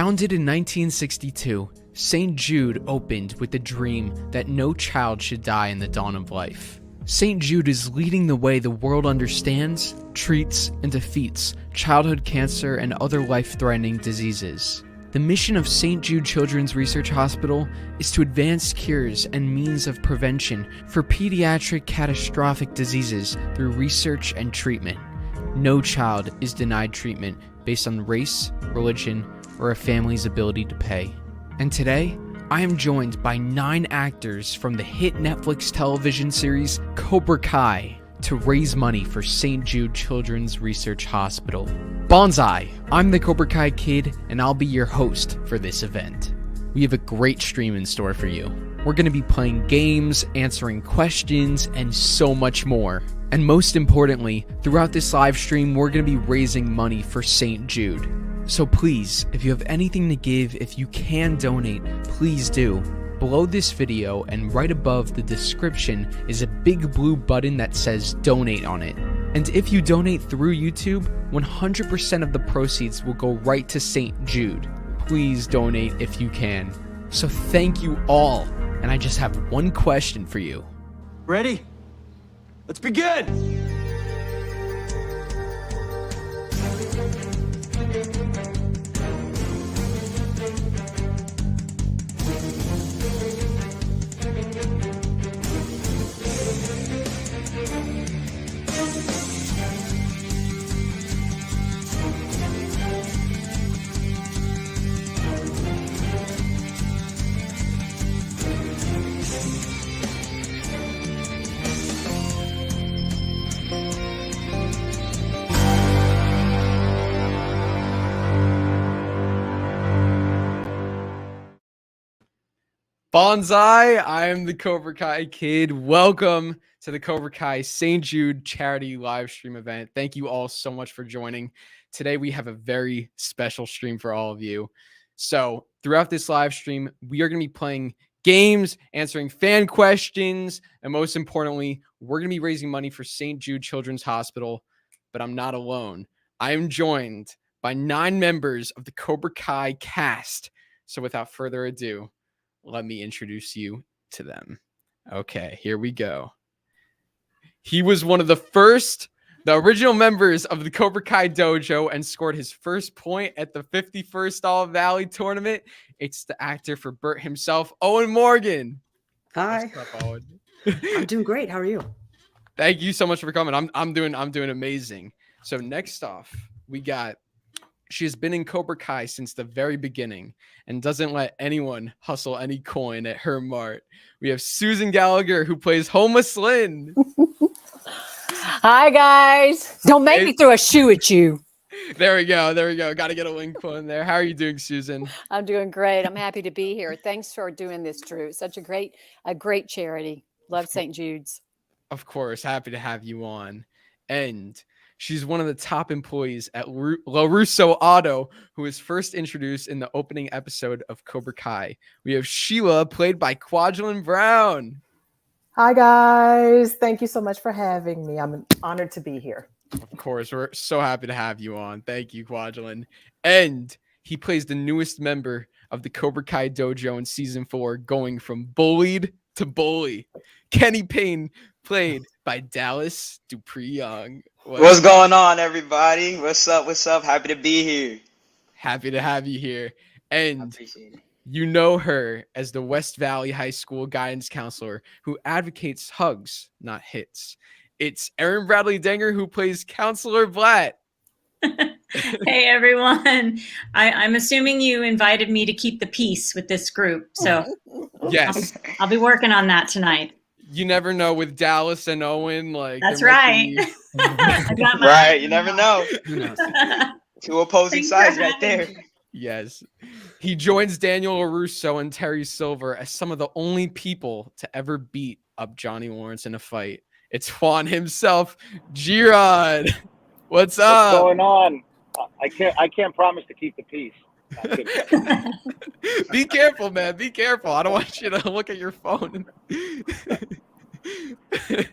Founded in 1962, St. Jude opened with the dream that no child should die in the dawn of life. St. Jude is leading the way the world understands, treats, and defeats childhood cancer and other life-threatening diseases. The mission of St. Jude Children's Research Hospital is to advance cures and means of prevention for pediatric catastrophic diseases through research and treatment. No child is denied treatment based on race, religion, or a family's ability to pay. And today, I am joined by 9 actors from the hit Netflix television series Cobra Kai to raise money for St. Jude Children's Research Hospital. Bonsai, I'm the Cobra Kai Kid, and I'll be your host for this event. We have a great stream in store for you. We're going to be playing games, answering questions, and so much more. And most importantly, throughout this live stream, we're going to be raising money for St. Jude. So please, if you have anything to give, if you can donate, please do. Below this video and right above the description is a big blue button that says donate on it. And if you donate through YouTube, 100% of the proceeds will go right to St. Jude. Please donate if you can. So thank you all. And I just have one question for you. Ready? Let's begin! Bonsai, I am the Cobra Kai Kid. Welcome to the Cobra Kai St. Jude charity live stream event. Thank you all so much for joining. Today we have a very special stream for all of you. So throughout this live stream, we are going to be playing games, answering fan questions, and most importantly, we're going to be raising money for St. Jude Children's Hospital. But I'm not alone. I am joined by 9 members of the Cobra Kai cast. So without further ado, let me introduce you to them. Okay, here we go. He was one of the original members of the Cobra Kai dojo and scored his first point at the 51st All Valley tournament. It's the actor for Bert himself, Owen Morgan. Hi. What's up, Owen? I'm doing great. How are you? Thank you so much for coming. I'm doing amazing. So next off, we got. She has been in Cobra Kai since the very beginning and doesn't let anyone hustle any coin at her mart. We have Susan Gallagher, who plays homeless Lynn. Hi, guys. Don't make me throw a shoe at you. There we go. Got to get a link quote in there. How are you doing, Susan? I'm doing great. I'm happy to be here. Thanks for doing this, Drew. Such a great charity. Love St. Jude's. Of course. Happy to have you on. And she's one of the top employees at La Russo Auto, who was first introduced in the opening episode of Cobra Kai. We have Sheila, played by Kwajalyn Brown. Hi, guys. Thank you so much for having me. I'm honored to be here. Of course. We're so happy to have you on. Thank you, Kwajalyn. And he plays the newest member of the Cobra Kai dojo in season 4, going from bullied to bully. Kenny Payne, played by Dallas Dupree Young. What's going on, everybody? What's up? Happy to be here. Happy to have you here. And I appreciate it. you know her as the West Valley High School guidance counselor who advocates hugs, not hits. It's Erin Bradley Dangar, who plays Counselor Blatt. Hey, everyone. I'm assuming you invited me to keep the peace with this group. So Yes. I'll be working on that tonight. You never know with Dallas and Owen. That's right. Right. You never know. Who knows? 2 opposing sides right there. Yes. He joins Daniel LaRusso and Terry Silver as some of the only people to ever beat up Johnny Lawrence in a fight. It's Juan himself, G-Rod. What's up? What's going on? I can't promise to keep the peace. Be careful, man. Be careful. I don't want you to look at your phone. Good.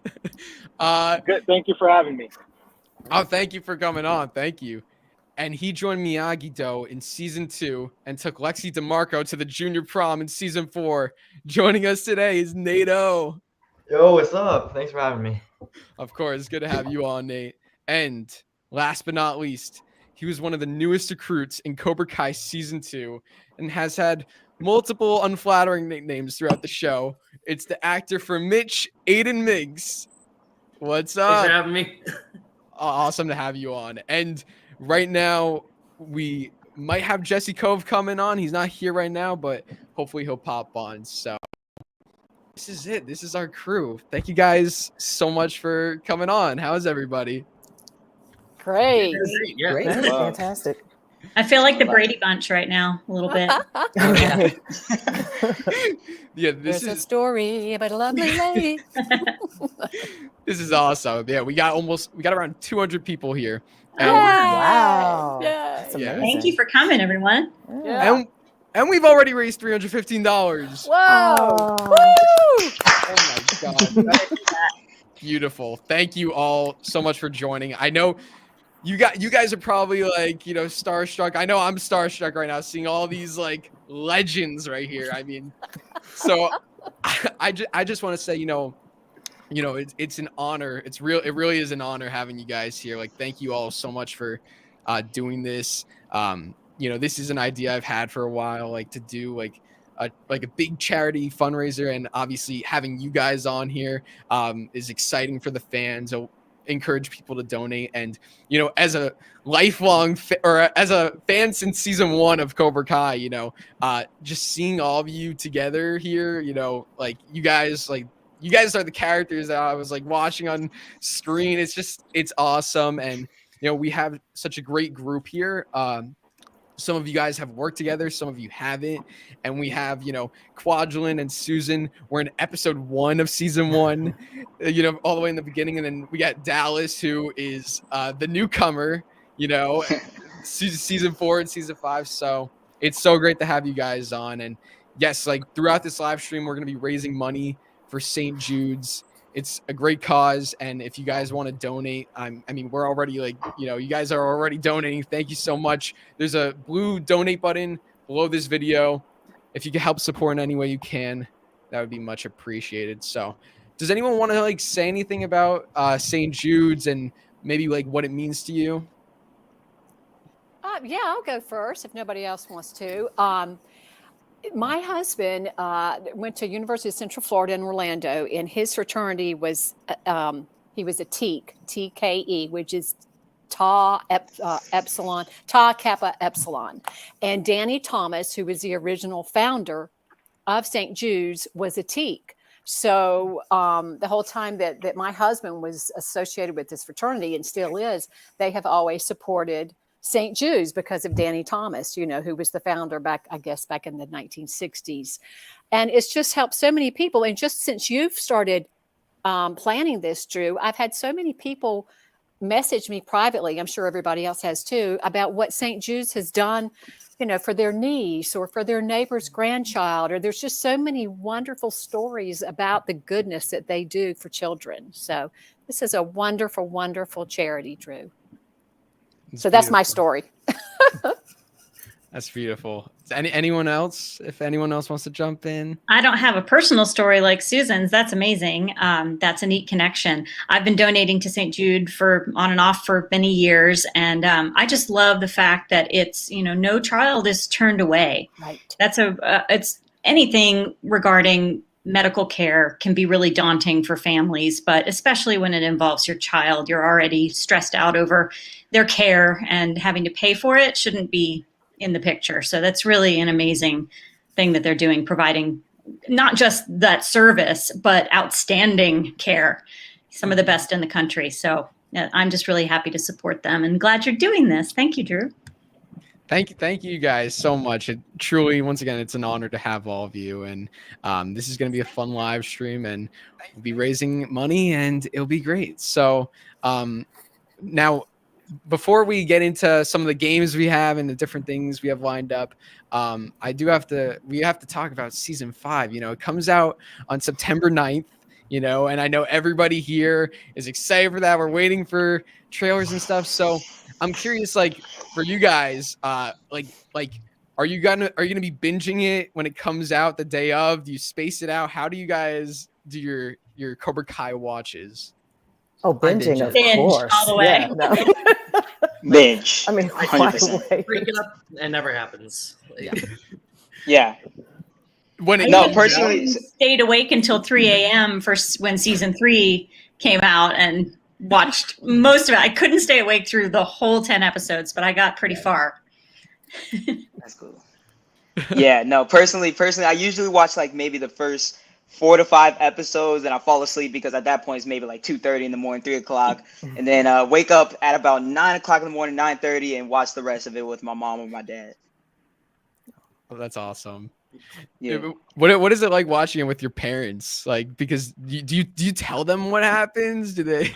Thank you for having me. Oh, thank you for coming on. Thank you. and he joined Miyagi-Do in season 2 and took Lexi DeMarco to the junior prom in season 4. Joining us today is Nato. Yo, what's up? Thanks for having me. Of course, good to have you on, Nate. And last but not least, he was one of the newest recruits in Cobra Kai season 2 and has had multiple unflattering nicknames throughout the show. It's the actor for Mitch, Aedin Mincks. What's up? Thanks for having me. Awesome to have you on. And right now, we might have Jesse Kove coming on. He's not here right now, but hopefully he'll pop on. So this is it. This is our crew. Thank you guys so much for coming on. How is everybody? Great. Yeah. Great. Fantastic. I feel like the Brady Bunch right now, a little bit. Yeah, There's a story about a lovely lady. This is awesome. Yeah, we got around 200 people here. And, Wow. Yeah. That's Yeah. amazing. Thank you for coming, everyone. Yeah. and we've already raised $315. Whoa. Oh. Woo! Oh my God. Beautiful. Thank you all so much for joining. I know you guys are probably like, starstruck. I know I'm starstruck right now seeing all these like legends right here. I mean, so I just want to say, it's an honor. It really is an honor having you guys here. Like, thank you all so much for doing this. This is an idea I've had for a while, like to do like a big charity fundraiser, and obviously having you guys on here is exciting for the fans. I'll encourage people to donate, and as a lifelong as a fan since season 1 of Cobra Kai, just seeing all of you together here, like you guys are the characters that I was like watching on screen. It's awesome, and we have such a great group here. Some of you guys have worked together, some of you haven't. And we have, Kwajalyn and Susan. We're in episode 1 of season 1, all the way in the beginning. And then we got Dallas, who is the newcomer, season 4 and season 5. So it's so great to have you guys on. And yes, like throughout this live stream, we're going to be raising money for St. Jude's. It's a great cause, and if you guys want to donate, we're already you guys are already donating. Thank you so much. There's a blue donate button below this video. If you can help support in any way you can, that would be much appreciated. So, does anyone want to say anything about St. Jude's and maybe what it means to you? Yeah, I'll go first if nobody else wants to. My husband went to University of Central Florida in Orlando, and his fraternity was he was a TKE, TKE, which is Tau Kappa Epsilon. And Danny Thomas, who was the original founder of St. Jude's, was a TKE. So the whole time that my husband was associated with this fraternity and still is, they have always supported St. Jude's because of Danny Thomas, who was the founder back in the 1960s. And it's just helped so many people. And just since you've started planning this, Drew, I've had so many people message me privately, I'm sure everybody else has too, about what St. Jude's has done, for their niece or for their neighbor's grandchild. Or there's just so many wonderful stories about the goodness that they do for children. So this is a wonderful, wonderful charity, Drew. So that's my story. That's beautiful. Anyone else? If anyone else wants to jump in. I don't have a personal story like Susan's. That's amazing. That's a neat connection. I've been donating to St. Jude on and off for many years. And I just love the fact that it's, no child is turned away. Right. It's anything regarding medical care can be really daunting for families, but especially when it involves your child, you're already stressed out over their care, and having to pay for it shouldn't be in the picture. So that's really an amazing thing that they're doing, providing not just that service, but outstanding care, some of the best in the country. So I'm just really happy to support them and glad you're doing this. Thank you, Drew. Thank you guys so much. It truly, once again, it's an honor to have all of you. And this is going to be a fun live stream, and we'll be raising money, and it'll be great. So now, before we get into some of the games we have and the different things we have lined up, we have to talk about season 5. It comes out on September 9th. you know, and I know everybody here is excited for that. We're waiting for trailers and stuff. So I'm curious, like, for you guys, like, are you gonna be binging it when it comes out the day of? Do you space it out? How do you guys do your Cobra Kai watches? Oh, binging, of Binge course. all the way. Yeah, no. Binge. I mean, 100%. why Break it up, it never happens. Like, Yeah. When it No, comes personally, Stayed awake until 3 a.m. for when season 3 came out and watched most of it. I couldn't stay awake through the whole 10 episodes, but I got pretty far. that's cool. Yeah, no, personally, I usually watch like maybe the first 4 to 5 episodes, and I fall asleep because at that point it's maybe like 2:30 in the morning, 3 o'clock, and then wake up at about 9 o'clock in the morning, 9:30, and watch the rest of it with my mom or my dad. Oh, that's awesome. Yeah. What is it like watching it with your parents? Like, because do you tell them what happens? Do they?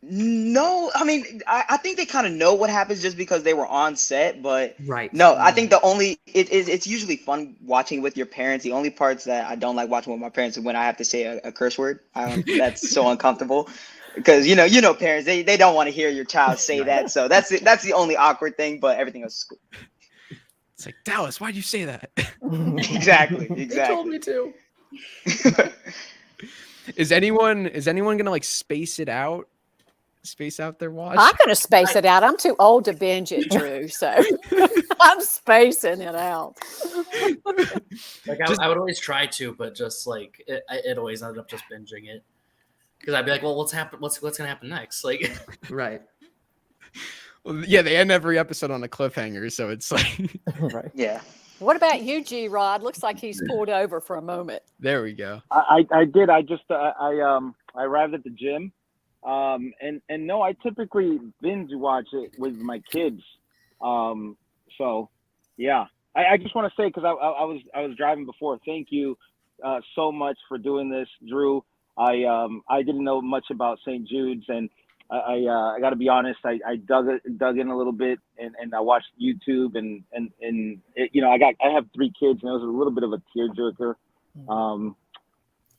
No, I mean, I think they kind of know what happens just because they were on set, but Right. no, I think it's usually fun watching with your parents. The only parts that I don't like watching with my parents is when I have to say a curse word. That's so uncomfortable because you know parents, they don't want to hear your child say that. So that's the only awkward thing, but everything else is cool. It's like, Dallas, why'd you say that? Exactly. He told me to. Is anyone gonna like space out their watch? I'm going to space it out. I'm too old to binge it, Drew. So I'm spacing it out. Like I would always try to, but just like it always ended up just binging it because I'd be like, well, what's gonna happen next? Like, Right. Well, yeah, they end every episode on a cliffhanger, so it's like, Right. Yeah. What about you, G-Rod? Looks like he's pulled over for a moment. there we go. I did. I just I arrived at the gym, and no, I typically binge watch it with my kids. So yeah, I just want to say because I was driving before. Thank you so much for doing this, Drew. I didn't know much about St. Jude's, and I got to be honest. I dug in a little bit, and I watched YouTube, and it, you know, I have 3 kids, and it was a little bit of a tearjerker.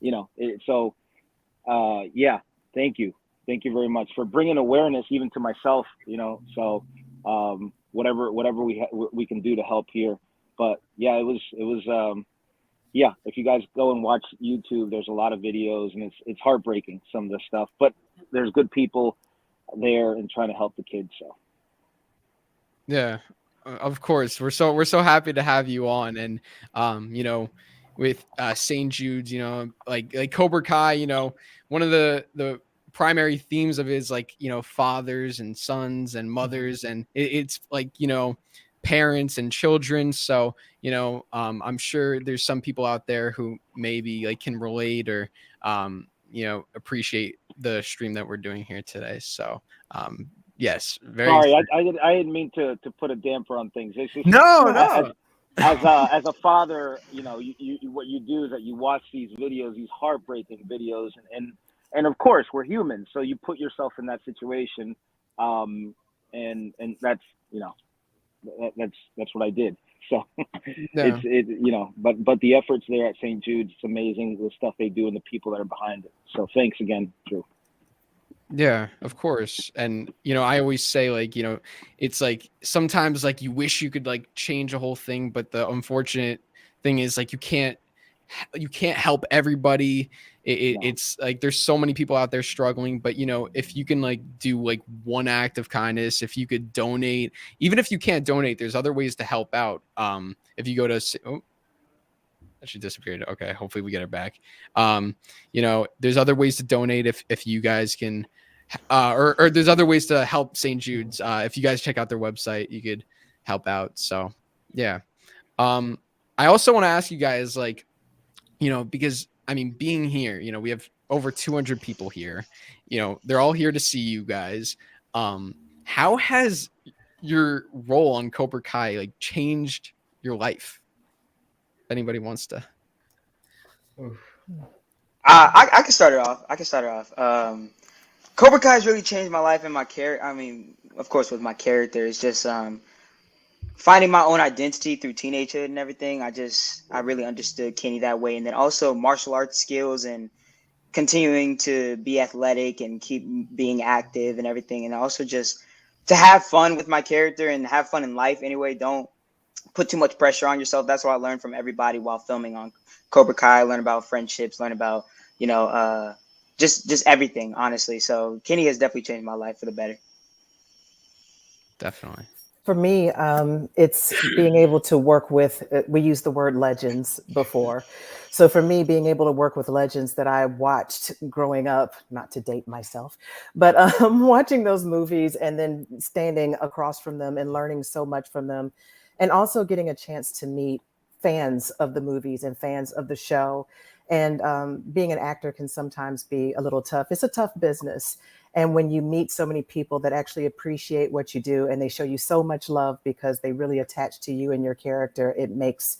You know, yeah. Thank you very much for bringing awareness even to myself. You know, so whatever we can do to help here. But yeah, it was yeah. If you guys go and watch YouTube, there's a lot of videos, and it's heartbreaking, some of the stuff, but there's good people there and trying to help the kids. So Yeah, of course. We're so happy to have you on, and you know, with St. Jude's, you know, like Cobra Kai, you know, one of the primary themes of it is like, you know, fathers and sons and mothers, and it's like, you know, parents and children. So, you know, I'm sure there's some people out there who maybe like can relate or you know, appreciate the stream that we're doing here today. So yes, very sorry, I didn't mean to put a damper on things. It's just, no. As a father, you know, you what you do is that you watch these videos, these heartbreaking videos, and of course we're humans, so you put yourself in that situation, and that's, you know, that's what I did. So Yeah. it you know, but the efforts there at St. Jude's, it's amazing, the stuff they do and the people that are behind it. So thanks again, Drew. Yeah, of course. And, you know, I always say, like, you know, it's like sometimes like you wish you could like change a whole thing, but the unfortunate thing is like you can't help everybody. It's like there's so many people out there struggling, but you know, if you can like do like one act of kindness, if you could donate, even if you can't donate, there's other ways to help out. If you go to she disappeared. Okay, hopefully we get her back. You know, there's other ways to donate if you guys can, or there's other ways to help St. Jude's. If you guys check out their website, you could help out. So yeah. I also want to ask you guys, like, you know, because I mean, being here, you know, we have over 200 people here. You know, they're all here to see you guys. How has your role on Cobra Kai like changed your life? If anybody wants to. I can start it off. Cobra Kai has really changed my life and my character. I mean, of course, with my character, it's just finding my own identity through teenagehood and everything. I really understood Kenny that way. And then also martial arts skills and continuing to be athletic and keep being active and everything. And also just to have fun with my character and have fun in life anyway. Don't put too much pressure on yourself. That's what I learned from everybody while filming on Cobra Kai. Learn about friendships, learn about, just everything, honestly. So Kenny has definitely changed my life for the better. Definitely. For me, it's being able to work with, we used the word legends before. So for me, being able to work with legends that I watched growing up, not to date myself, but watching those movies and then standing across from them and learning so much from them. And also getting a chance to meet fans of the movies and fans of the show. And being an actor can sometimes be a little tough. It's a tough business. And when you meet so many people that actually appreciate what you do and they show you so much love because they really attach to you and your character, it makes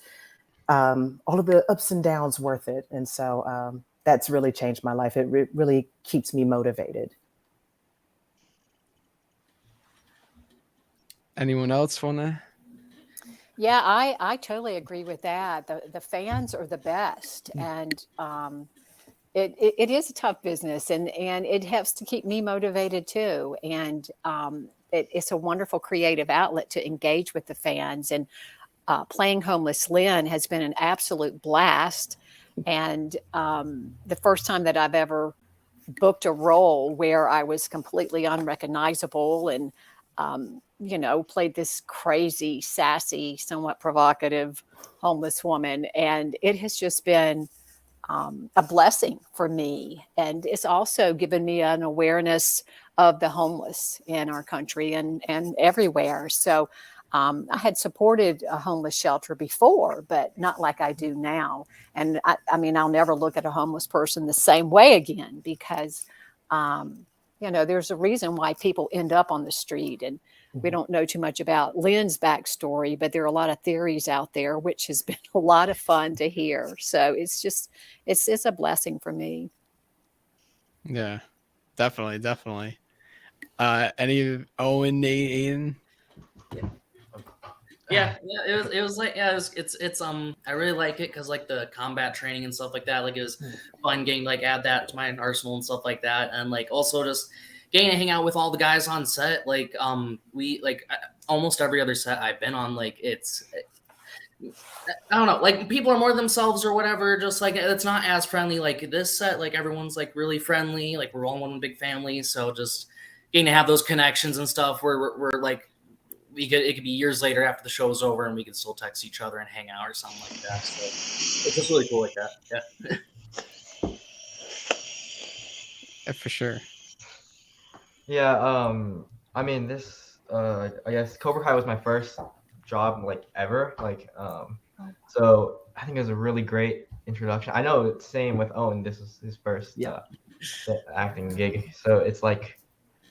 all of the ups and downs worth it. And so that's really changed my life. It really keeps me motivated. Anyone else want to? Yeah, I totally agree with that. The fans are the best, and it is a tough business, and it helps to keep me motivated too. And it's a wonderful creative outlet to engage with the fans. And playing homeless Lynn has been an absolute blast. And the first time that I've ever booked a role where I was completely unrecognizable and played this crazy, sassy, somewhat provocative homeless woman. And it has just been a blessing for me. And it's also given me an awareness of the homeless in our country and everywhere. So I had supported a homeless shelter before, but not like I do now. And I mean, I'll never look at a homeless person the same way again because, there's a reason why people end up on the street. And we don't know too much about Lynn's backstory, but there are a lot of theories out there, which has been a lot of fun to hear. So it's a blessing for me. Yeah, definitely. Any Owen, Nate, Aedin? Yeah, it was like it's I really like it because like the combat training and stuff like that, like it was fun getting like add that to my arsenal and stuff like that, and like also just getting to hang out with all the guys on set. Like we like almost every other set I've been on, like it's I don't know, like people are more themselves or whatever. Just like it's not as friendly like this set. Like everyone's like really friendly. Like we're all one big family, so just getting to have those connections and stuff where we're like. It could be years later after the show's over and we can still text each other and hang out or something like that. So it's just really cool like that. Yeah, for sure. Yeah, I mean this I guess Cobra Kai was my first job like ever. Like so I think it was a really great introduction. I know it's same with Owen, this was his first acting gig. So it's like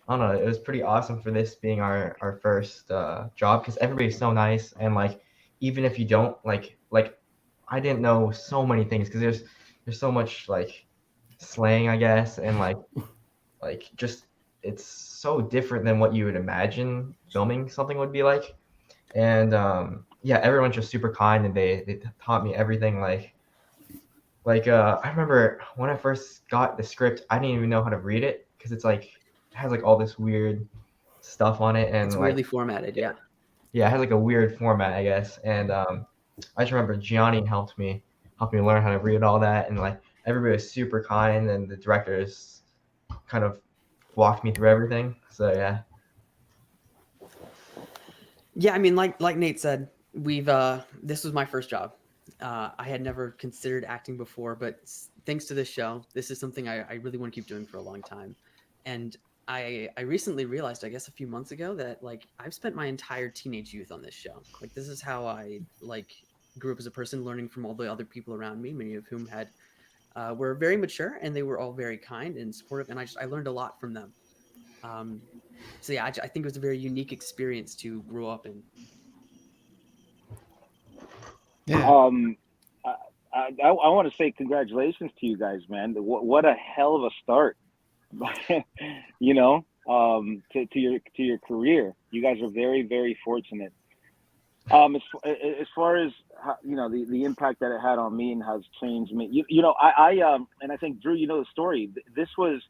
I don't know, it was pretty awesome for this being our first job because everybody's so nice and like even if you don't like I didn't know so many things because there's so much like slang I guess and like just it's so different than what you would imagine filming something would be like and yeah everyone's just super kind and they taught me everything like I remember when I first got the script I didn't even know how to read it because it's like it has like all this weird stuff on it and it's weirdly formatted. Yeah, it has like a weird format I guess and I just remember Gianni helped me learn how to read all that and like everybody was super kind and the directors kind of walked me through everything so I mean like Nate said we've this was my first job. I had never considered acting before but thanks to this show this is something I really want to keep doing for a long time and I recently realized, I guess a few months ago, that like I've spent my entire teenage youth on this show. Like this is how I like grew up as a person, learning from all the other people around me, many of whom had were very mature and they were all very kind and supportive, and I learned a lot from them. So yeah, I think it was a very unique experience to grow up in. Yeah. I want to say congratulations to you guys, man. What a hell of a start. You know, to your career. You guys are very, very fortunate. As far as the impact that it had on me and has changed me, and I think Drew, you know the story. This was,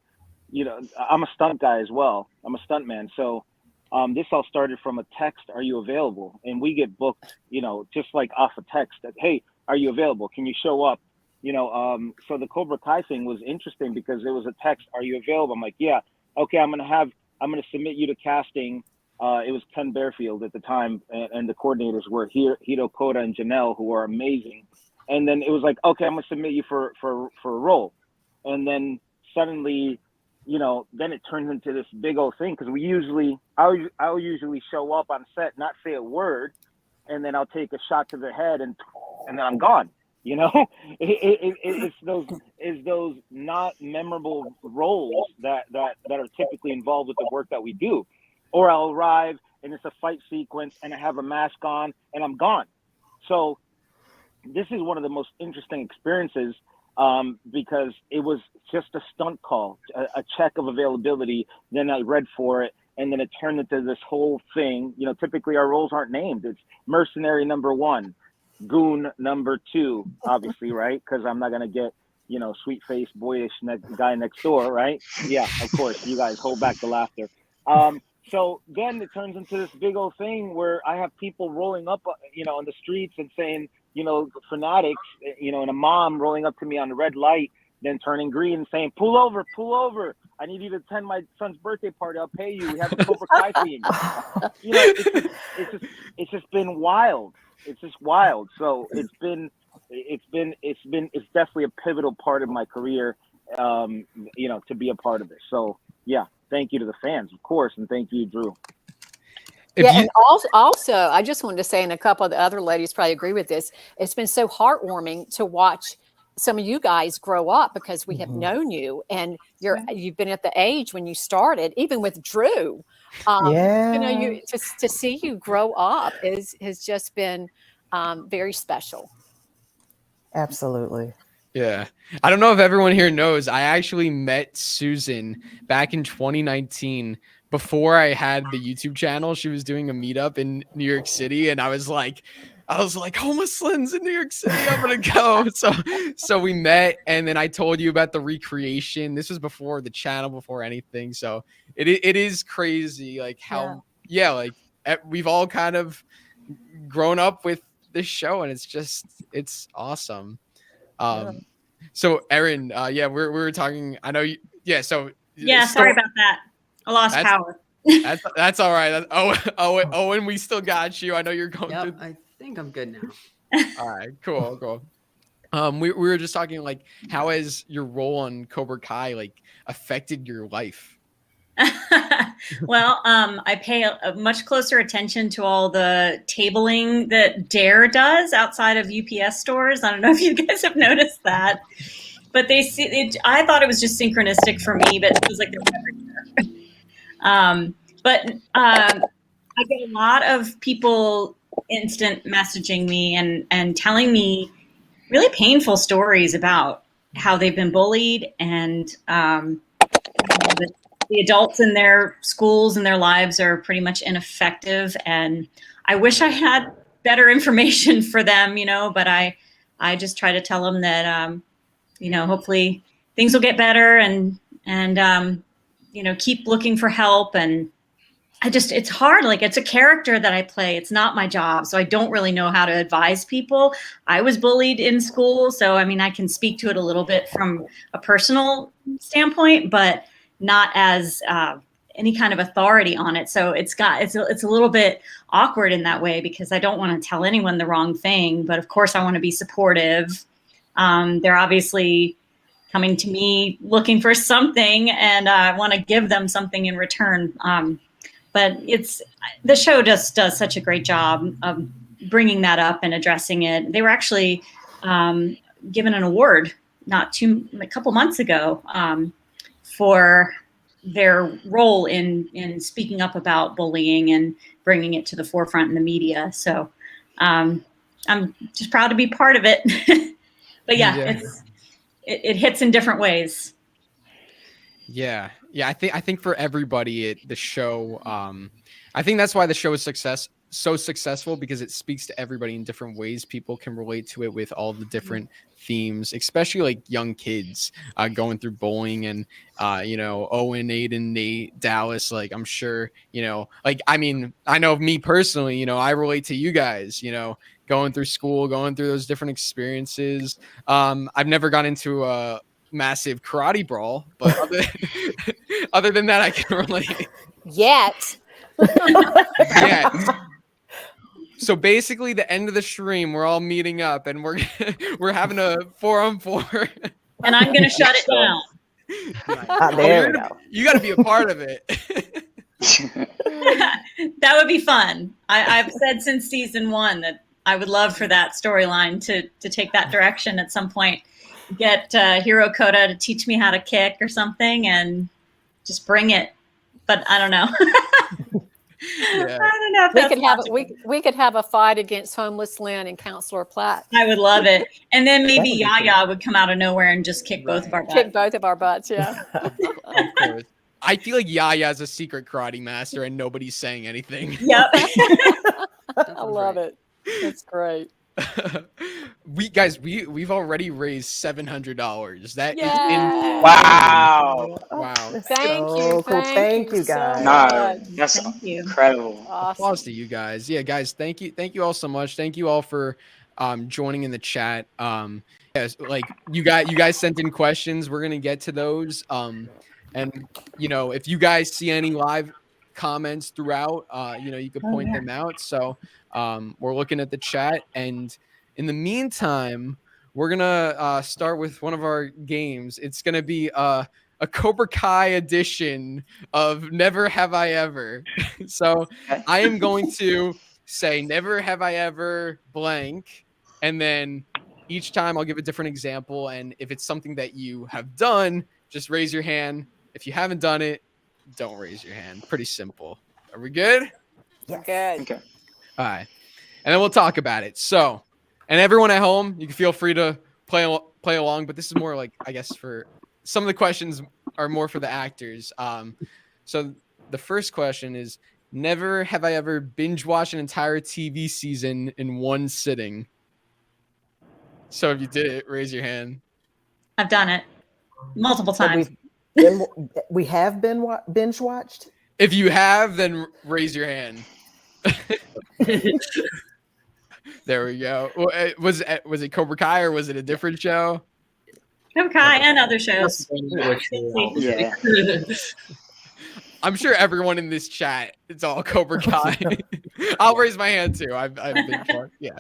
I'm a stunt guy as well. I'm a stunt man, so this all started from a text. Are you available? And we get booked, just like off a text that, hey, are you available? Can you show up? So the Cobra Kai thing was interesting because it was a text. Are you available? I'm like, yeah, okay. I'm gonna submit you to casting. It was Ken Bearfield at the time, and the coordinators were Hito Koda and Janelle, who are amazing. And then it was like, okay, I'm gonna submit you for a role. And then suddenly, then it turns into this big old thing because I'll usually show up on set, not say a word, and then I'll take a shot to the head, and then I'm gone. It's those not memorable roles that are typically involved with the work that we do. Or I'll arrive and it's a fight sequence and I have a mask on and I'm gone. So this is one of the most interesting experiences because it was just a stunt call, a check of availability. Then I read for it and then it turned into this whole thing. Typically our roles aren't named. It's mercenary number 1, goon number 2, obviously, right? Because I'm not going to get, sweet-faced, boyish guy next door, right? Yeah, of course. You guys hold back the laughter. So then it turns into this big old thing where I have people rolling up, on the streets and saying, fanatics, and a mom rolling up to me on the red light, then turning green and saying, pull over. I need you to attend my son's birthday party. I'll pay you. We have a Cobra Kai theme. It's just been wild. It's just wild. So it's definitely a pivotal part of my career, to be a part of it. So yeah. Thank you to the fans, of course, and thank you, Drew. And also, I just wanted to say, and a couple of the other ladies probably agree with this, it's been so heartwarming to watch some of you guys grow up because we have known you, and you've been at the age when you started, even with Drew. To see you grow up has just been very special. Absolutely. Yeah. I don't know if everyone here knows, I actually met Susan back in 2019 before I had the YouTube channel. She was doing a meetup in New York City, and I was like, homeless Lynn's in New York City, I'm gonna go. So we met, and then I told you about the recreation. This was before the channel, before anything. So it is crazy, like how we've all kind of grown up with this show, and it's awesome. So Erin, we were talking, I know you, sorry about that. I lost power. That's all right. Owen, we still got you. I know you're going through. I think I'm good now. All right, cool. We were just talking, like, how has your role on Cobra Kai, like, affected your life? Well, I pay a much closer attention to all the tabling that Dare does outside of UPS stores. I don't know if you guys have noticed that, but they see it. I thought it was just synchronistic for me, but it was like I get a lot of people instant messaging me and telling me really painful stories about how they've been bullied and the adults in their schools and their lives are pretty much ineffective. And I wish I had better information for them, but I just try to tell them that, hopefully things will get better and keep looking for help. And it's hard. Like, it's a character that I play. It's not my job. So I don't really know how to advise people. I was bullied in school. So, I can speak to it a little bit from a personal standpoint, but not as any kind of authority on it. So it's a little bit awkward in that way because I don't want to tell anyone the wrong thing, but of course I want to be supportive. They're obviously coming to me looking for something, and I want to give them something in return. But the show just does such a great job of bringing that up and addressing it. They were actually given an award a couple months ago for their role in speaking up about bullying and bringing it to the forefront in the media. So I'm just proud to be part of it. But it hits in different ways. Yeah. I think for everybody, the show, I think that's why the show is so successful because it speaks to everybody in different ways. People can relate to it with all the different themes, especially like young kids going through bullying and Owen, Aedin, Nate, Dallas. Like I'm sure like I mean I know me personally, I relate to you guys. Going through school, going through those different experiences. I've never gone into a massive karate brawl, but other than that, I can relate. Yet. Yeah. So basically, the end of the stream, we're all meeting up and we're having a 4-on-4. And I'm gonna shut it down. There we go. You got to be a part of it. That would be fun. I've said since season 1 that I would love for that storyline to take that direction at some point. Get Hiro Koda to teach me how to kick or something, and just bring it. But I don't know. Yeah. I don't know if We that's could have possible. we could have a fight against homeless Lynn and Counselor Blatt. I would love it. And then maybe That would be Yaya would come out of nowhere and just kick both of our butts. Kick both of our butts, yeah. Of course. I feel like Yaya's a secret karate master and nobody's saying anything. Yep. I love it. That's great. We've already raised $700. That is Yay! Wow. wow. Thank so you. cool. Thank you, so guys. Nah, much. that's Thank you. incredible. Awesome. Applause to you guys. Yeah, guys, thank you all so much. Thank you all for joining in the chat. Yes, like you guys sent in questions. We're gonna get to those. And if you guys see any live comments throughout, you could point them out. So we're looking at the chat, and in the meantime, we're gonna start with one of our games. It's gonna be a Cobra Kai edition of Never Have I Ever. So I am going to say Never Have I Ever blank, and then each time I'll give a different example, and if it's something that you have done, just raise your hand. If you haven't done it, don't raise your hand. Pretty simple. Are we good? Yes. Good. Okay. All right. And then we'll talk about it. So, and everyone at home, you can feel free to play along, but this is more like, I guess, for some of the questions are more for the actors. So the first question is, never have I ever binge watched an entire TV season in one sitting. So if you did it, raise your hand. I've done it multiple So times. we have been binge watched. If you have, then raise your hand. There we go. Was it Cobra Kai or was it a different show? Cobra Kai and other shows. Yeah. I'm sure everyone in this chat, it's all Cobra Kai. I'll raise my hand too. I've been part. Yeah.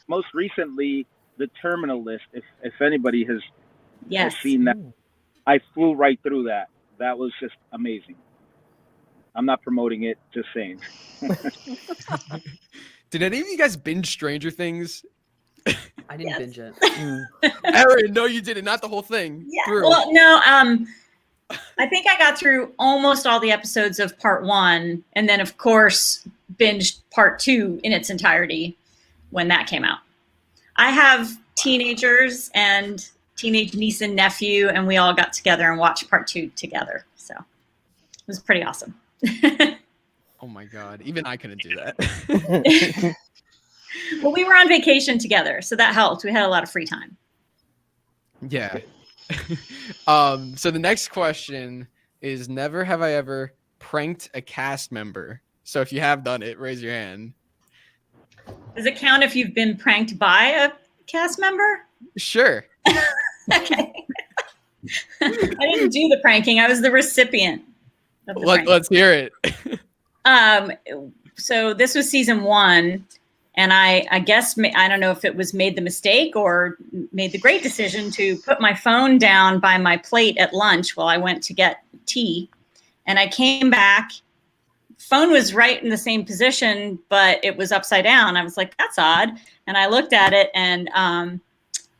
Most recently, the Terminal List. If anybody has seen that, I flew right through that. That was just amazing. I'm not promoting it, just saying. Did any of you guys binge Stranger Things? I didn't binge it. Erin, no, you didn't. Not the whole thing. Yeah. Through. Well, no. I think I got through almost all the episodes of part 1, and then of course binged part 2 in its entirety when that came out. I have teenagers and teenage niece and nephew, and we all got together and watched part 2 together. So it was pretty awesome. Oh my God. Even I couldn't do that. Well, we were on vacation together, so that helped. We had a lot of free time. Yeah. So the next question is, never have I ever pranked a cast member. So if you have done it, raise your hand. Does it count if you've been pranked by a cast member? Sure. Okay. I didn't do the pranking. I was the recipient of the prank. Let's hear it. So this was season 1, and I guess, I don't know if it was made the mistake or made the great decision to put my phone down by my plate at lunch while I went to get tea. And I came back, phone was right in the same position, but it was upside down. I was like, that's odd. And I looked at it, and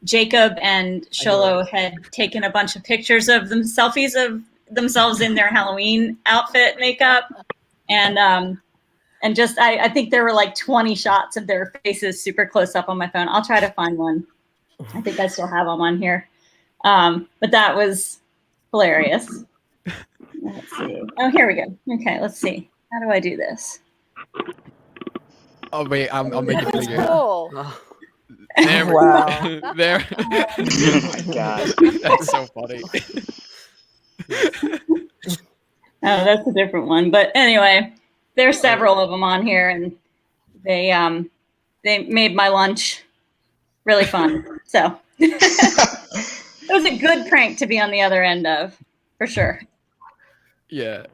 Jacob and Sheila had taken a bunch of pictures of them, selfies of themselves in their Halloween outfit makeup. And just, I think there were like 20 shots of their faces super close up on my phone. I'll try to find one. I think I still have them on here. But that was hilarious. Let's see. Oh, here we go. Okay, let's see. How do I do this? Oh wait, I'll make it bigger. Cool. Oh, There we Wow. go. There. Oh my god. That's so funny. Oh, that's a different one. But anyway, there's several of them on here, and they made my lunch really fun. So it was a good prank to be on the other end of, for sure. Yeah.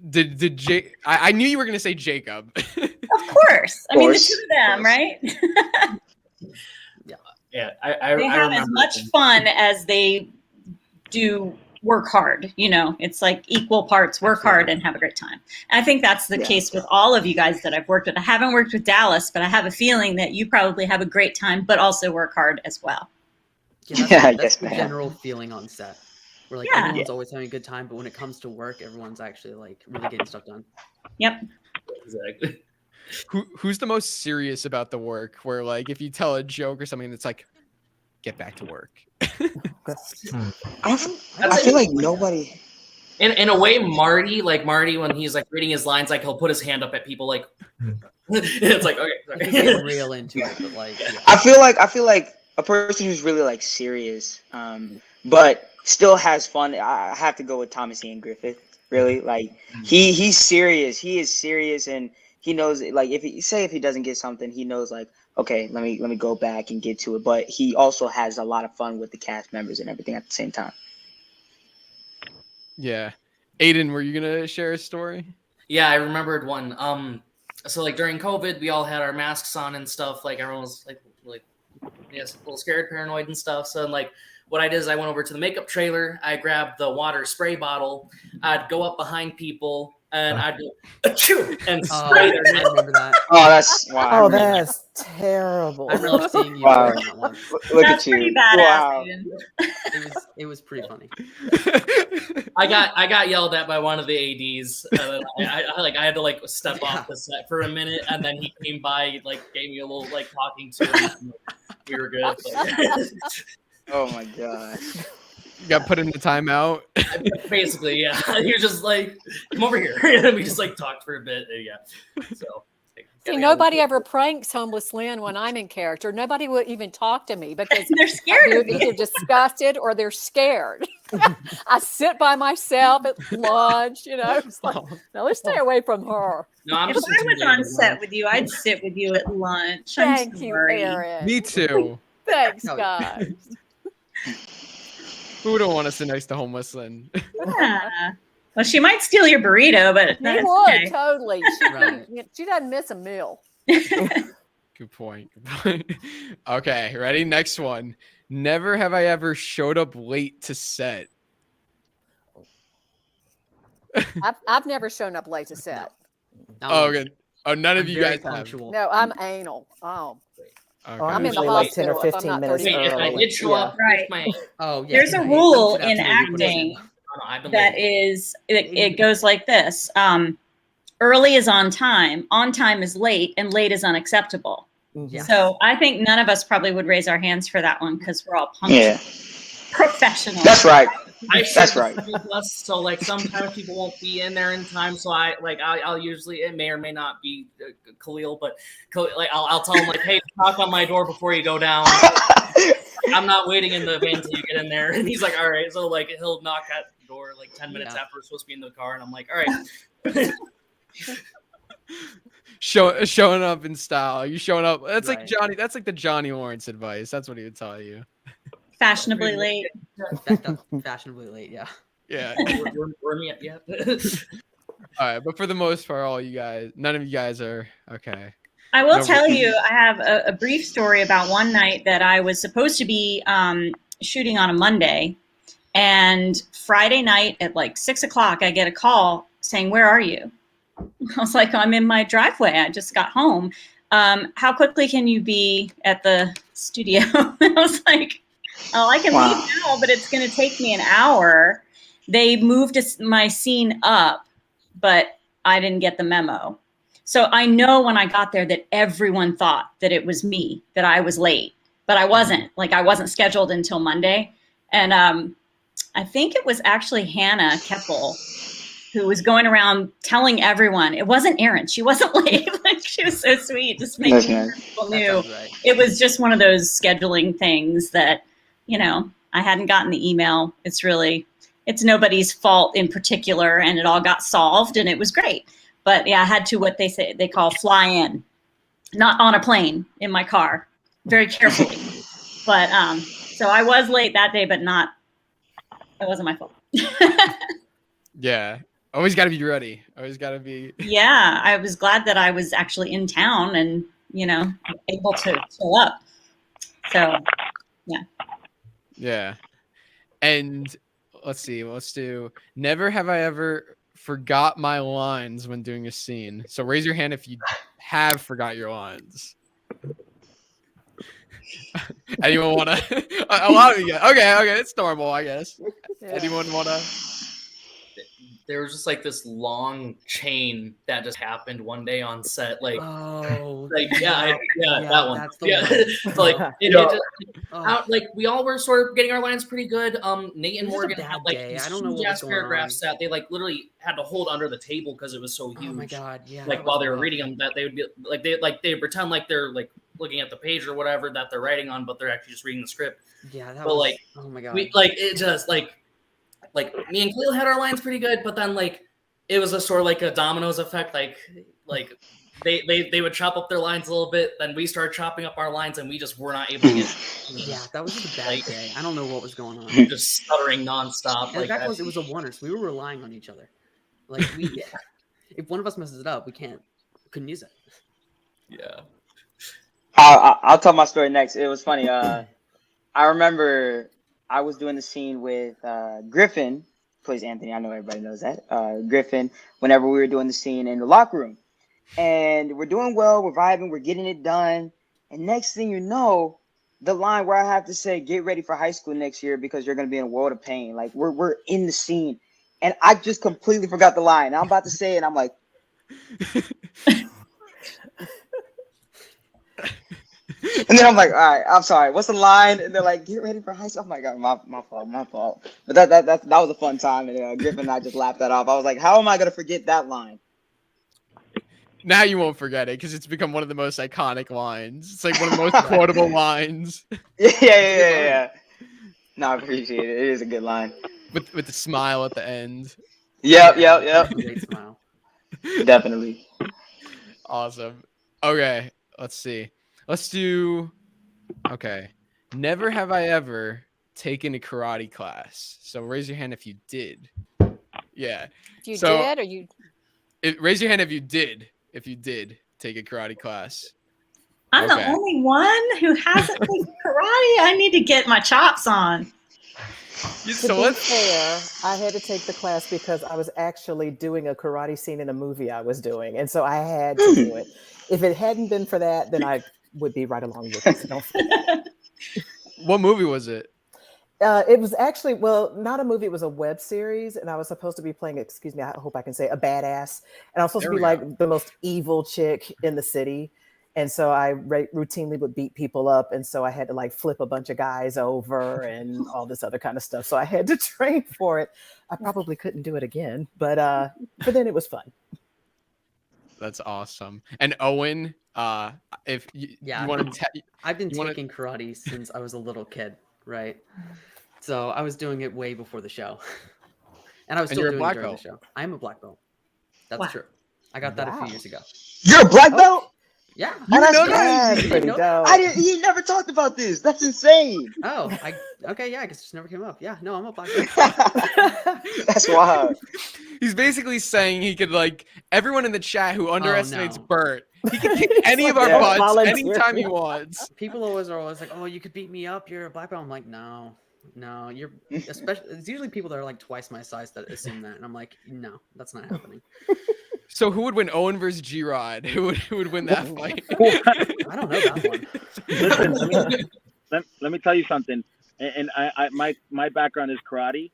Did Jake? I knew you were gonna say Jacob. Of course. I mean, the two of them, right? Yeah, I They have as much fun as they do work hard. You know, it's like equal parts work hard and have a great time. And I think that's the case with all of you guys that I've worked with. I haven't worked with Dallas, but I have a feeling that you probably have a great time, but also work hard as well. That's the general feeling on set. Where like everyone's always having a good time, but when it comes to work, everyone's actually like really getting stuff done. Yep. Exactly. Who's the most serious about the work? Where like if you tell a joke or something, that's like, get back to work. I feel like nobody. In a way, Marty when he's like reading his lines, like he'll put his hand up at people, like it's like okay, Get real into it, but like I feel like a person who's really like serious, but still has fun. I have to go with Thomas Ian Griffith. Really, like he's serious. He is serious, and he knows like if he doesn't get something, he knows like okay, let me go back and get to it. But he also has a lot of fun with the cast members and everything at the same time. Yeah. Aedin, were you gonna share a story? Yeah, I remembered one. So like during COVID, we all had our masks on and stuff. Like everyone was like yes, a little scared, paranoid and stuff. So like what I did is I went over to the makeup trailer. I grabbed the water spray bottle. I'd go up behind people and I'd go achoo and spray their I remember that. Oh, that's wow. Oh, that's terrible. I remember seeing you Wow. doing that one. Look That's at you. pretty badass. Wow. Aiden. It was pretty funny. I got yelled at by one of the ADs. I had to like step off the set for a minute, and then he came by, like gave me a little like talking to, and we were good. Oh my god. You got put in the timeout. Basically, yeah. He was just like, "Come over here," and we just like talked for a bit. Yeah. So. See, nobody ever pranks homeless Lynn when I'm in character. Nobody will even talk to me because They're scared they're of me. either disgusted or they're scared. I sit by myself at lunch, you know. It's like, now let's stay away from her. No, I'm If just I was on set with you, I'd sit with you at lunch. I'm Thank you, sorry. Erin. Me too. Thanks, Oh, guys. Who don't want to sit next to homeless Lynn? Yeah. Well, she might steal your burrito, but He that's would, okay. totally. Right. She doesn't miss a meal. Good point. Good point. Okay, ready? Next one. Never have I ever showed up late to set. I've never shown up late to set. Oh, good. Oh, none of I'm you very guys have. punctual. No, I'm anal. Oh, Okay. Oh, I'm in the usually like 10 or hospital if I'm 15 not minutes 30 Wait, if I early. did show up, Right. with my Oh, yeah. There's a yeah, rule you should in absolutely put us acting I've been that late. is, it goes like this. Early is on time is late, and late is unacceptable. Yeah. So I think none of us probably would raise our hands for that one because we're all punctual. Yeah, Professional. that's right. That's right. So like sometimes people won't be in there in time. So I'll usually, it may or may not be Khalil, but like I'll tell him like, hey, knock on my door before you go down. I'm not waiting in the van until you get in there. And he's like, all right. So like he'll knock at the door like 10 minutes after we're supposed to be in the car, and I'm like, all right. Showing up in style. Are you showing up? That's like Right. Johnny. That's like the Johnny Lawrence advice. That's what he would tell you. Fashionably late. Fashionably late, yeah. Yeah. We're me yet. All right, but for the most part, all you guys, none of you guys are okay. I will No, tell you, I have a brief story about one night that I was supposed to be shooting on a Monday. And Friday night at like 6 o'clock, I get a call saying, "Where are you?" I was like, "I'm in my driveway. I just got home. How quickly can you be at the studio?" I was like, "Oh, I can leave now, but it's going to take me an hour." They moved my scene up, but I didn't get the memo. So I know when I got there that everyone thought that it was me, that I was late, but I wasn't. Like I wasn't scheduled until Monday. And I think it was actually Hannah Keppel who was going around telling everyone. It wasn't Erin. She wasn't late. Like, she was so sweet, just making sure people knew. Right. It was just one of those scheduling things that, I hadn't gotten the email. It's nobody's fault in particular, and it all got solved, and it was great. But yeah, I had to what they call fly in, not on a plane, in my car, very carefully. But so I was late that day, but it wasn't my fault. Yeah. Always got to be ready. Always got to be. Yeah, I was glad that I was actually in town and, able to show up. So, yeah. Yeah. And let's see. Let's do. Never have I ever forgot my lines when doing a scene. So raise your hand if you have forgot your lines. Anyone want to? A lot of you. Okay. It's normal, I guess. Yeah. Anyone want to? There was just like this long chain that just happened one day on set. Like, that one. That's the one. So, like, it just, like, we all were sort of getting our lines pretty good. Nate and Morgan had like these huge paragraphs that they like literally had to hold under the table because it was so huge. Oh my god! Yeah. Like while they were reading them, that they would be they pretend like they're like looking at the page or whatever that they're writing on, but they're actually just reading the script. Yeah. But like, oh my god. We it just like me and Khalil had our lines pretty good, but then like it was a sort of like a dominoes effect. Like they would chop up their lines a little bit, then we started chopping up our lines, and we just were not able to get. Yeah, that was just a bad day. I don't know what was going on. Just stuttering nonstop. And the fact was, it was a one-er, so we were relying on each other. Like if one of us messes it up, we couldn't use it. Yeah. I'll tell my story next. It was funny. I remember I was doing the scene with Griffin, plays Anthony. I know everybody knows that. Griffin, whenever we were doing the scene in the locker room. And we're doing well, we're vibing, we're getting it done. And next thing you know, the line where I have to say, get ready for high school next year because you're going to be in a world of pain. Like, we're in the scene. And I just completely forgot the line. I'm about to say it, and I'm like... And then I'm like, all right, I'm sorry. What's the line? And they're like, get ready for high school. Oh my god, my fault. But that was a fun time, and Griffin and I just laughed that off. I was like, how am I gonna forget that line? Now you won't forget it because it's become one of the most iconic lines. It's like one of the most quotable lines. Yeah. No, I appreciate it. It is a good line. With the smile at the end. Yep. Great smile. Definitely. Awesome. Okay, let's see. Let's do. Okay. Never have I ever taken a karate class. So raise your hand if you did. Yeah. If you did, or you. Raise your hand if you did. If you did take a karate class. I'm the only one who hasn't taken karate. I need to get my chops on. To be fair, I had to take the class because I was actually doing a karate scene in a movie I was doing, and so I had to do it. If it hadn't been for that, then I would be right along with it. So What movie was it? It was actually, not a movie. It was a web series, and I was supposed to be playing, excuse me, I hope I can say, a badass. And I was supposed to be like the most evil chick in the city. And so I routinely would beat people up. And so I had to like flip a bunch of guys over and all this other kind of stuff. So I had to train for it. I probably couldn't do it again, but then it was fun. That's awesome. And Owen, if you want to, I've been taking karate since I was a little kid, right? So I was doing it way before the show, and I was still doing it during the show. I'm a black belt. That's true. I got that a few years ago. You're a black belt? Yeah. That's pretty dope. He never talked about this. That's insane. Oh, okay, yeah, I guess it just never came up. Yeah, no, I'm a black belt. That's wild. He's basically saying he could everyone in the chat who underestimates Bert, he can kick any of our butts anytime he wants. People are always like, "Oh, you could beat me up. You're a black belt." I'm like, no, you're especially. It's usually people that are like twice my size that assume that, and I'm like, no, that's not happening. So who would win, Owen versus G-Rod? Who would win that fight? I don't know that one. Listen, let me tell you something. And my background is karate.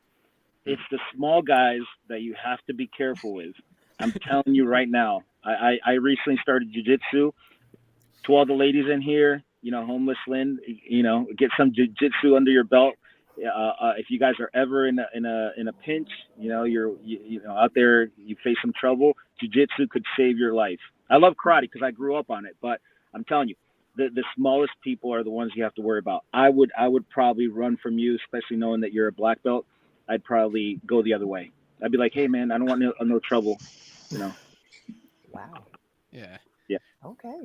It's the small guys that you have to be careful with. I'm telling you right now. I recently started jiu-jitsu. To all the ladies in here, homeless Lynn, get some jiu-jitsu under your belt. if you guys are ever in a pinch, you know, you know, out there, you face some trouble, jiu-jitsu could save your life. I love karate because I grew up on it, but I'm telling you, the smallest people are the ones you have to worry about. I would probably run from you, especially knowing that you're a black belt. I'd probably go the other way. I'd be like, hey man, I don't want no trouble, you know. Wow. Yeah. Okay.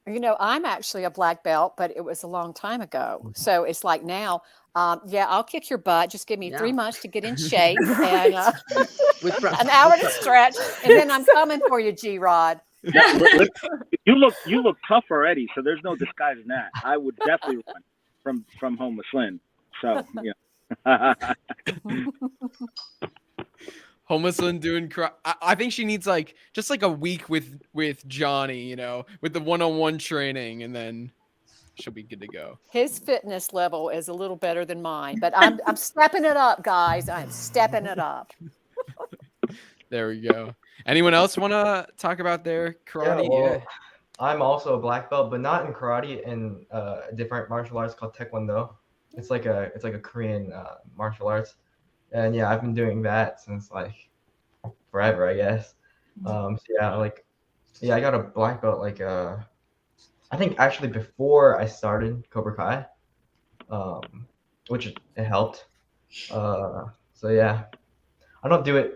You know, I'm actually a black belt, but it was a long time ago. So it's like now, yeah, I'll kick your butt. Just give me 3 months to get in shape and an hour to stretch, and then I'm coming for you, G-Rod. You look tough already, so there's no disguising that. I would definitely run from home with Lynn. So yeah. Homeless Lynn doing I think she needs like just like a week with Johnny, you know, with the one-on-one training, and then she'll be good to go. His fitness level is a little better than mine, but I'm stepping it up, guys. I'm stepping it up. There we go. Anyone else want to talk about their karate? Yeah, I'm also a black belt, but not in karate, in a different martial arts called Taekwondo. It's like a Korean martial arts. And yeah, I've been doing that since like forever, I guess. So yeah, I got a black belt like I think actually before I started Cobra Kai, which it helped. So yeah, I don't do it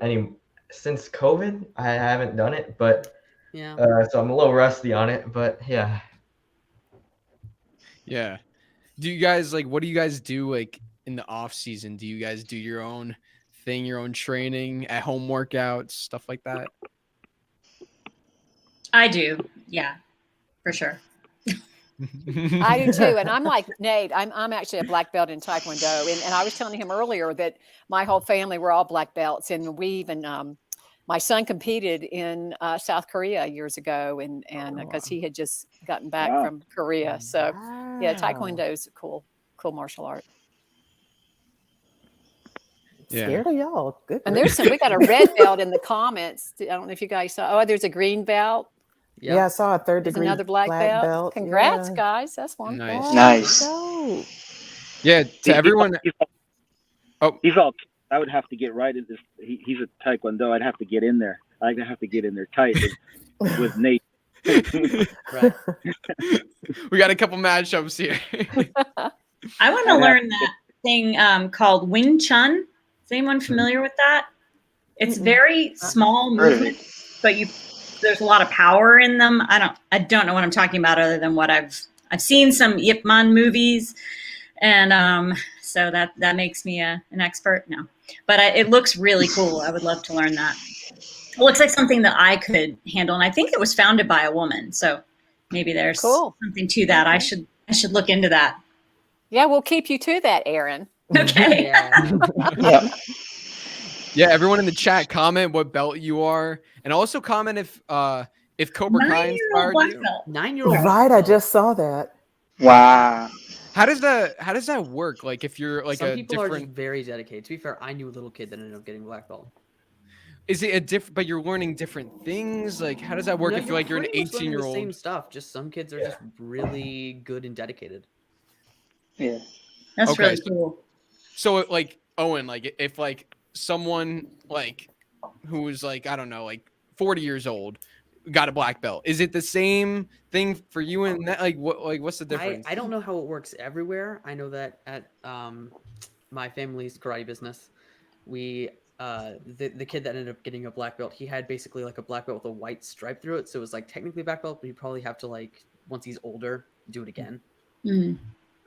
since COVID. I haven't done it, but yeah. So I'm a little rusty on it, but yeah. Yeah. Do you guys what do you guys do like in the off season? Do you guys do your own thing, your own training, at home workouts, stuff like that? I do. Yeah, for sure. I do too. And I'm like Nate, I'm actually a black belt in Taekwondo. And I was telling him earlier that my whole family were all black belts. And we even, my son competed in South Korea years ago, and because he had just gotten back from Korea. So yeah, Taekwondo is a cool martial art. Yeah. Scared of y'all. Good. And we got a red belt in the comments. I don't know if you guys saw. Oh, there's a green belt. Yep. Yeah, I saw a third degree another black belt. Congrats, guys. That's one. Nice. Yeah, to everyone. He's all. I would have to get right in this. He's a Taekwondo. I'd have to get in there. I'd have to get in there tight with Nate. Right. We got a couple matchups here. I want to learn that thing called Wing Chun. Is anyone familiar with that? It's very small movements, but there's a lot of power in them. I don't know what I'm talking about other than what I've seen some Ip Man movies, and so that makes me an expert. No, but it looks really cool. I would love to learn that. It looks like something that I could handle, and I think it was founded by a woman. So maybe there's something to that. I should look into that. Yeah, we'll keep you to that, Erin. Okay. Yeah. Yeah, everyone in the chat, comment what belt you are, and also comment if Cobra Kai inspired you. 9-year-old. Right, I just saw that. Wow. How does that work? Like if you're like some a people are different, just very dedicated. To be fair, I knew a little kid that ended up getting black belt. is it a different? But you're learning different things. Like how does that work? No, if you're like you're an pretty much learning the 18-year-old. same stuff. Just some kids are just really good and dedicated. Yeah. That's Okay, really cool. So like Owen, like if like someone like who was like, I don't know, like 40 years old got a black belt, is it the same thing for you and that? What's the difference? I don't know how it works everywhere. I know that at my family's karate business, we the kid that ended up getting a black belt, he had basically like a black belt with a white stripe through it. So it was like technically black belt, but you probably have to like once he's older do it again. Mm.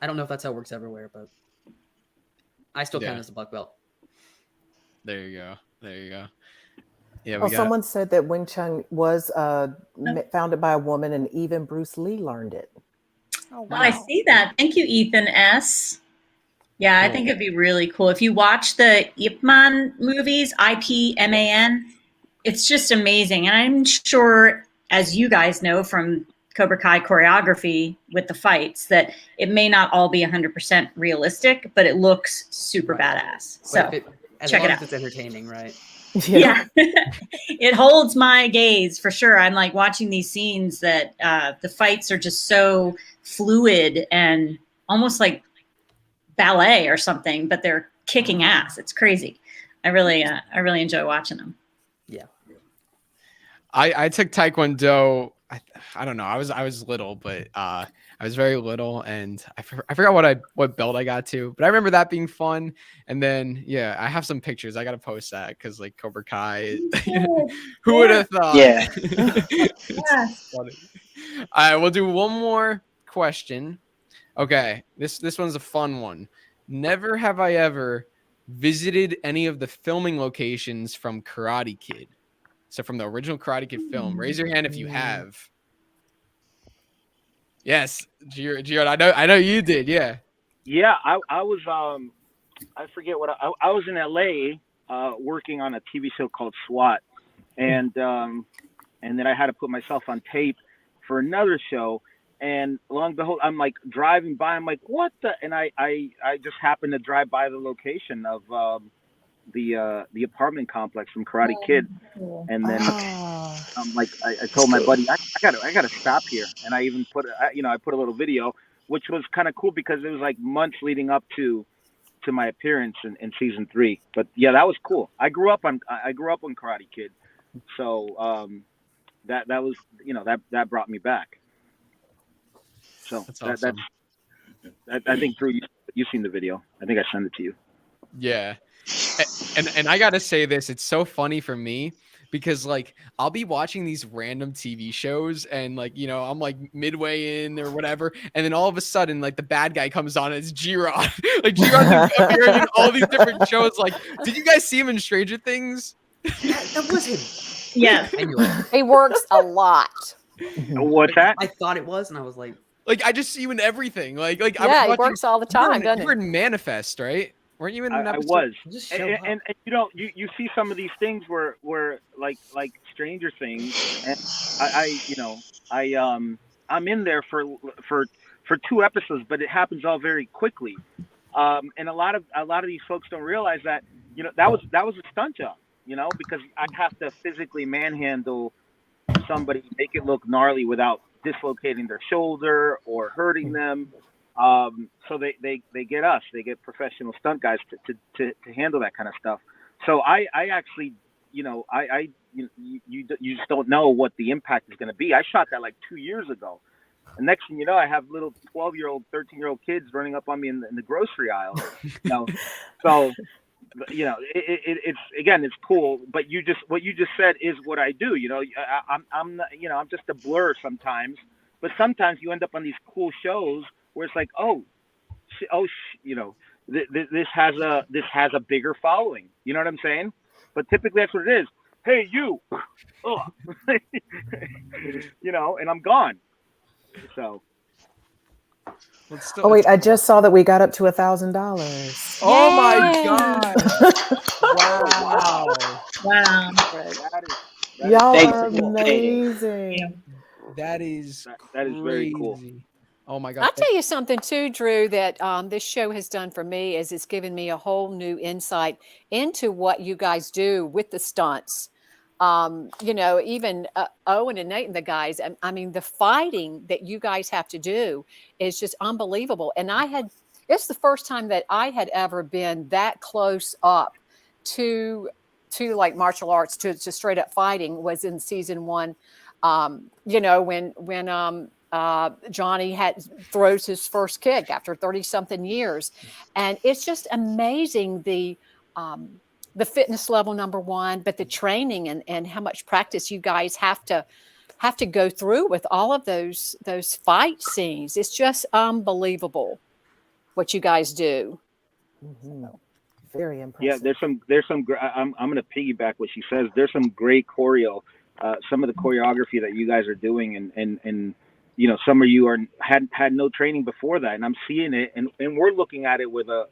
I don't know if that's how it works everywhere, but I still count as a black belt. There you go. Yeah. Someone said that Wing Chun was founded by a woman, and even Bruce Lee learned it. Oh, wow. I see that. Thank you, Ethan S. Yeah, I think it'd be really cool. If you watch the Ip Man movies, IPMAN, it's just amazing. And I'm sure, as you guys know from Cobra Kai choreography with the fights, that it may not all be 100% realistic, but it looks super badass. So check it out. It's entertaining, right? Yeah. It holds my gaze for sure. I'm like watching these scenes that the fights are just so fluid and almost like ballet or something, but they're kicking ass. It's crazy. I really enjoy watching them. Yeah. I took Taekwondo. I don't know. I was little, but I was very little, and I forgot what belt I got to, but I remember that being fun. And then yeah, I have some pictures. I gotta post that because like Cobra Kai. Who would have thought? Yeah. It's funny. All right, we'll do one more question. Okay, this one's a fun one. Never have I ever visited any of the filming locations from Karate Kid. So from the original Karate Kid film, raise your hand if you have. Yes, Gio, I know you did. Yeah. Yeah, I was I forget what I was in LA working on a TV show called SWAT, and then I had to put myself on tape for another show, and lo and behold, I'm like driving by, I'm like, what the? And I just happened to drive by the location of the apartment complex from Karate Kid, and then I'm like, I told my buddy, I gotta stop here, and I even put I put a little video, which was kind of cool because it was like months leading up to my appearance in season 3. But yeah, that was cool. I grew up on Karate Kid, so that was that brought me back. So that's awesome. I think Drew, you've seen the video. I think I sent it to you. Yeah. And I gotta say this, it's so funny for me because like I'll be watching these random TV shows and like, I'm like midway in or whatever, and then all of a sudden like the bad guy comes on and it's G-Rod. Like G-Rod's appearing in all these different shows. Like, did you guys see him in Stranger Things? That was him. Yeah. He works a lot. What's that? I thought it was, and I was like I just see you in everything. Like yeah, I was he works all the time, doesn't he? You were in Manifest, right? Weren't you in an I episode? was, just and you see some of these things where like Stranger Things, and I'm in there for 2 episodes, but it happens all very quickly, and a lot of these folks don't realize that that was a stunt job, because I have to physically manhandle somebody, make it look gnarly without dislocating their shoulder or hurting them. So they get professional stunt guys to handle that kind of stuff. So I actually, you just don't know what the impact is going to be. I shot that like 2 years ago. And next thing you know, I have little 12-year-old, 13-year-old kids running up on me in the grocery aisle. So, it's again, it's cool. But what you just said is what I do. I'm not, I'm just a blur sometimes. But sometimes you end up on these cool shows where it's like, this has a bigger following. You know what I'm saying? But typically that's what it is. Hey, you, and I'm gone. So. Oh wait, I just saw that we got up to $1,000. Oh my God! Wow! Y'all Thank are you. amazing. That is very cool. Oh my God! I'll tell you something too, Drew, that this show has done for me is it's given me a whole new insight into what you guys do with the stunts. Even Owen and Nate and the guys, I mean, the fighting that you guys have to do is just unbelievable. And it's the first time that I had ever been that close up to like martial arts, to straight up fighting, was in season 1. When Johnny throws his first kick after 30 something years. And it's just amazing the fitness level, number one, but the training and how much practice you guys have to go through with all of those fight scenes. It's just unbelievable what you guys do. Mm-hmm. Very impressive. Yeah, there's some. I'm going to piggyback what she says. There's some great choreo. Some of the choreography that you guys are doing, and some of you had no training before that, and I'm seeing it, and we're looking at it with a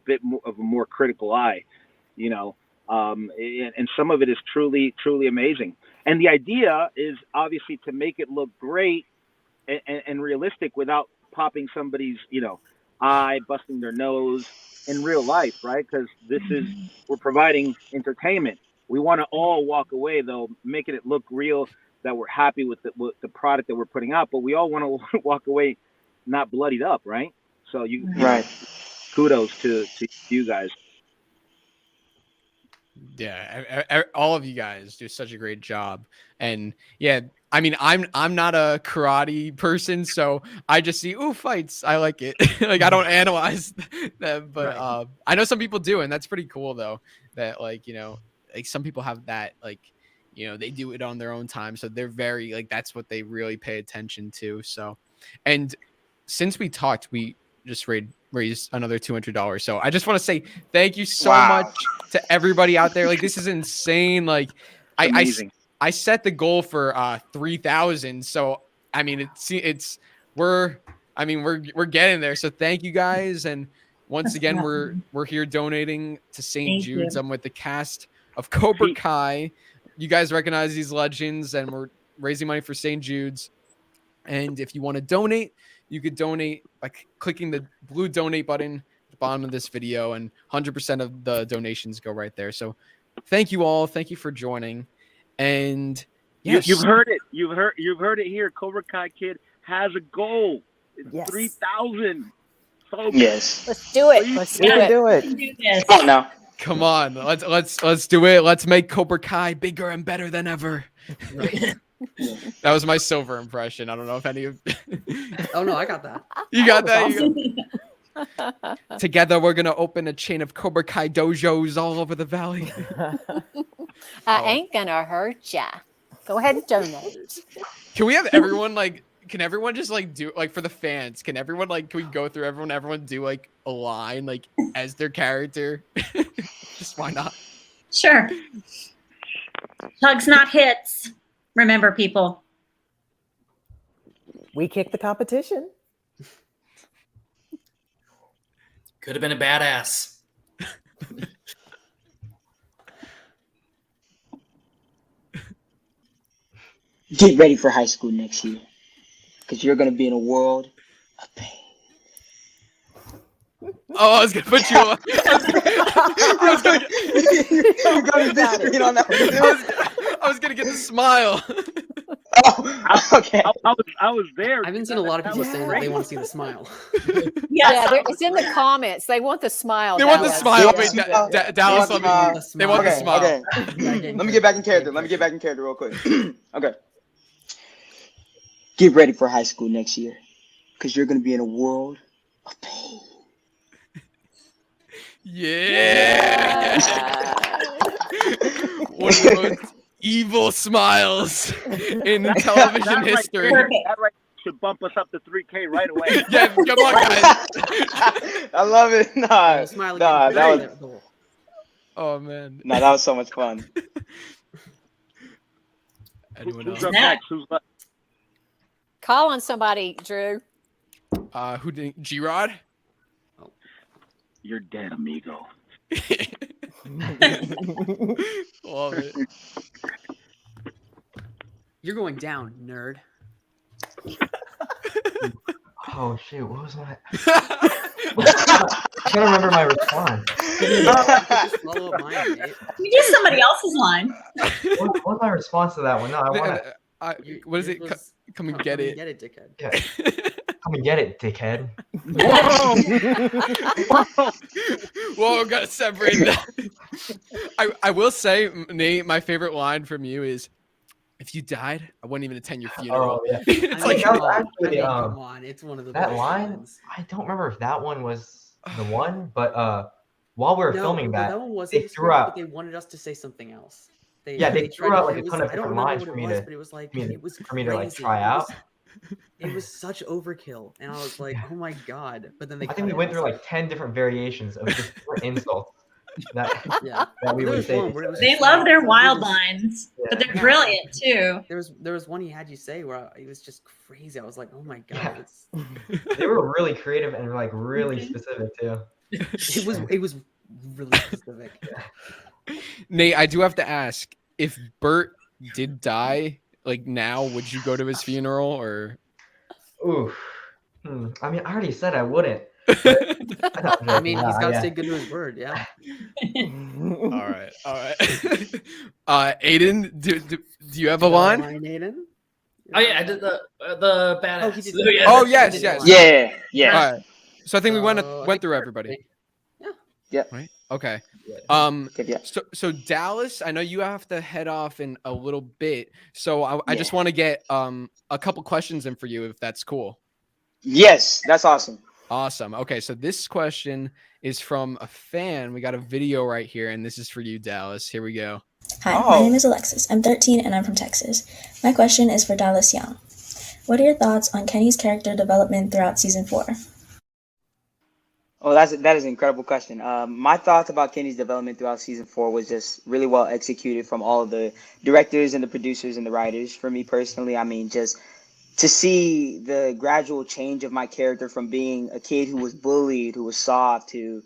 bit more of a more critical eye. And some of it is truly amazing. And the idea is obviously to make it look great and realistic without popping somebody's, eye, busting their nose in real life, right? Because we're providing entertainment. We want to all walk away though, making it look real, that we're happy with the product that we're putting out, but we all want to walk away not bloodied up, right? So right. kudos to you guys. Yeah, all of you guys do such a great job. And yeah, I mean, I'm not a karate person, so I just see fights. I like it. Like I don't analyze them, but Right. I know some people do, and that's pretty cool though. That like like some people have that like they do it on their own time, so they're very like that's what they really pay attention to. So, and since we talked, we just raised another $200. So I just want to say thank you so much to everybody out there. Like this is insane. Like Amazing. I set the goal for 3,000. So I mean we're getting there. So thank you guys. And once again we're here donating to St. Jude's. I'm with the cast of Cobra Kai. You guys recognize these legends, and we're raising money for St. Jude's. And if you want to donate, you could donate by clicking the blue donate button at the bottom of this video, and 100% of the donations go right there. So thank you all. Thank you for joining. And yes. You've heard it. You've heard it here. Cobra Kai Kid has a goal. It's 3,000. Folks. Yes. Let's do it. Let's do it. Come on now. Come on. Let's do it. Let's make Cobra Kai bigger and better than ever. That was my silver impression. I don't know if any of Oh no, I got that. You got that. Together we're gonna open a chain of Cobra Kai dojos all over the valley. I ain't gonna hurt ya. Go ahead and donate. Can we have everyone can everyone just do for the fans? Can everyone can we go through everyone do a line as their character? Just why not? Sure. Hugs, not hits. Remember, people. We kick the competition. Could have been a badass. Get ready for high school next year, because you're going to be in a world of pain. Oh, I was gonna put you on. I was gonna get the smile. Oh, okay. I was there. I've been seeing a lot of people saying that they want to see the smile. Yeah, it's in the comments. They want the smile. They want the smile. Yeah. Dallas, they want the smile. Okay. Let me get back in character. Real quick. Okay. Get ready for high school next year, because you're gonna be in a world of pain. Yeah. One of the most evil smiles in television history. That right should bump us up to 3K right away. Yeah, come on, guys. I love it. Nah, that was. Oh man. No, that was so much fun. Anyone Who's else? up next? Who's left? Call on somebody, Drew. Who did G-Rod? You're dead, amigo. Love it. You're going down, nerd. Oh shoot, what was that? I can't remember my response. Just follow up mine, mate. You did somebody else's line. What was my response to that one? No, I want to. What is it? Come and get it. Get it, dickhead. Yeah. Come and get it, dickhead. Whoa, I'm gonna separate that. I will say, Nate, my favorite line from you is, "If you died, I wouldn't even attend your funeral." Oh, yeah. It's actually, come on, it's one of the that best line. lines. I don't remember if that one was the one, but while we were filming that, one was they threw out. But they wanted us to say something else. They threw out like a it ton was- of I don't different remember lines what for it me was, to, but it was like me to- it was for me to like crazy. try out. It was such overkill, and I was like, "Oh my god!" But then they. I think we went through like 10 different variations of just insults. That we would say. They love their wild lines, but they're brilliant too. There was one he had you say where it was just crazy. I was like, "Oh my god!" It's... They were really creative and like really specific too. It was really specific. Nate, I do have to ask, if Bert did die, like now, would you go to his funeral or? Ooh, I mean, I already said I wouldn't. I mean, he's got to stay good to his word. Yeah. All right. Aedin, do you have a line? Aedin? Oh yeah, I did the badass. Oh, he did Oh yes. Yeah. All right. So I think we went So, I think through everybody. Yeah. Right. Okay. Yeah. So Dallas, I know you have to head off in a little bit. So I just want to get a couple questions in for you, if that's cool. Yes, that's awesome. Awesome. Okay, so this question is from a fan. We got a video right here, and this is for you, Dallas. Here we go. Hi, my name is Alexis. I'm 13 and I'm from Texas. My question is for Dallas Young. What are your thoughts on Kenny's character development throughout season 4? Oh, that is an incredible question. My thoughts about Kenny's development throughout season 4 was just really well executed from all of the directors and the producers and the writers. For me personally, I mean, just to see the gradual change of my character from being a kid who was bullied, who was soft, who,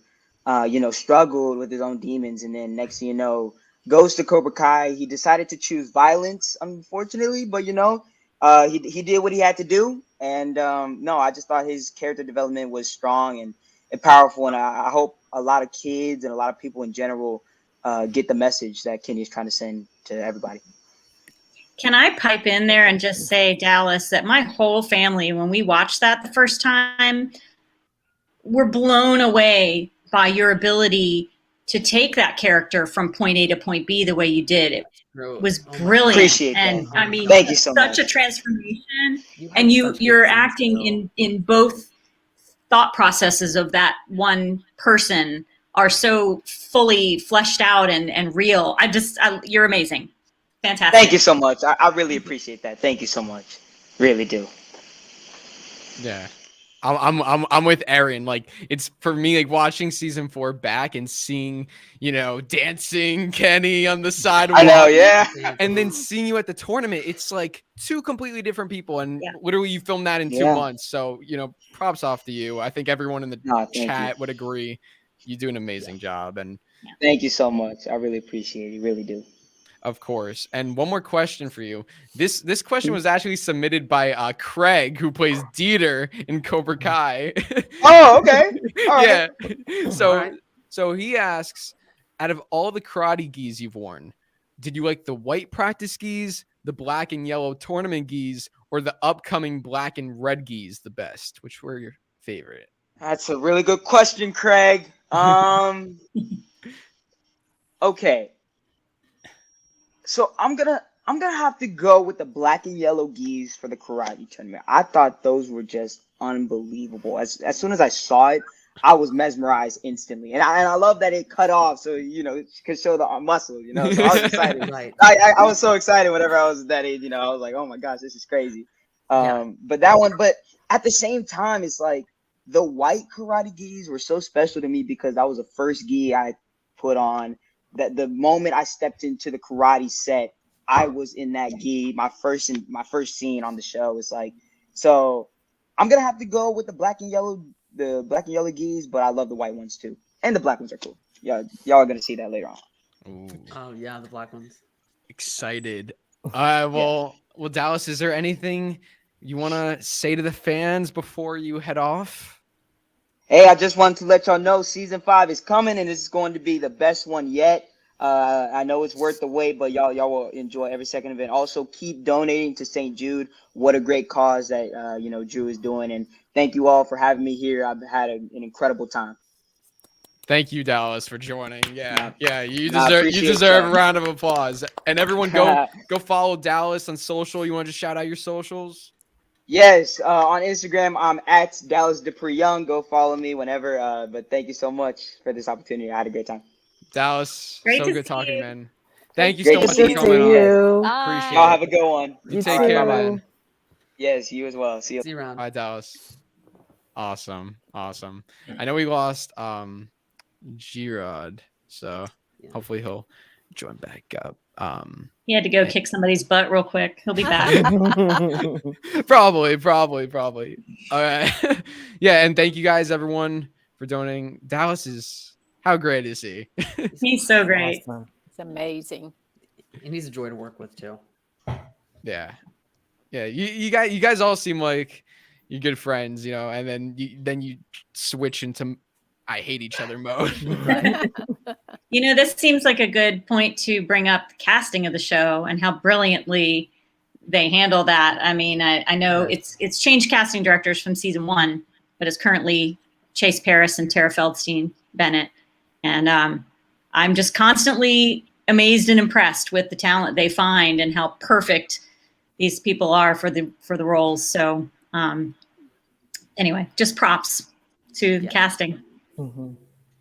struggled with his own demons, and then next thing you know, goes to Cobra Kai. He decided to choose violence, unfortunately, but he did what he had to do. And I just thought his character development was strong and powerful, and I hope a lot of kids and a lot of people in general get the message that Kenny is trying to send to everybody. Can I pipe in there and just say, Dallas, that my whole family, when we watched that the first time, were blown away by your ability to take that character from point A to point B the way you did. It was brilliant. Appreciate that. And I mean, thank you so such much. A transformation. And you're acting in both thought processes of that one person are so fully fleshed out and real. You're amazing. Fantastic. Thank you so much. I really appreciate that. Thank you so much. Really do. Yeah. I'm with Erin. Like, it's for me, like watching season 4 back and seeing, dancing Kenny on the sidewalk. I know, yeah. And then seeing you at the tournament, it's like two completely different people. And literally you filmed that in 2 months. So, props off to you. I think everyone in the chat would agree. You do an amazing job. And thank you so much. I really appreciate it. Really do. Of course. And one more question for you. This question was actually submitted by Craig, who plays Dieter in Cobra Kai. Oh, okay. All right. Yeah. So he asks, out of all the karate gis you've worn, did you like the white practice gis, the black and yellow tournament gis, or the upcoming black and red gis the best? Which were your favorite? That's a really good question, Craig. Okay. So I'm gonna have to go with the black and yellow gis for the karate tournament. I thought those were just unbelievable. As soon as I saw it, I was mesmerized instantly, and I love that it cut off, so it could show the muscle. So I was excited. Right. I was so excited whenever I was that age. I was like, oh my gosh, this is crazy. But that one, but at the same time, it's like the white karate gis were so special to me because that was the first gi I put on. That the moment I stepped into the karate set, I was in that gi. My first scene on the show. It's like, so I'm gonna have to go with the black and yellow gis, but I love the white ones too, and the black ones are cool. Y'all are gonna see that later on. Ooh. Oh yeah, the black ones. Excited. Well, Dallas, is there anything you want to say to the fans before you head off? Hey, I just wanted to let y'all know season 5 is coming, and it's going to be the best one yet. I know it's worth the wait, but y'all will enjoy every second of it. Also, keep donating to St. Jude. What a great cause that Jude is doing, and thank you all for having me here. I've had an incredible time. Thank you, Dallas, for joining. Yeah, you deserve a round of applause. And everyone, go follow Dallas on social. You want to just shout out your socials? Yes, on Instagram, I'm at Dallas Dupree Young. Go follow me whenever. But thank you so much for this opportunity. I had a great time. Dallas, Great so to good see talking, you. man. Thank you Great so to much see for coming you. on. Appreciate Y'all it. have a good one. You take care, man. Yes, you as well. See you. See you around. Bye, Dallas. Awesome. I know we lost G-Rod, so hopefully he'll join back up. He had to go kick somebody's butt real quick. He'll be back. Probably. All right. Yeah, and thank you guys, everyone, for donating. How great is he? He's so great. Awesome. It's amazing. And he's a joy to work with too. Yeah. You guys all seem like you're good friends, and then you switch into I hate each other mode. This seems like a good point to bring up the casting of the show and how brilliantly they handle that. I mean, I know it's changed casting directors from season 1, but it's currently Chase Paris and Tara Feldstein Bennett. And I'm just constantly amazed and impressed with the talent they find and how perfect these people are for the roles. So anyway, just props to the casting. Mm-hmm.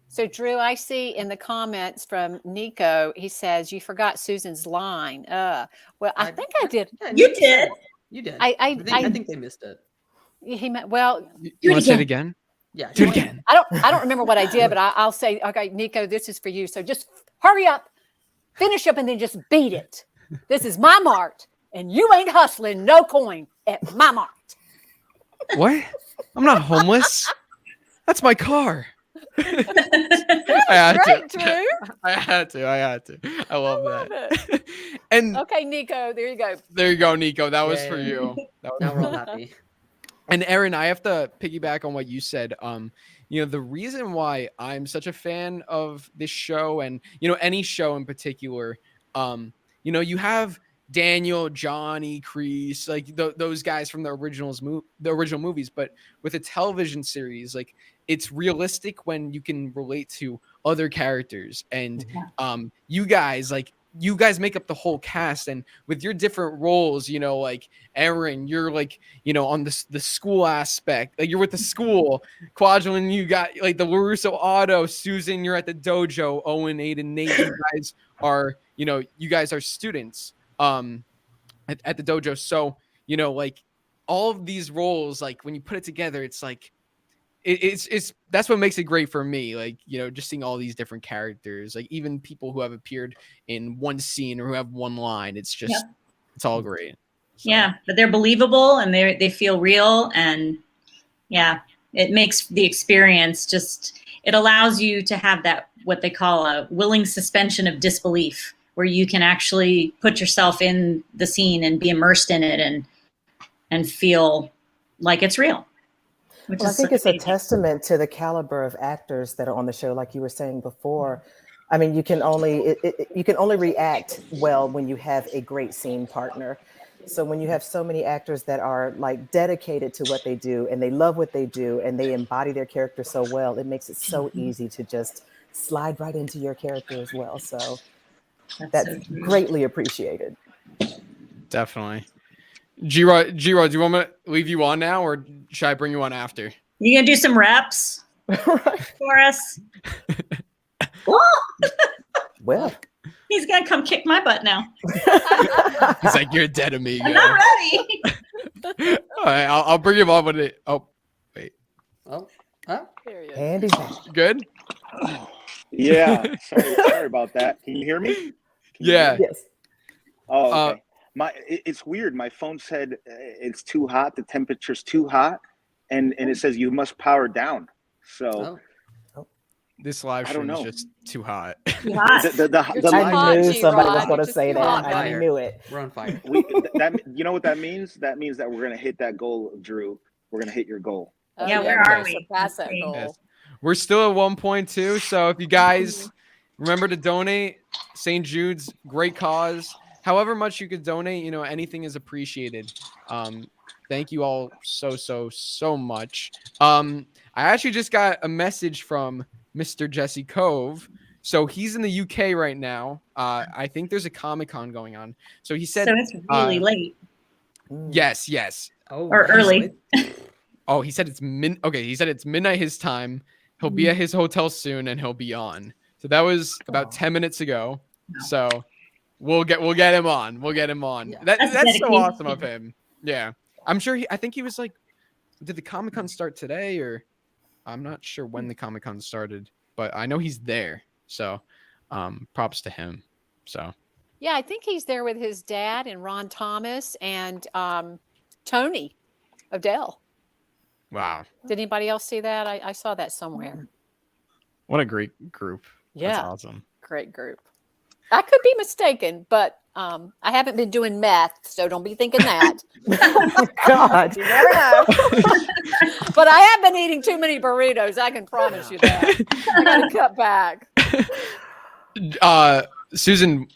So, Drew, I see in the comments from Nico, he says, you forgot Susan's line. Well, I think I did. Yeah, You did. You did. I think they missed it. He meant, well, You want to say it again? Yeah. Do it again. I don't remember what I did, but I'll say, okay, Nico, this is for you. So just hurry up, finish up, and then just beat it. This is my mart, and you ain't hustling no coin at my mart. What? I'm not homeless. That's my car. I Great, Drew. had to. I love that. And okay, Nico, there you go. There you go, Nico. That was Yay. for you. Now we're all happy. And Erin, I have to piggyback on what you said. The reason why I'm such a fan of this show and, any show in particular, you have Daniel, Johnny, Kreese, like those guys from the original movies, but with a television series, like it's realistic when you can relate to other characters and you guys make up the whole cast, and with your different roles, like Erin, you're like, on the school aspect, like you're with the school. Kwajalyn, you got like the LaRusso Auto. Susan, you're at the dojo. Owen, Aedin, Nate, you guys are students at the dojo. So, like all of these roles, like when you put it together, it's like, it's that's what makes it great for me. Like, just seeing all these different characters, like even people who have appeared in one scene or who have one line, it's just, it's all great. So. Yeah, but they're believable and they feel real. And yeah, it makes the experience it allows you to have that, what they call a willing suspension of disbelief, where you can actually put yourself in the scene and be immersed in it and feel like it's real. Well, I think it's a testament to the caliber of actors that are on the show, like you were saying before. I mean, you can only react well when you have a great scene partner. So when you have so many actors that are like dedicated to what they do and they love what they do and they embody their character so well, it makes it so easy to just slide right into your character as well. So that's so greatly appreciated. Definitely. G-Rod, do you want me to leave you on now, or should I bring you on after? You gonna do some reps for us? Well, he's gonna come kick my butt now. He's like, you're dead amigo. I'm not ready. All right, I'll bring him on with it. Oh, wait. Oh, huh? And he's back. Good? Yeah. Sorry about that. Can you hear me? Yeah. Yes. Oh, okay. It's weird. My phone said it's too hot. The temperature's too hot, and it says you must power down. So this live stream is just too hot. Too hot. I knew somebody was going to say that. I knew it. We're on fire. You know what that means? That means that we're going to hit that goal, Drew. We're going to hit your goal. Yeah, where are we? Surpass that goal. Yes. We're still at 1.2. So if you guys remember to donate, St. Jude's, great cause. However much you could donate, anything is appreciated. Thank you all so much. I actually just got a message from Mr. Jesse Kove. So he's in the UK right now. I think there's a Comic-Con going on. So he said, so it's really late. Yes. Oh, or early. Oh, he said it's he said it's midnight his time. He'll be at his hotel soon and he'll be on. So that was about 10 minutes ago. So we'll get him on. Yeah. That's so awesome of him. Yeah. I'm sure I think he was like, did the Comic-Con start today, or I'm not sure when the Comic-Con started, but I know he's there. So props to him. So yeah, I think he's there with his dad and Ron Thomas and Tony Odell. Wow. Did anybody else see that? I saw that somewhere. What a great group. Yeah. That's awesome. Great group. I could be mistaken, but I haven't been doing meth, so don't be thinking that. Oh, God. You never know. But I have been eating too many burritos. I can promise you that. I got to cut back. Susan,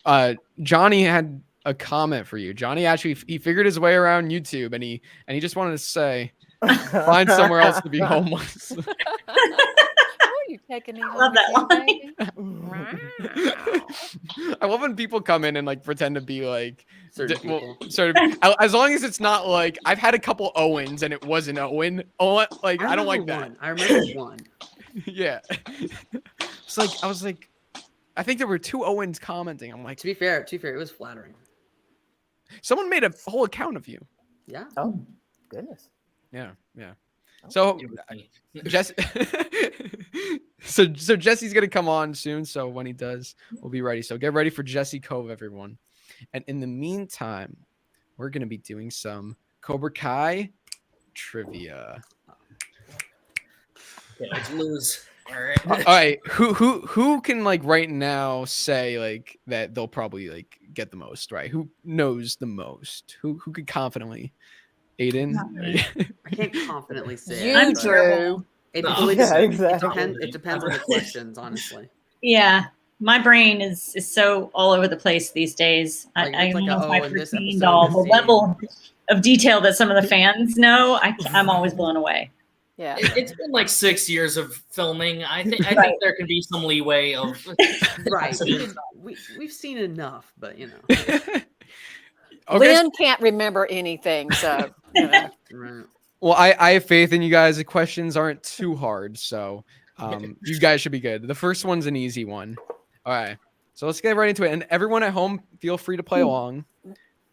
Johnny had a comment for you. Johnny actually, he figured his way around YouTube, and he just wanted to say, find somewhere else to be homeless. You taking me home Love that with you, line. baby? I love when people come in and like pretend to be like Certain people. sort of as long as it's not like I've had a couple Owens and it wasn't Owen. Oh, like I don't like that. One. I remember one. Yeah. It's like I was like, I think there were 2 Owens commenting. I'm like, To be fair, it was flattering. someone made a whole account of you. Yeah. Oh, goodness. Yeah, yeah. So Jesse, so Jesse's gonna come on soon. So when he does, we'll be ready. So get ready for Jesse Kove, everyone. And in the meantime, we're gonna be doing some Cobra Kai trivia. Yeah, let's lose. All right. All right. Who can like right now say like that they'll probably like get the most, right? Who knows the most? Who could confidently? Aedin? I can't confidently say. You it, but do. It No. really Yeah, depends. exactly. It depends on the questions, honestly. Yeah, my brain is so all over the place these days. Like, I it's like, almost oh, my in this routine episode, all this the scene. level of detail that some of the fans know. I'm always blown away. Yeah. It's been like 6 years of filming. I think Right. there can be some leeway of Right. We've seen enough, but you know. Okay. Lynn can't remember anything, so you know. Right. Well, I have faith in you guys. The questions aren't too hard, so you guys should be good. The first one's an easy one. All right, so let's get right into it. And everyone at home, feel free to play along.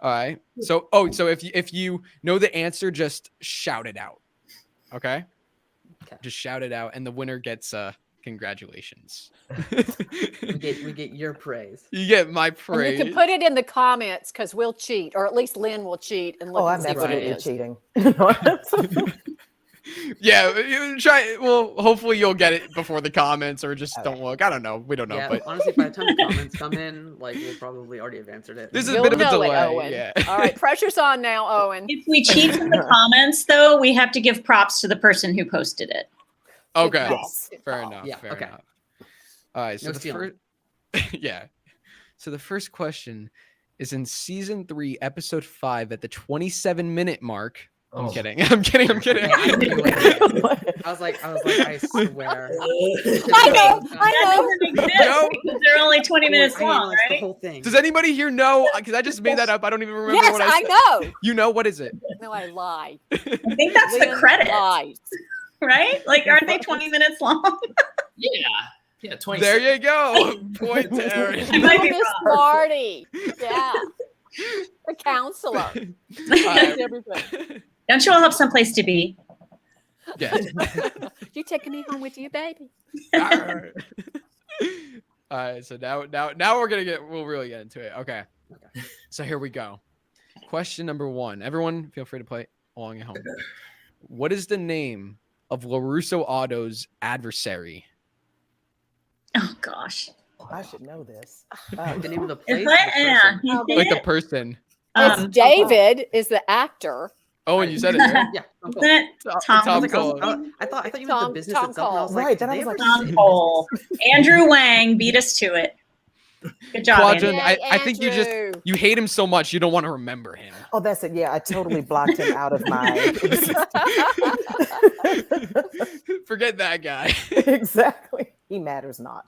All right. So if you know the answer, just shout it out. Okay. Just shout it out, and the winner gets congratulations. We get your praise. You get my And praise. you can put it in the comments because we'll cheat, or at least Lynn will cheat and look Oh, I'm and see what it absolutely is. cheating. Yeah, you try. Well, hopefully you'll get it before the comments, or just don't look. I don't know. We don't know. Yeah, But honestly, by the time the comments come in, like we'll probably already have answered it. this is a You'll bit of a know it, delay. Owen. Yeah. All right, pressure's on now, Owen. If we cheat in the comments, though, we have to give props to the person who posted it. Okay. Yes. Fair enough. Yeah, Fair okay. enough. All right. So No the stealing. first, yeah. So the first question is in season 3, episode 5, at the 27-minute mark. I'm Oh. kidding. I'm kidding. Yeah, I knew it. I was like, I swear. I know. That doesn't exist No. because they're only 20 minutes I didn't long, realize the right? whole thing. Does anybody here know? Because I just made that up. I don't even remember Yes, what I I said. know. You know what is it? No, I lied. I think that's the Lynn credit, lies. right? Like, aren't they 20 minutes long? Yeah, 20. There you go. Point to Erin. I might be Miss wrong. Marty. Yeah. The counselor. All right. Everything. Don't you all have someplace to be? Yeah. You taking me home with you, baby? All right. All right. So now we'll really get into it. Okay. So here we go. Question number 1. Everyone, feel free to play along at home. What is the name of LaRusso Auto's adversary? Oh, gosh. I should know this. The name of the place. Is or that, the yeah. person? you Like did the it? person. It's David is the actor. Oh, and you said it. Right? Yeah. Tom Cole. Isn't it Tom Tom? Cole. I thought you meant Tom- the business Tom itself. And I was Cole. like, Right, did then I they was ever like, say Tom Cole. Andrew Wang beat us to it. Good job, Kwajalyn, Andrew. I think Andrew. you hate him so much you don't want to remember him. Oh, that's it. Yeah, I totally blocked him out of my. Forget that guy. Exactly. He matters not.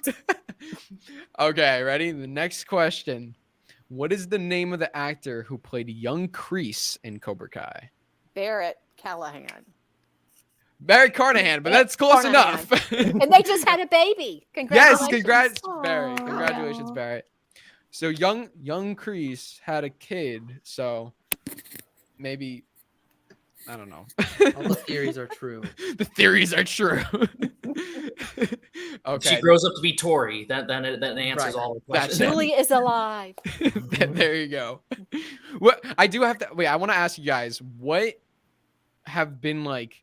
Okay, ready? The next question. What is the name of the actor who played young Kreese in Cobra Kai? Barrett Callahan. Barry Carnahan, but that's close Carnahan. enough. And they just had a baby. Yes, Congratulations. congrats, Barry. Aw. Congratulations, Barrett. So young Kreese had a kid, so maybe I don't know. All the theories are true. The theories are true. Okay. She grows up to be Tori. That answers Right. all the That's questions. it. Julie is alive. There you go. What I do have to wait. I want to ask you guys what have been like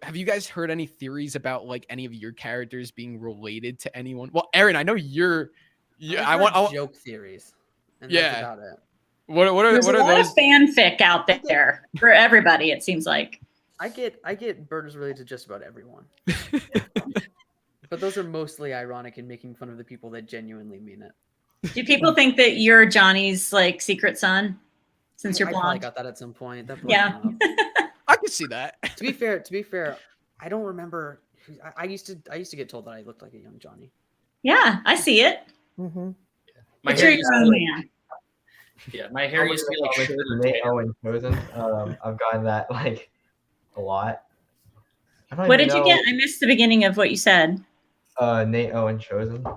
have you guys heard any theories about like any of your characters being related to anyone? Well, Erin, I know you're. Yeah, I want joke theories. And Yeah. That's about it. What are There's what a are lot those? of fanfic out there for everybody, it seems like. I get Bert is related to just about everyone. But those are mostly ironic and making fun of the people that genuinely mean it. Do people think that you're Johnny's like secret son since you're I probably blonde? got that at some point. That Yeah. I can see that. To be fair, I don't remember I used to get told that I looked like a young Johnny. Yeah, I see it. Mm-hmm. My But hair you're used your to own be man. yeah, my hair used to be like shorter. Nate Owen chosen. I've gotten that like a lot. I don't What even did you know. get? I missed the beginning of what you said. Nate Owen chosen. I've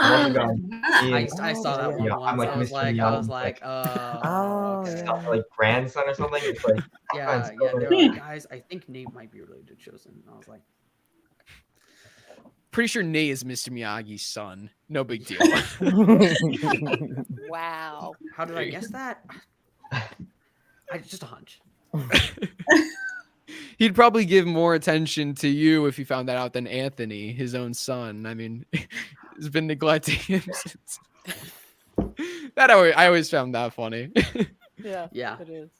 Oh, also gotten I saw that one yeah, once. I'm like I was Mr. like, Young, Oh, okay. like, like grandson or something. It's like Yeah, so yeah. many- They're like, guys, I think Nate might be related to Chosen. And I was like, Pretty sure Nate is Mr. Miyagi's son. No big deal. Wow. how did I guess that? Just a hunch. He'd probably give more attention to you if he found that out than Anthony, his own son. I mean, he's been neglecting him since. I always found that funny. Yeah. Yeah. It is.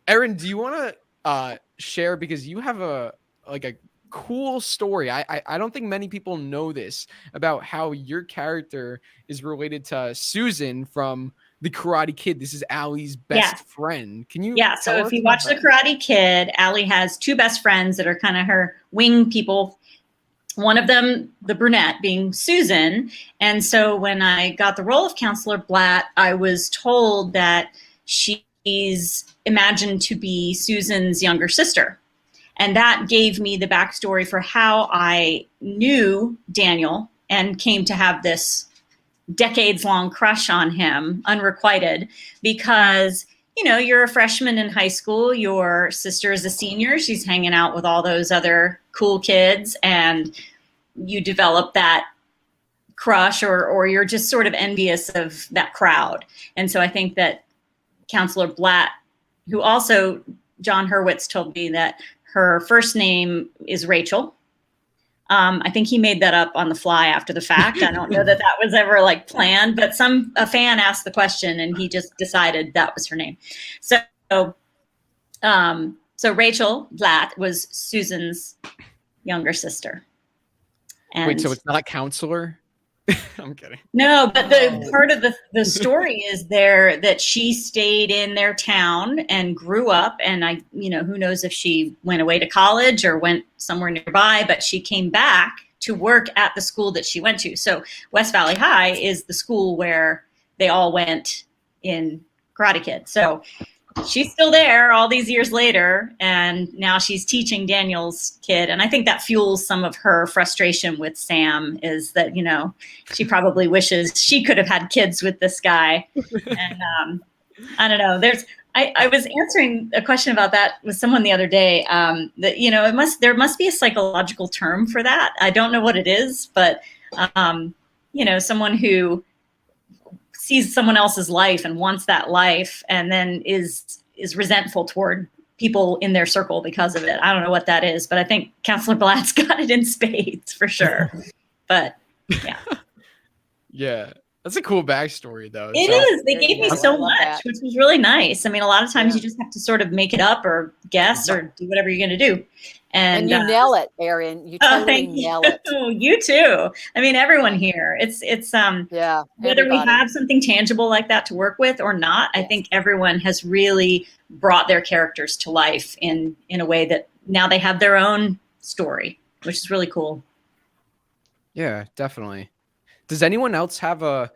Erin, do you want to share, because you have a cool story. I don't think many people know this about how your character is related to Susan from The Karate Kid. This is Allie's best friend. Can you? Yeah. So if you watch The Karate Kid, Allie has two best friends that are kind of her wing people. One of them, the brunette, being Susan. And so when I got the role of Counselor Blatt, I was told that she's imagined to be Susan's younger sister. And that gave me the backstory for how I knew Daniel and came to have this decades-long crush on him, unrequited, because, you know, you're a freshman in high school, your sister is a senior, she's hanging out with all those other cool kids, and you develop that crush or you're just sort of envious of that crowd. And so I think that Counselor Blatt, who also, John Hurwitz told me that her first name is Rachel. I think he made that up on the fly after the fact. I don't know that that was ever like planned, but a fan asked the question and he just decided that was her name. So Rachel Blatt was Susan's younger sister. And Wait, so it's not Counselor? I'm kidding. No, but the part of the story is there that she stayed in their town and grew up, and who knows if she went away to college or went somewhere nearby, but she came back to work at the school that she went to. So West Valley High is the school where they all went in Karate Kid. So she's still there all these years later, and now she's teaching Daniel's kid. And I think that fuels some of her frustration with Sam, is that, she probably wishes she could have had kids with this guy. And I don't know. I was answering a question about that with someone the other day, that, there must be a psychological term for that. I don't know what it is, but, someone who sees someone else's life and wants that life and then is resentful toward people in their circle because of it. I don't know what that is, but I think Counselor Blatt's got it in spades for sure. But yeah. Yeah. That's a cool backstory though. It is. They gave me so much, which was really nice. I mean, a lot of times you just have to sort of make it up or guess or do whatever you're going to do. And you nail it, Erin. You totally nail it. You too. I mean, everyone here. It's yeah. Whether we have something tangible like that to work with or not, I think everyone has really brought their characters to life in a way that now they have their own story, which is really cool. Yeah, definitely. Does anyone else have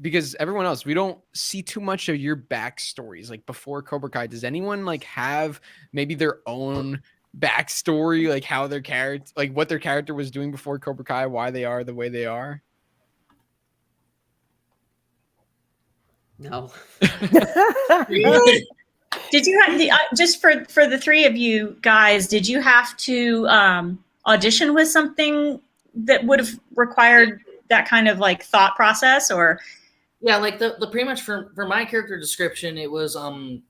because everyone else, we don't see too much of your backstories like before Cobra Kai. Does anyone like have maybe their own backstory, like how their character, like what their character was doing before Cobra Kai, why they are the way they are? No. Did you have just for the three of you guys, did you have to audition with something that would have required that kind of like thought process? Or yeah, like the pretty much for my character description, it was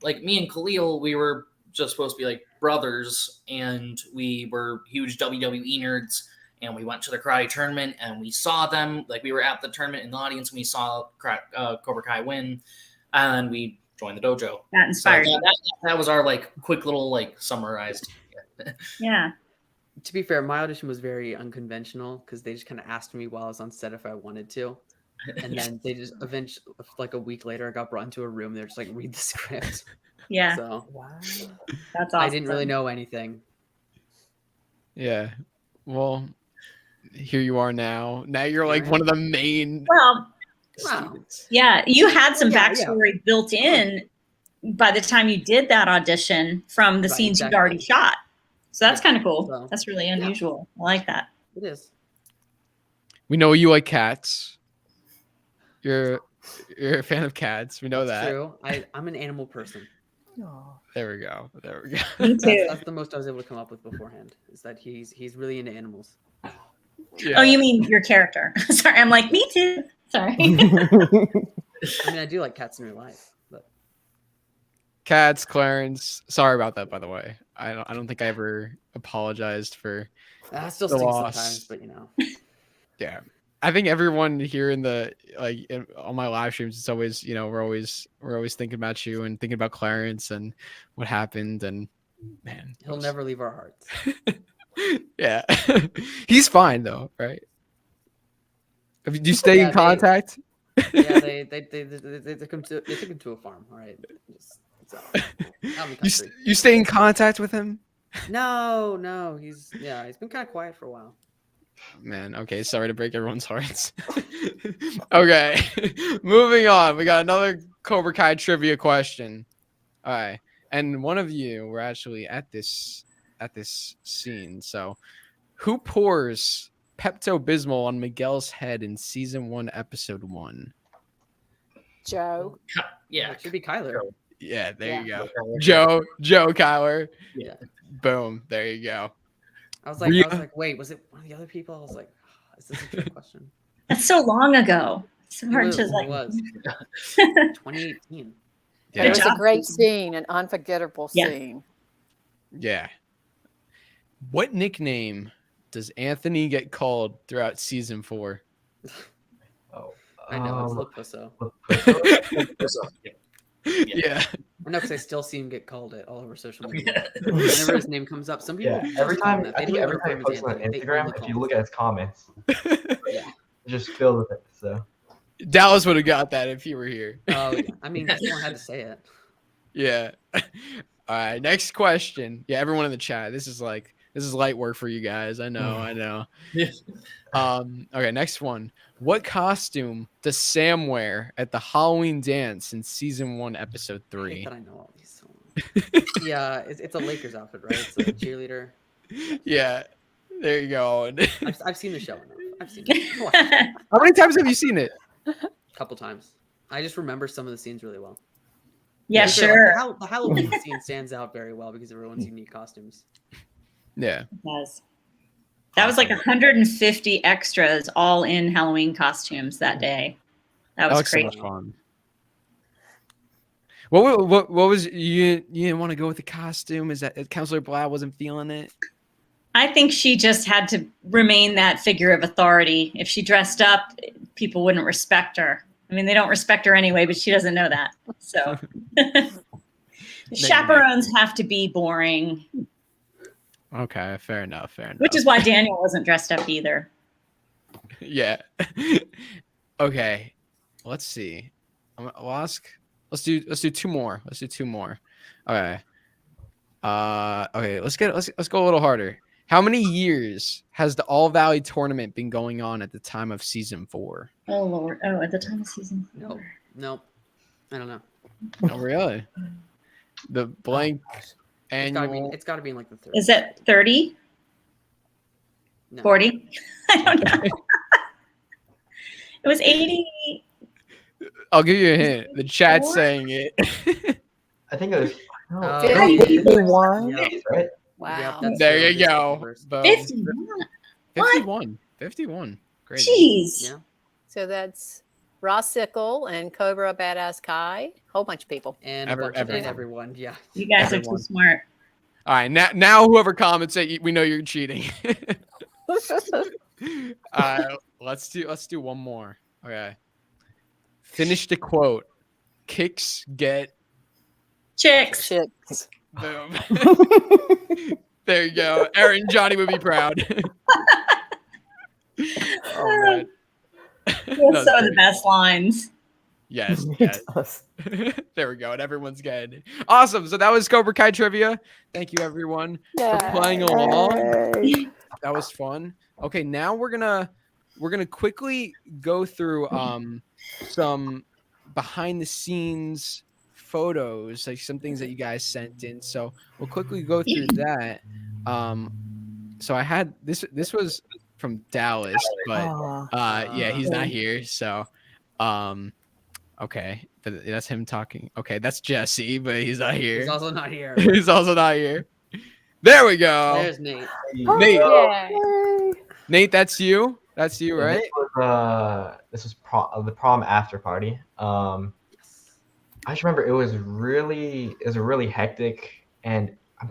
like me and Khalil, we were just supposed to be like brothers, and we were huge WWE nerds, and we went to the karate tournament and we saw them, like we were at the tournament in the audience and we saw Cobra Kai win, and we joined the dojo. That inspired you. That was our like quick little like summarized. Yeah. To be fair, my audition was very unconventional because they just kind of asked me while I was on set if I wanted to. And then they just eventually, like a week later, I got brought into a room. They're just like, read the script. Yeah. So wow. That's awesome. I didn't really know anything. Yeah. Well, here you are now. Now you're like one of the main. Well, students. yeah, you had some Yeah, backstory built in by the time you did that audition from the Right, scenes exactly. you'd already shot. So that's Yeah, kind of cool. so- That's really unusual. I like that. It is. We know you like cats. You're a fan of cats. We know That's that. true. I'm an animal person. There we go. There we go. Me too. That's the most I was able to come up with beforehand. Is that he's really into animals. Yeah. Oh, you mean your character? Sorry, I'm like, me too. Sorry. I mean, I do like cats in real life, but Cats, Clarence. Sorry about that, by the way. I don't think I ever apologized for that still the stings loss. sometimes. But you know, Yeah. I think everyone here in the on my live streams, it's always, we're always thinking about you and thinking about Clarence and what happened, and man, he'll never leave our hearts. yeah. He's fine though, right? Do you stay in contact? Yeah, they took him to a farm. All right, out in the country. You stay in contact with him? No, he's been kind of quiet for a while. Man, okay, sorry to break everyone's hearts. Okay, moving on. We got another Cobra Kai trivia question. All right, and one of you were actually at this scene. So, who pours Pepto-Bismol on Miguel's head in season 1, episode 1? Joe. Yeah, It should be Kyler. Yeah, there you Yeah. go. Joe Kyler. Yeah. Boom. There you go. I was like, wait, was it one of the other people? I was like, is this a trick question? That's so long ago. It's hard to It like. was 2018. Yeah. It was a job. great scene, an unforgettable Yeah. scene. Yeah. What nickname does Anthony get called throughout season 4? Oh, I know, it's Loposo. Yeah. I know because I still see him get called it all over social media. Whenever his name comes up, some people Yeah, every just call him time that. I They think don't every refer time him he as posts on Anthony. They Instagram, only if call you him look at his comments, Yeah. it's just filled with it. So Dallas would have got that if he were here. Oh, yeah. I mean, someone had to say it. Yeah. All right. Next question. Yeah, everyone in the chat. This is light work for you guys. I know. Okay, next one. What costume does Sam wear at the Halloween dance in season 1, episode I hate 3? that I know all these. Yeah, it's a Lakers outfit, right? It's a cheerleader. Yeah. There you go. I've seen the show enough. I've seen it How many times have you seen it? a couple times. I just remember some of the scenes really well. Yeah, To be fair, sure. like, the Halloween scene stands out very well because of everyone's unique costumes. Yeah. It does. That was like 150 extras all in Halloween costumes that day. That was looks so crazy. much fun. What was you didn't want to go with the costume? Is that Counselor Blatt wasn't feeling it? I think she just had to remain that figure of authority. If she dressed up, people wouldn't respect her. I mean, they don't respect her anyway, but she doesn't know that. So chaperones have to be boring, Okay, fair enough. which is why Daniel wasn't dressed up either. Yeah. Okay. Let's see. I'll ask. Let's do 2 more. Let's do 2 more. Okay. Okay. Let's go a little harder. How many years has the All Valley tournament been going on at the time of season 4? Oh Lord! Oh, at the time of season 4. Nope. I don't know. Oh, really? The blank annual. It's got to be in like the 30s. Is it 30? No. 40? I don't know. It was 80. I'll give you a hint. The chat's saying it. I think it was Oh, 51. yeah. right. Wow. Yep, that's There the you go. numbers. Boom. 51. 51. Great. Jeez. Yeah. So that's Ross Sickle and Cobra Badass Kai. Whole bunch of people. And Everyone. everyone. Yeah. You guys are Everyone. too smart. All right. Now whoever comments it, we know you're cheating. Let's do one more. Okay. Finish the quote. Kicks get Chicks. Chicks. boom. There you go. Erin, Johnny would be proud. Oh man. Those are some of the best lines. Yes, He yes. does. There we go. And everyone's good. Awesome. So that was Cobra Kai trivia. Thank you everyone for playing along. Yay. That was fun. Okay, now we're gonna quickly go through some behind the scenes photos, like some things that you guys sent in. So we'll quickly go through that. So I had this was from Dallas, but yeah, he's not here. So okay, that's him talking. Okay, that's Jesse, but he's not here. He's also not here. He's also not here. There we go. There's Nate. Nate. Yeah. Nate, that's you. That's you, right? This was the prom after party. I just remember it was a really hectic, and I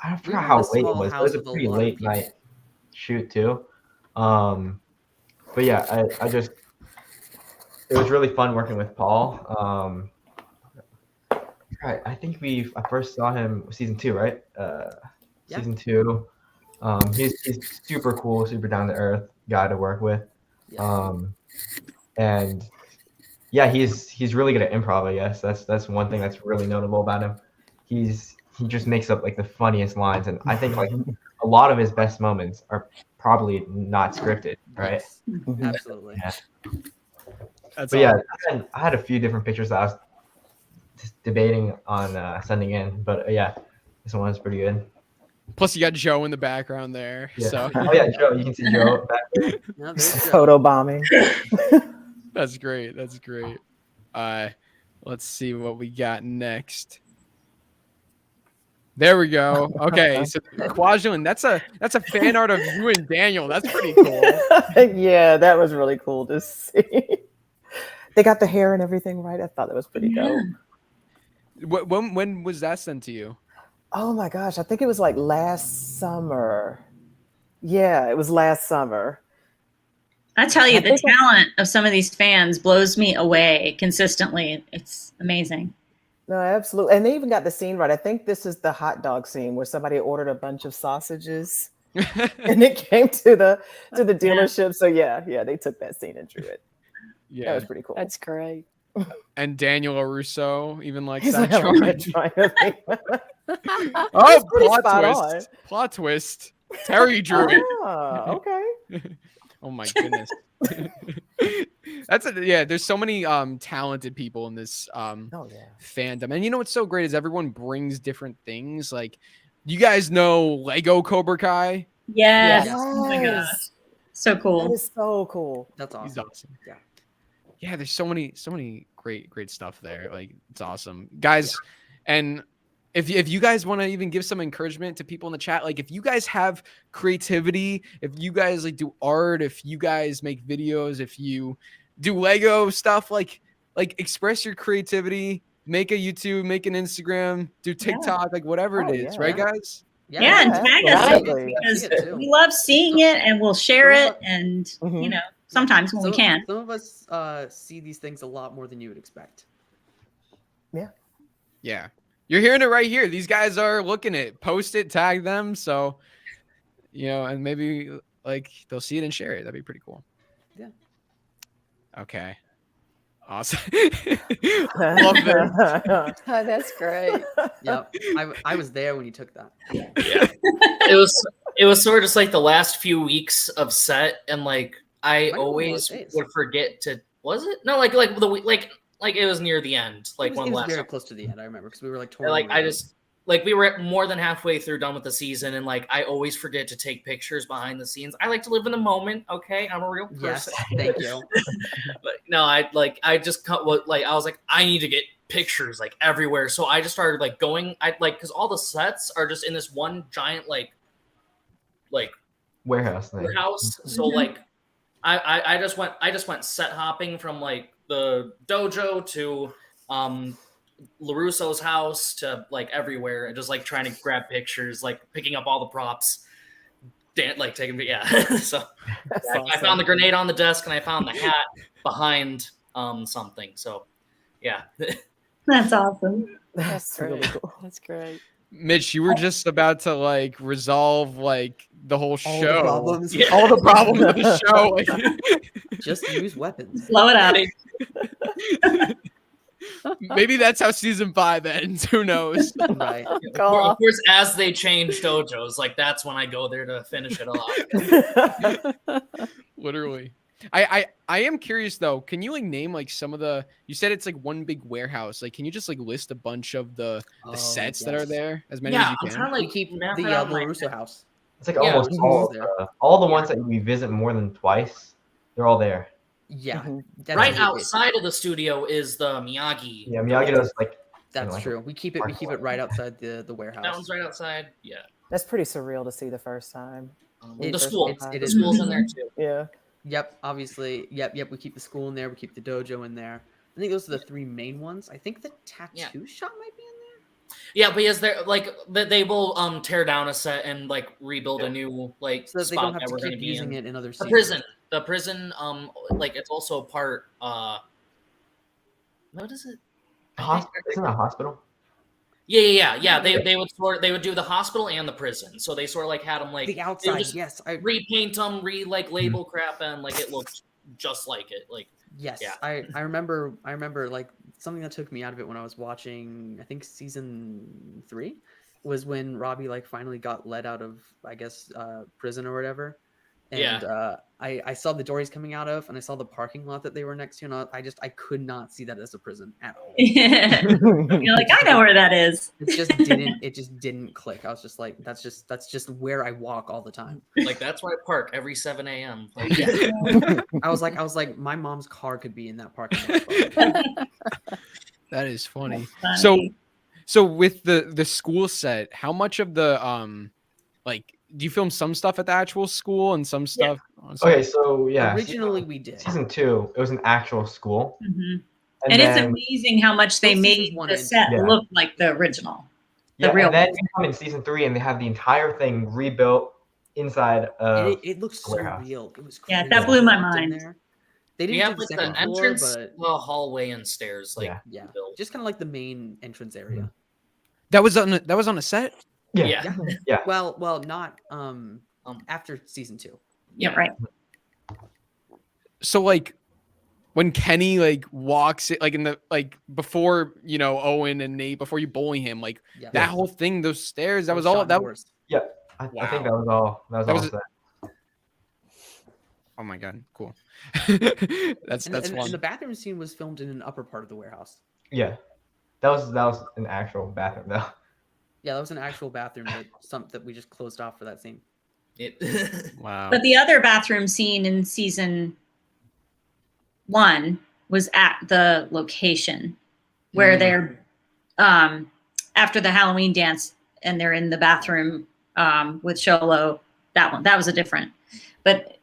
don't forget how late it was. It was a pretty late night shoot too. But yeah, it was really fun working with Paul. I think I first saw him season 2, right? Season 2. He's super cool, super down to earth guy to work with. And yeah, he's really good at improv, I guess. That's one thing that's really notable about him. He just makes up like the funniest lines, and I think like a lot of his best moments are probably not scripted, right? Absolutely. Yeah. That's but yeah, I had a few different pictures that I was debating on sending in, but yeah, this one was pretty good. Plus, you got Joe in the background there. Yeah. So Oh yeah, Joe. You can see Joe back there. No, Photo bombing. That's great. That's great. Let's see what we got next. There we go. Okay, so Kwajalyn, that's a fan art of you and Daniel. That's pretty cool. Yeah, that was really cool to see. They got the hair and everything right. I thought that was pretty dope. When was that sent to you? Oh my gosh, I think it was like last summer. Yeah, it was last summer. I tell you, the talent of some of these fans blows me away consistently. It's amazing. No, absolutely. And they even got the scene right. I think this is the hot dog scene where somebody ordered a bunch of sausages and it came to the dealership. So yeah, they took that scene and drew it. Yeah, that was pretty cool. That's great. And Daniel Russo even likes He's that. like, Oh, plot twist. Terry drew it. Okay. Oh my goodness. There's so many talented people in this fandom. And you know what's so great is everyone brings different things. Like, you guys know Lego Cobra Kai? Yes. Oh my gosh. So cool. That is so cool. That's awesome. He's awesome. Yeah, there's so many great stuff there. Like, it's awesome. Guys, and if you guys want to even give some encouragement to people in the chat, like if you guys have creativity, if you guys like do art, if you guys make videos, if you do Lego stuff, like express your creativity, make a YouTube, make an Instagram, do TikTok, like whatever it is, right, guys? Yeah, and tag us because we love seeing it, and we'll share it, and you know, sometimes when we can. Some of us see these things a lot more than you would expect. Yeah. You're hearing it right here. These guys are looking at it. Post it, tag them. So, you know, and maybe like they'll see it and share it. That'd be pretty cool. Yeah. Okay. Awesome. Love it. Oh, that's great. Yep. I was there when you took that. Yeah. It was sort of just like the last few weeks of set, and like I always would forget to. Was it? No, like the week, like it was near the end, like it was very last. close to the end. I remember because we were like touring. Like I just like we were more than halfway through done with the season, and like I always forget to take pictures behind the scenes. I like to live in the moment. Okay, I'm a real person. Yes, thank you. But no, I just cut what like I was like I need to get pictures like everywhere, so I just started like going. I like because all the sets are just in this one giant like warehouse thing. So like I just went set hopping from like the dojo to LaRusso's house to like everywhere, and just like trying to grab pictures, like picking up all the props, like taking so awesome. I found the grenade on the desk, and I found the hat behind something. So yeah. That's awesome. That's great. Really cool. That's great. Mitch, you were just about to like resolve like the whole show. The problems. All the problems of the show. Just use weapons. Blow it up. Maybe that's how season 5 ends. Who knows? Right. Of course, as they change dojos, like that's when I go there to finish it off. Literally. I am curious though. Can you like name like some of the? You said it's like one big warehouse. Like, can you just like list a bunch of the sets that are there? As many as you can. I'm trying to We like keep map the it out in my LaRusso house. It's like almost all the ones that we visit more than twice. They're all there. Yeah. That's right it. outside of the studio is the Miyagi. Yeah, Miyagi does like. That's like true. We keep it right outside the warehouse. That one's right outside. Yeah. That's pretty surreal to see the first time. The school. It The is. school's in there too. Yeah. Yep, obviously. Yep. We keep the school in there. We keep the dojo in there. I think those are the 3 main ones. I think the tattoo shop might be in there. Yeah, because they're like they will tear down a set and like rebuild a new like So that they spot don't have that to we're going to keep be using in. it in other The seasons. prison, like it's also a part. What is it? Isn't it a hospital? Yeah. They would do the hospital and the prison. So they sort of like had them like The outside, just yes. repaint them, like label crap, and like it looked just like it. Like Yes, yeah. I remember like something that took me out of it when I was watching, I think season 3 was when Robbie like finally got let out of, I guess, prison or whatever. And I saw the door he's coming out of, and I saw the parking lot that they were next to, and I could not see that as a prison at all. You're like, I know where that is. It just didn't click. I was just like, that's just where I walk all the time. Like that's where I park every 7 a.m. Like, I was like, my mom's car could be in that parking lot. That is funny. Funny. So with the school set, how much of the like do you film some stuff at the actual school and some stuff? Okay, so yeah. Originally we did. Season 2, it was an actual school. Mhm. And it's then, amazing how much they Those made seasons 1 the and set 2. look like the original. yeah, real and then we come in season 3 and they have the entire thing rebuilt inside of It looks so warehouse. real. It was Yeah, crazy. that blew my I walked in mind. there. They we didn't have do the like the second floor, entrance, but the hallway, and stairs. Like yeah, built. just kind of like the main entrance area. That was on a set? Yeah. Yeah. Well, not after season 2. Yeah, right. So like when Kenny like walks it like in the like before Owen and Nate before you bully him like Yeah. that whole thing, those stairs, that was shot all that indoors. Yeah, I think that was all. That was all. Set. Oh my god, cool. that's And fun. the bathroom scene was filmed in an upper part of the warehouse. Yeah, that was an actual bathroom though. Yeah, that was an actual bathroom that we just closed off for that scene. Wow. But the other bathroom scene in season 1 was at the location where they're after the Halloween dance and they're in the bathroom with Sholo. That was a different. But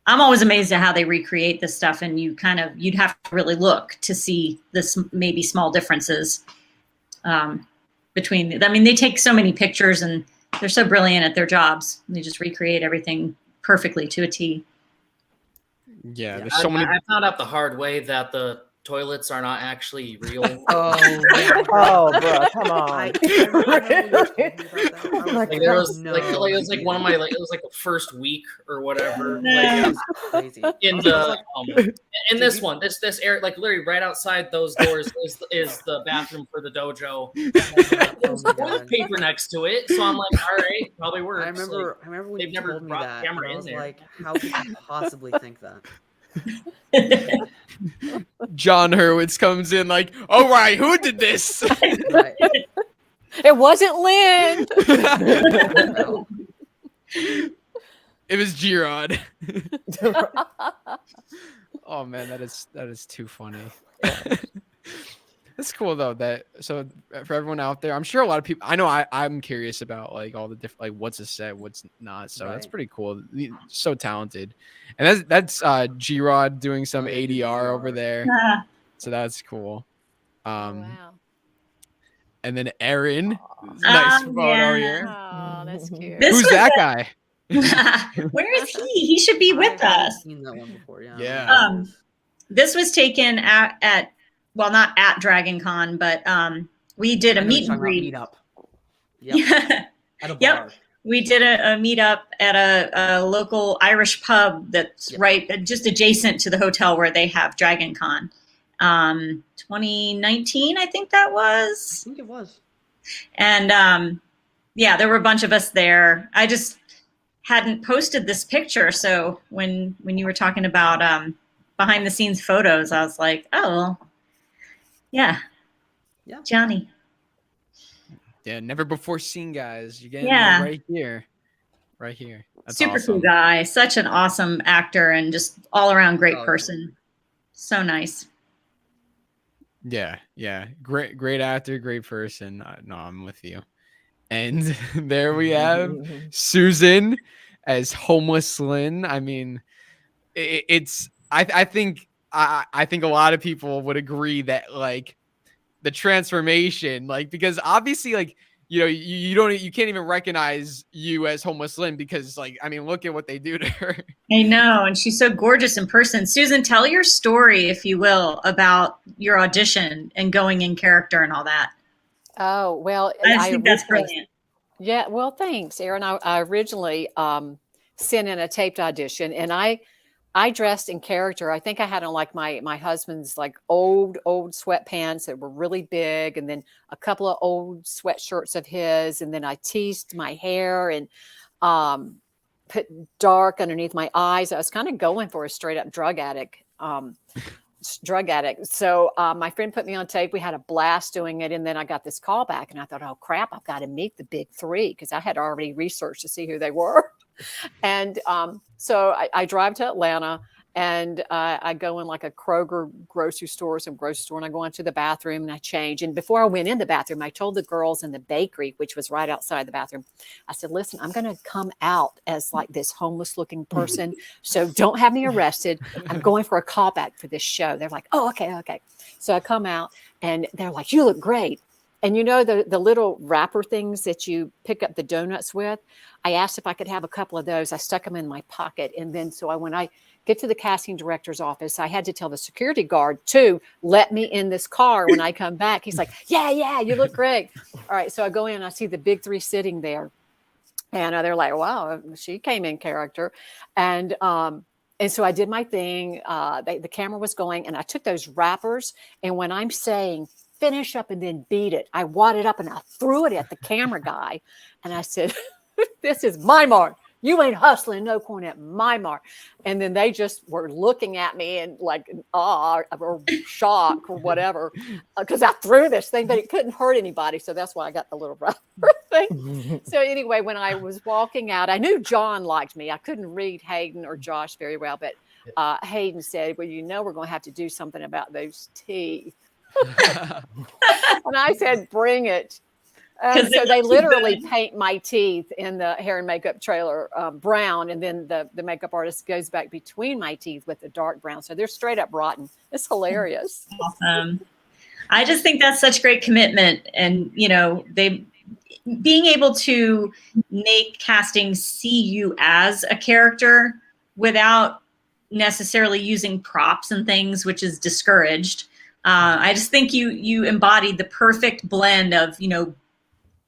I'm always amazed at how they recreate this stuff, and you'd have to really look to see this maybe small differences between. I mean, they take so many pictures and they're so brilliant at their jobs. They just recreate everything perfectly to a T. Yeah, there's so many. I found out the hard way that the toilets are not actually real. Oh, yeah. Oh, bro, come on. Like there was like it was like one of my like it was like the first week or whatever. Like it was Crazy. in the in this one, this area, like literally right outside those doors is the bathroom for the dojo. There's toilet paper next to it, so I'm like, all right, probably works. I remember when they've you never told me brought that. camera and I in was there. like, how could you possibly think that? John Hurwitz comes in like, all right, who did this? Right. It wasn't Lynn. It was G-Rod. Oh man, that is too funny. That's cool though. So for everyone out there, I'm sure a lot of people. I know I'm curious about like all the different like what's a set, what's not. So that's pretty cool. So talented, and that's G-Rod doing some ADR over there. So that's cool. Wow. And then Erin, nice photo here. Oh, that's cute. Who's that guy? Where is he? He should be with us. Seen that one before, yeah. Yeah. This was taken at well, not at Dragon Con, but we did a meet and greet. Meetup. Yep. At a bar. We did a meetup at a local Irish pub that's right just adjacent to the hotel where they have Dragon Con. 2019, I think that was. I think it was. And yeah, there were a bunch of us there. I just hadn't posted this picture, so when you were talking about behind the scenes photos, I was like, oh, yeah, Johnny. Yeah, never before seen, guys. You're getting Yeah. right here. Right here. That's Super awesome. cool guy. Such an awesome actor and just all around great person. So nice. Yeah, yeah. Great actor, great person. No, I'm with you. And there we have Susan as homeless Lynn. I mean, I think a lot of people would agree that like the transformation, like, because obviously, like, you know, you can't even recognize you as homeless Lynn because, like, I mean, look at what they do to her. I know, and she's so gorgeous in person. Susan, tell your story, if you will, about your audition and going in character and all that. Oh, well, I think that's brilliant. Yeah, well, thanks, Erin. I originally sent in a taped audition, and I dressed in character. I think I had on like my husband's like old sweatpants that were really big, and then a couple of old sweatshirts of his, and then I teased my hair and put dark underneath my eyes. I was kind of going for a straight up drug addict. So my friend put me on tape. We had a blast doing it, and then I got this call back, and I thought, oh crap, I've got to meet the big three, because I had already researched to see who they were. And so I drive to Atlanta, and I go in like a Kroger grocery store, and I go into the bathroom and I change. And before I went in the bathroom, I told the girls in the bakery, which was right outside the bathroom, I said, listen, I'm going to come out as like this homeless looking person. So don't have me arrested. I'm going for a callback for this show. They're like, oh, okay. So I come out, and they're like, you look great. And you know, the little wrapper things that you pick up the donuts with, I asked if I could have a couple of those. I stuck them in my pocket. And then when I get to the casting director's office, I had to tell the security guard to let me in this car when I come back. He's like, yeah, you look great. All right. So I go in and I see the big three sitting there. And they're like, wow, she came in character. And so I did my thing. The camera was going, and I took those wrappers. And when I'm saying finish up and then beat it, I wadded up and I threw it at the camera guy. And I said, this is my mark. You ain't hustling no coin at my mark. And then they just were looking at me and like awe or shock or whatever, because I threw this thing, but it couldn't hurt anybody. So that's why I got the little rubber thing. So anyway, when I was walking out, I knew John liked me. I couldn't read Hayden or Josh very well, but Hayden said, well, you know, we're going to have to do something about those teeth. And I said, bring it. So they literally paint my teeth in the hair and makeup trailer brown, and then the makeup artist goes back between my teeth with the dark brown. So they're straight up rotten. It's hilarious. Awesome. I just think that's such great commitment, and you know, being able to make casting see you as a character without necessarily using props and things, which is discouraged. I just think you embodied the perfect blend of, you know,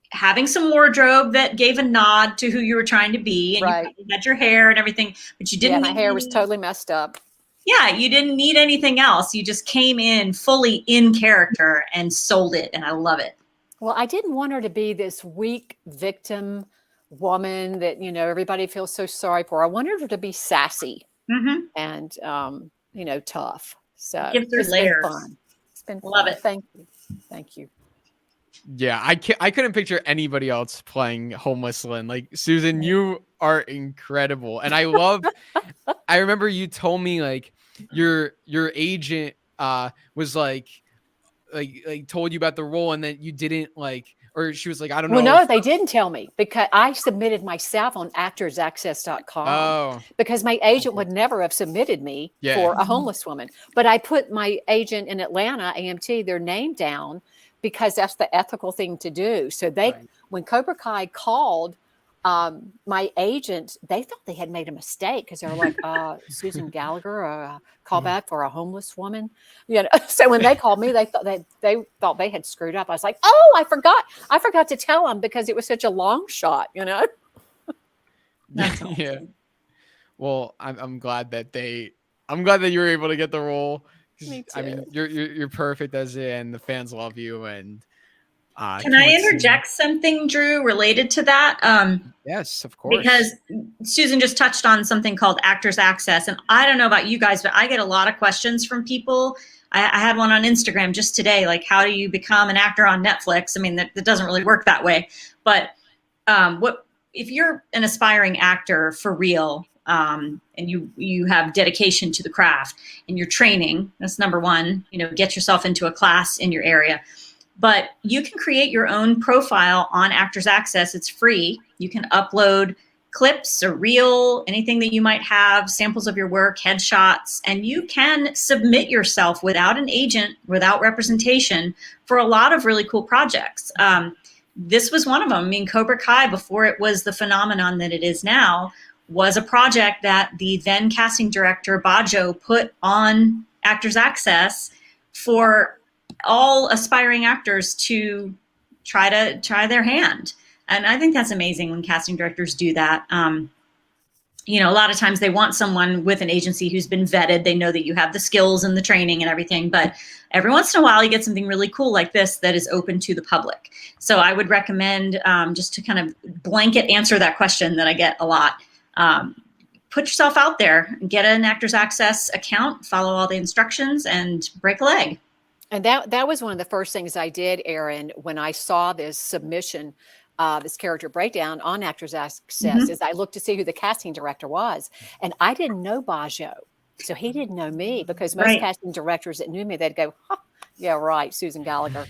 having some wardrobe that gave a nod to who you were trying to be, and right. You had your hair and everything, but you didn't. Yeah, my hair was totally messed up. Yeah, you didn't need anything else. You just came in fully in character and sold it, and I love it. Well, I didn't want her to be this weak victim woman that, you know, everybody feels so sorry for. I wanted her to be sassy and, you know, tough. So gives her layers. Been fun. It's been fun. Love it. Thank you. Yeah, I couldn't picture anybody else playing homeless Lynn. Like, Susan, you are incredible. And I love I remember you told me like your agent was like told you about the role, and then you didn't like, or she was like, I don't know. Well, no, they didn't tell me, because I submitted myself on actorsaccess.com. Oh. Because my agent would never have submitted me for a homeless woman. But I put my agent in Atlanta, AMT, their name down, because that's the ethical thing to do. So when Cobra Kai called my agent, they thought they had made a mistake, because they were like, Susan Gallagher, call back for a homeless woman. You know, so when they called me, they thought they had screwed up. I was like, oh, I forgot to tell them, because it was such a long shot, you know? Yeah. Well, I'm glad that you were able to get the role. Me I mean, too. you're perfect as it, and the fans love you. And Can I interject something, Drew, related to that? Yes, of course. Because Susan just touched on something called Actors Access. And I don't know about you guys, but I get a lot of questions from people. I had one on Instagram just today, like, how do you become an actor on Netflix? I mean, that doesn't really work that way. But what if you're an aspiring actor for real, and you have dedication to the craft and you're training, that's number one, get yourself into a class in your area. But you can create your own profile on Actors Access. It's free. You can upload clips, a reel, anything that you might have, samples of your work, headshots, and you can submit yourself without an agent, without representation, for a lot of really cool projects. This was one of them. I mean, Cobra Kai, before it was the phenomenon that it is now, was a project that the then casting director, Bajo, put on Actors Access for all aspiring actors to try their hand. And I think that's amazing when casting directors do that. A lot of times they want someone with an agency who's been vetted. They know that you have the skills and the training and everything, but every once in a while you get something really cool like this that is open to the public. So I would recommend, just to kind of blanket answer that question that I get a lot, put yourself out there, get an Actors Access account, follow all the instructions, and break a leg. And that was one of the first things I did, Erin, when I saw this submission, this character breakdown on Actors Access, is I looked to see who the casting director was. And I didn't know Bajo. So he didn't know me, because most casting directors that knew me, they'd go, huh, yeah, right, Susan Gallagher.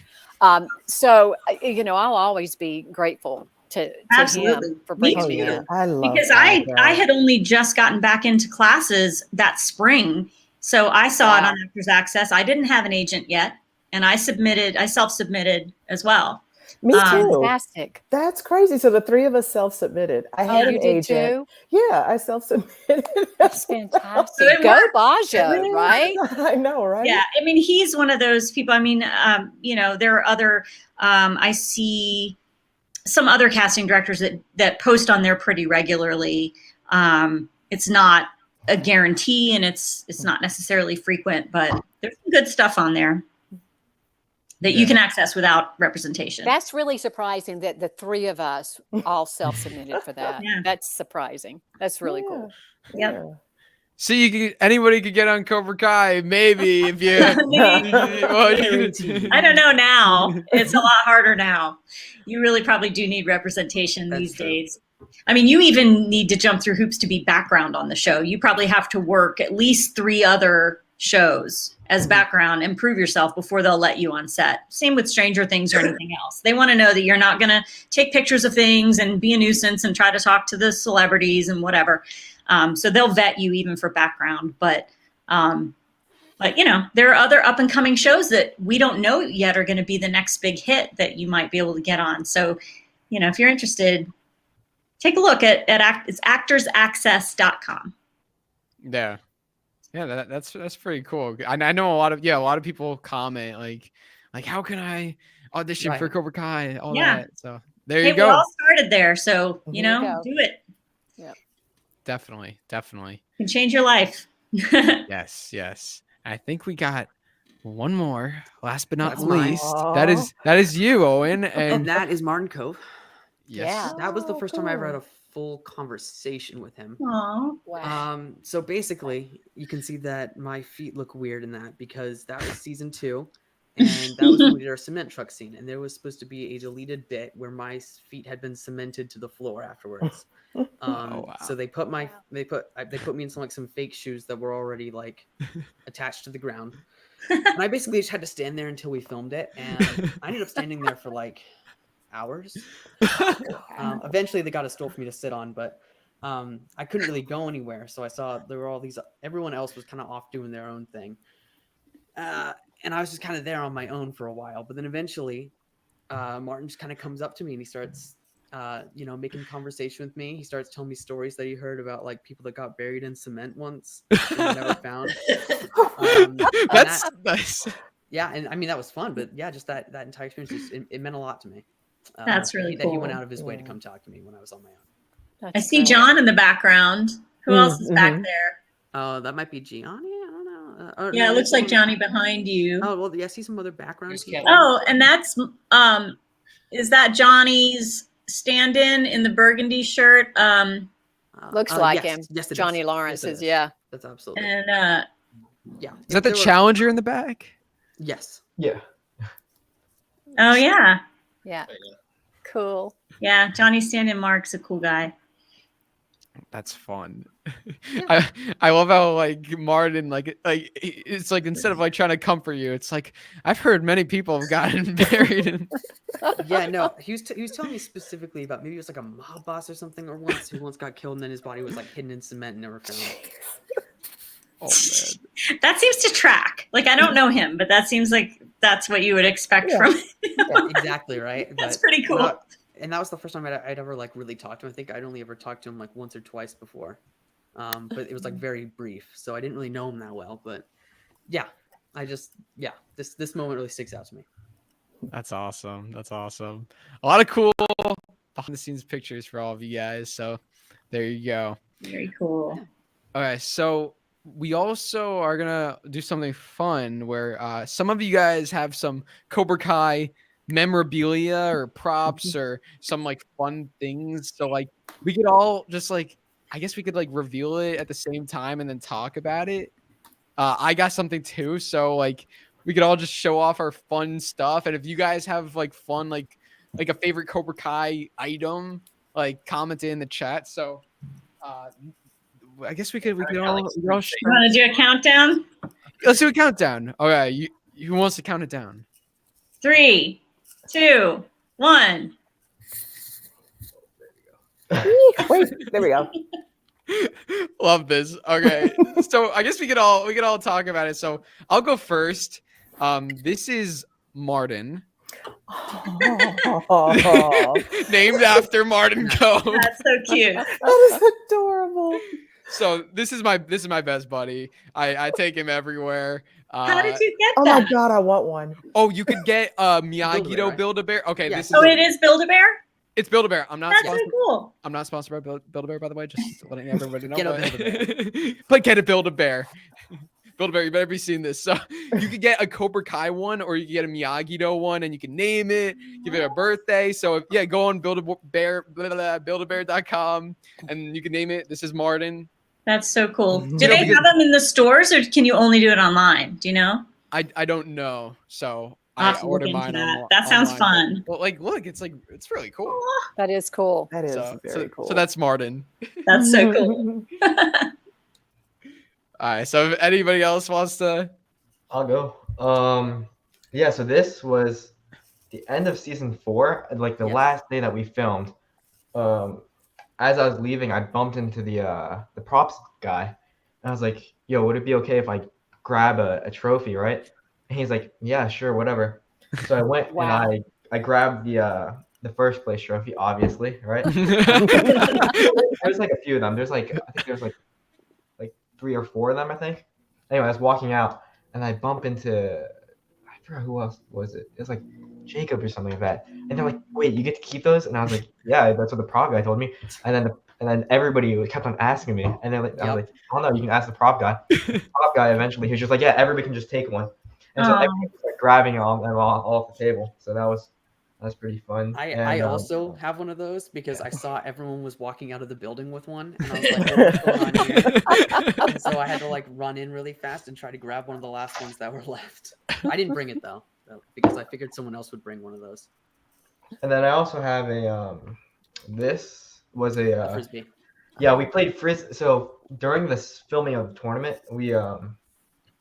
So, I'll always be grateful to him for bringing me in. I love because I had only just gotten back into classes that spring. So I saw it on Actors Access. I didn't have an agent yet, and I self-submitted as well. Me too. Fantastic. That's crazy. So the three of us self-submitted. I had an agent. Too? Yeah, I self-submitted. That's fantastic. Go Bajo, right? I know, right? Yeah, I mean, he's one of those people. I mean, there are other. I see some other casting directors that post on there pretty regularly. It's not a guarantee, and it's not necessarily frequent, but there's some good stuff on there that you can access without representation. That's really surprising that the three of us all self-submitted for that. Yeah. That's surprising. That's really cool. Yep. So anybody could get on Cobra Kai, maybe, if you. I don't know now. It's a lot harder now. You really probably do need representation these days. I mean, you even need to jump through hoops to be background on the show. You probably have to work at least 3 other shows as background and prove yourself before they'll let you on set. Same with Stranger Things or anything else. They want to know that you're not going to take pictures of things and be a nuisance and try to talk to the celebrities and whatever. So they'll vet you even for background. But there are other up and coming shows that we don't know yet are going to be the next big hit that you might be able to get on. So, if you're interested, take a look at it's actorsaccess.com. Yeah. Yeah, that's pretty cool. I know a lot of people comment like how can I audition for Cobra Kai? All that. So there you go. We all started there, so do it. Yeah. Definitely. It can change your life. Yes. I think we got one more. Last but not least, that is you, Owen, and that is Martin Kove. Yes. Yeah. That was the first time I ever had a full conversation with him. Aww. Wow. So basically, you can see that my feet look weird in that, because that was season 2, and that was when we did our cement truck scene, and there was supposed to be a deleted bit where my feet had been cemented to the floor afterwards. So they put me in some fake shoes that were already attached to the ground, and I basically just had to stand there until we filmed it, and I ended up standing there for hours. Eventually they got a stool for me to sit on, but I couldn't really go anywhere. So I saw there were all these, everyone else was kind of off doing their own thing. And I was just kind of there on my own for a while. But then eventually Martin just kind of comes up to me and he starts, making conversation with me. He starts telling me stories that he heard about people that got buried in cement once and never found. That's nice. Yeah. And I mean, that was fun, but yeah, just that entire experience, it meant a lot to me. That's really cool. That he went out of his way to come talk to me when I was on my own. I see John in the background. Who else is back there? Oh, that might be Gianni. I don't know. Yeah, it looks like Johnny behind you. Oh well, yeah. See some other background. Oh, and that's is that Johnny's stand-in in the burgundy shirt? Looks like yes, him. Yes, it Johnny is. Lawrence Yes, it is, yeah. That's absolutely. And yeah. Is that the Challenger in the back? Yes. Yeah. Oh yeah. Yeah. Cool. Yeah, Johnny stand-in Mark's a cool guy. That's fun. I love how like Martin like it's like instead of like trying to comfort you, it's like I've heard many people have gotten married. Yeah, no, he was telling me specifically about maybe it was like a mob boss or something, or who once got killed and then his body was like hidden in cement and never found. Oh man, that seems to track. Like I don't know him, but that seems like that's what you would expect from him. Yeah, exactly right. That's pretty cool. And that was the first time I'd ever like really talked to him. I think I'd only ever talked to him like once or twice before, but it was like very brief, so I didn't really know him that well. But yeah, this moment really sticks out to me. that's awesome. That's awesome. A lot of cool behind the scenes pictures for all of you guys. So there you go. Very cool. All right, so we also are gonna do something fun where some of you guys have some Cobra Kai memorabilia or props or some like fun things, so like we could all just like I guess we could like reveal it at the same time and then talk about it. I got something too, so like we could all just show off our fun stuff, and if you guys have like fun like a favorite Cobra Kai item, like comment it in the chat. So I guess we could all You want to do a countdown? Let's do a countdown. All right, who wants to count it down? 3, 2, 1. Wait, there we go. Love this. Okay, so I guess we could all talk about it. So I'll go first. This is Martin. Named after Martin Cove. That's so cute. That is adorable. So this is my best buddy. I take him everywhere. How did you get Oh that? my god, I want one. Oh, you could get Miyagi-Do right? Build-A-Bear. Okay, Yeah. this is Oh, it is Build-A-Bear? It's Build-A-Bear. I'm not That's so sponsored. cool. I'm not sponsored by Build-A-Bear, by the way. Just letting everybody know. Get a but- Build-A-Bear. But get a Build-A-Bear. Build-A-Bear, you better be seeing this. So you could get a Cobra Kai one, or you can get a Miyagi-Do one, and you can name it, give it a birthday. So go on Build-A-Bear.com, and you can name it. This is Martin. That's so cool. Do You know, they because- have them in the stores, or can you only do it online? Do you know? I don't know. So I'll I have to look ordered into mine. that. That sounds online. fun. Well, like, look, it's really cool. That is cool. That is So, very cool. so that's Martin. That's so cool. All right. So if anybody else wants to, I'll go. Yeah, so this was the end of season 4, like the last day that we filmed. As I was leaving, I bumped into the props guy, and I was like, "Yo, would it be okay if I grab a trophy, right?" And he's like, "Yeah, sure, whatever." So I went and I grabbed the first place trophy, obviously, right? There's like a few of them. I think there's like 3 or 4 of them, I think. Anyway, I was walking out and I bump into, I forgot who else was it. It was like Jacob or something like that. And they're like, "Wait, you get to keep those?" And I was like, "Yeah, that's what the prop guy told me." And then everybody kept on asking me. And then I was like, "Oh no, you can ask the prop guy." The prop guy eventually, he was just like, "Yeah, everybody can just take one." And so everybody was like grabbing them all off the table. So that was pretty fun. I also have one of those because I saw everyone was walking out of the building with one, and I was like, "What's going on here?" And so I had to like run in really fast and try to grab one of the last ones that were left. I didn't bring it though, because I figured someone else would bring one of those. And then I also have this was a Frisbee. Yeah, we played frisbee. So during this filming of the tournament, we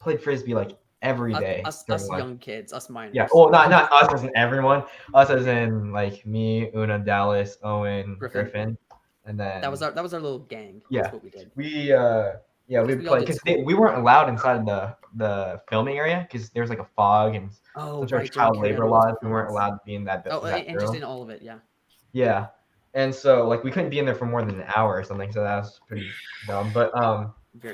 played frisbee like every day. Us young kids, us minors. Yeah. Well, not us as in everyone. Us as in like me, Una, Dallas, Owen, Griffin, and then that was our little gang. Yeah. That's what we did. We we played because we weren't allowed inside the filming area because there was like a fog and some sort of child labor laws. We weren't allowed to be in that. And just in all of it, yeah. Yeah. And so like we couldn't be in there for more than an hour or something, so that was pretty dumb. But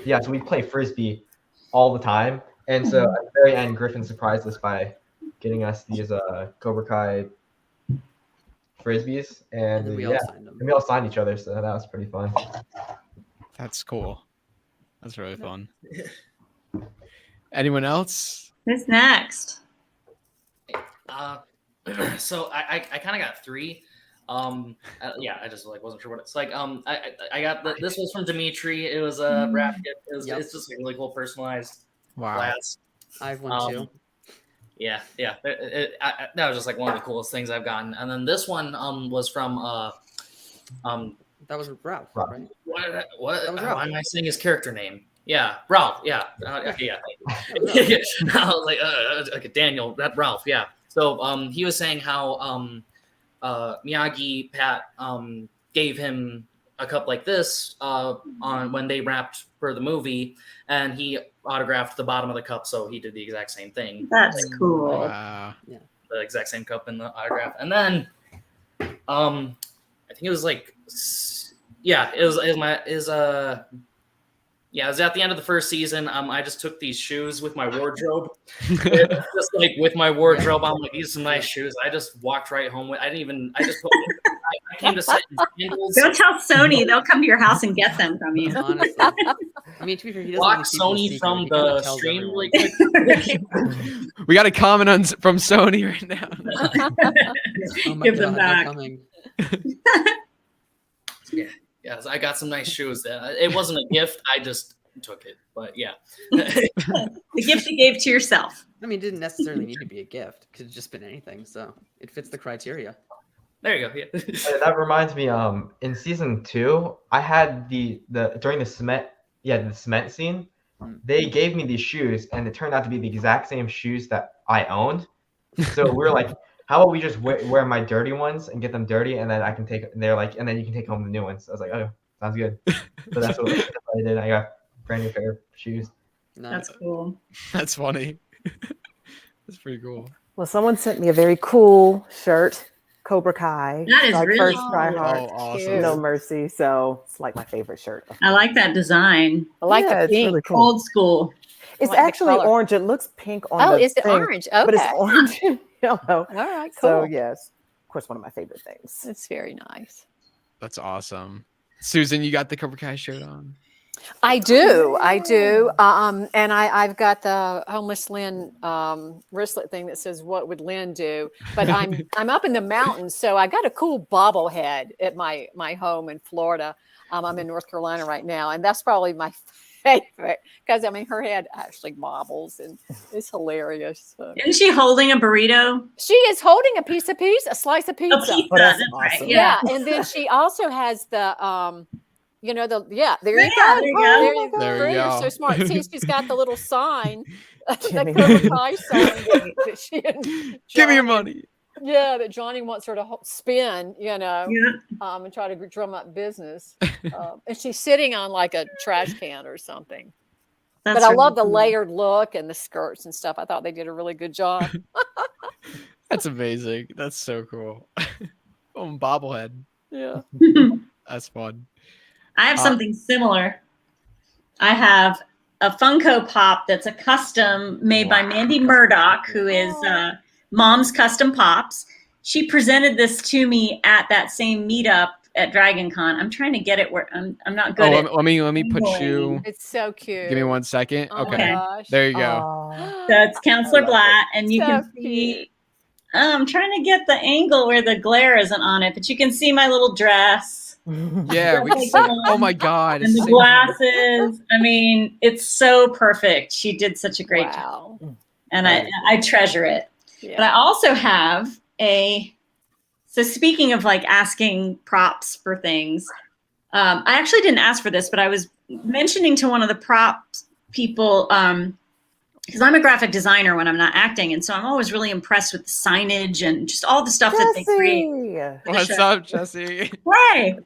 yeah, so we play frisbee all the time. And so at the very end, Griffin surprised us by getting us these Cobra Kai frisbees, and we all signed them. And we all signed each other, so that was pretty fun. that's cool. That's really fun. Anyone else? Who's next? So I kind of got three. Yeah, I just wasn't sure what it's like. I got this was from Dimitri. It was a wrap gift. It's just a really cool personalized glass. I have one too. Yeah. That was just one of the coolest things I've gotten. And then this one was from that was Ralph, right? What? That was Ralph. Why am I saying his character name? Yeah, Ralph. Yeah, yeah. I was like, Daniel. That Ralph. Yeah. So he was saying how Miyagi Pat gave him a cup like this on when they wrapped for the movie, and he autographed the bottom of the cup, so he did the exact same thing. That's cool. Wow. Yeah. The exact same cup in the autograph, and then I think it was it was at the end of the first season. I just took these shoes with my wardrobe. Just with my wardrobe, I'm like, these are some nice shoes. I just walked right home with. I just put. I came to set in sandals. Don't tell Sony; they'll come to your house and get them from you. Honestly, I mean, to be fair, he doesn't block really keep it a Sony secret. from He kinda the tells stream everyone. really quick. We got a comment from Sony right now. Oh my Give them God, they're back. coming. Yeah, I got some nice shoes there. It wasn't a gift. I just took it. But yeah. The gift you gave to yourself. I mean, it didn't necessarily need to be a gift. Could have just been anything. So it fits the criteria. There you go. Yeah. That reminds me, in season 2, I had the during the cement scene, they gave me these shoes, and it turned out to be the exact same shoes that I owned. So we were like, how about we just wear my dirty ones and get them dirty, and then I can take. And they're like, and then you can take home the new ones. I was like, oh, sounds good. So that's what I did. I got a brand new pair of shoes. That's cool. That's funny. That's pretty cool. Well, someone sent me a very cool shirt, Cobra Kai. That is like really first cool. try hard, Oh, awesome. no mercy. So it's like my favorite shirt. I like that design. I like the it's pink. really cool. Old school. It's like the actually color. orange. It looks pink on Oh, the is it thing, orange? but it's Okay. orange and yellow. All right, cool. So yes, of course, one of my favorite things. It's very nice. That's awesome. Susan, you got the Cobra Kai shirt on? I do. And I've got the homeless Lynn wristlet thing that says, "What would Lynn do?" But I'm up in the mountains, so I got a cool bobblehead at my home in Florida. I'm in North Carolina right now, and that's probably my favorite because her head actually bobbles and it's hilarious. So. Isn't she holding a burrito? She is holding a slice of pizza. A pizza. Oh, that's That's right. awesome. Yeah. And then she also has the there you go. Yeah, There you go. There you You're go. so smart. See, she's got the little sign, the Give Cobra Kai sign that she and me Johnny- your money. Yeah, that Johnny wants her to spin, Yeah. and try to drum up business. And she's sitting on like a trash can or something. That's But I really love the cool. layered look and the skirts and stuff. I thought they did a really good job. That's amazing. That's so cool. Bobblehead. Yeah. That's fun. I have something similar. I have a Funko Pop that's a custom made by Mandy Murdoch, who is Mom's Custom Pops. She presented this to me at that same meetup at Dragon Con. I'm trying to get it where I'm not good at let me put you. It's so cute. Give me 1 second. Oh my Okay. gosh. There you go. Aw. So it's Counselor Blatt, and you So can see. I'm trying to get the angle where the glare isn't on it, but you can see my little dress Yeah, we can see. Oh my God. and it's the same- glasses. I mean, it's so perfect. She did such a great job, Wow. and I treasure it. Yeah. But I also have so speaking of like asking props for things, I actually didn't ask for this, but I was mentioning to one of the props people, because I'm a graphic designer when I'm not acting. And so I'm always really impressed with the signage and just all the stuff that they create. Jesse! for the What's show. up, Jesse? Hey!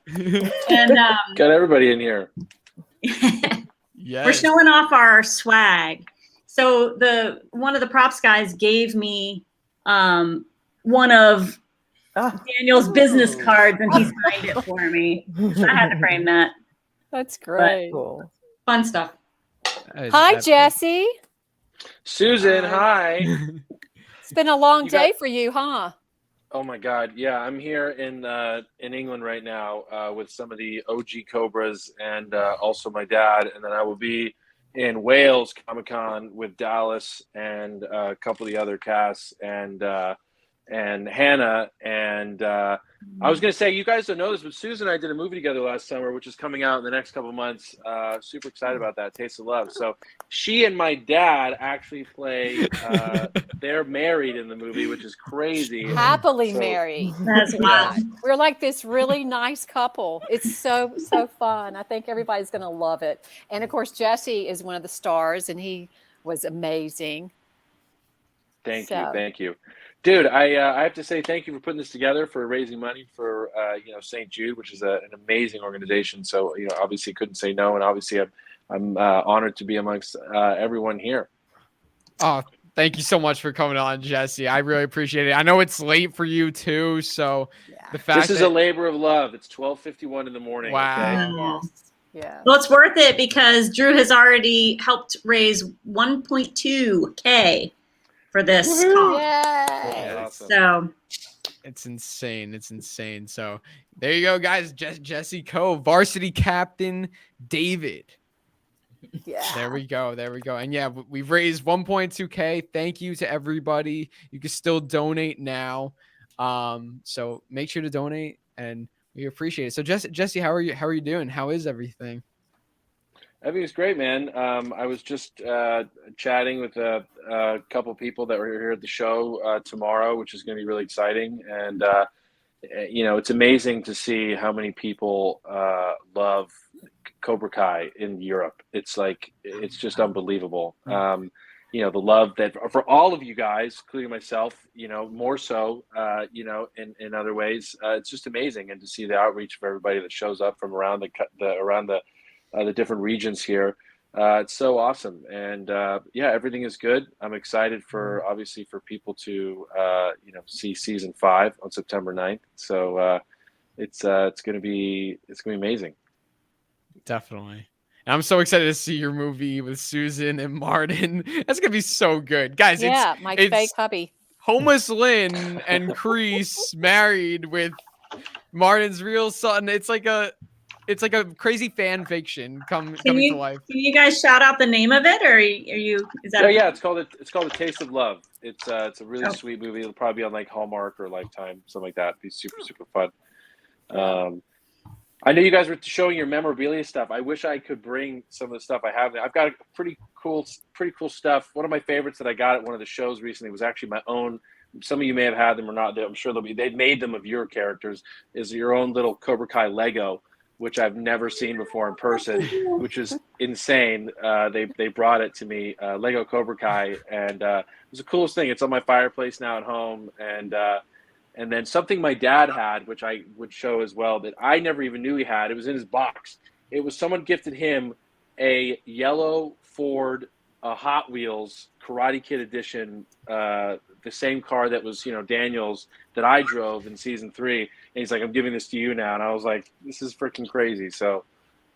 And Got everybody in here. Yes. we're showing off our swag. So one of the props guys gave me one of Daniel's business cards, and he signed it for me. So I had to frame that. That's great. Cool. Fun stuff. Hi, Jesse. Susan, hi. It's been a long You got- day for you, huh? Oh my God, yeah, I'm here in England right now with some of the OG Cobras and also my dad, and then I will be in Wales Comic-Con with Dallas and a couple of the other casts and Hannah. And I was going to say, you guys don't know this, but Susan and I did a movie together last summer, which is coming out in the next couple of months. Super excited about that, Taste of Love. So she and my dad actually play, they're married in the movie, which is crazy. Happily married. That's wild. We're like this really nice couple. It's so fun. I think everybody's going to love it. And of course, Jesse is one of the stars, and he was amazing. Thank you. Dude, I have to say thank you for putting this together, for raising money for St. Jude, which is an amazing organization. So obviously couldn't say no, and obviously I'm honored to be amongst everyone here. Oh, thank you so much for coming on, Jesse. I really appreciate it. I know it's late for you too, so the fact this is a labor of love. It's 12:51 in the morning. Wow. Okay? Yeah. Well, it's worth it because Drew has already helped raise 1.2K for this cause. Yay. Awesome. So it's insane. It's insane. So there you go, guys. Jesse Kove, varsity captain David. Yeah. There we go. And yeah, we've raised 1.2K. Thank you to everybody. You can still donate now. So make sure to donate, and we appreciate it. So Jesse, how are you doing? How is everything? Everything's great, man. I was just chatting with a couple people that were here at the show tomorrow, which is going to be really exciting. And, it's amazing to see how many people love Cobra Kai in Europe. It's just unbelievable. The love that for all of you guys, including myself, more so, in other ways, it's just amazing. And to see the outreach of everybody that shows up from around the different regions here. It's so awesome. And everything is good. I'm excited for people to, see season 5 on September 9th. So it's going to be amazing. Definitely. And I'm so excited to see your movie with Susan and Martin. That's going to be so good. Guys, my fake hubby. Homeless Lynn and Kreese married with Martin's real son. It's like a crazy fan fiction coming to life. Can you guys shout out the name of it, or are you? Is that? Yeah, it's called A Taste of Love. It's a really sweet movie. It'll probably be on like Hallmark or Lifetime, something like that. It'd be super fun. I know you guys were showing your memorabilia stuff. I wish I could bring some of the stuff I have. I've got pretty cool stuff. One of my favorites that I got at one of the shows recently was actually my own. Some of you may have had them or not. I'm sure they made them of your characters. Is your own little Cobra Kai Lego, which I've never seen before in person, which is insane. They brought it to me, Lego Cobra Kai, and it was the coolest thing. It's on my fireplace now at home, and then something my dad had, which I would show as well, that I never even knew he had. It was in his box. It was someone gifted him a yellow Ford Hot Wheels Karate Kid edition, the same car that was Daniel's that I drove in season 3. And he's like, I'm giving this to you now. And I was like, this is freaking crazy. So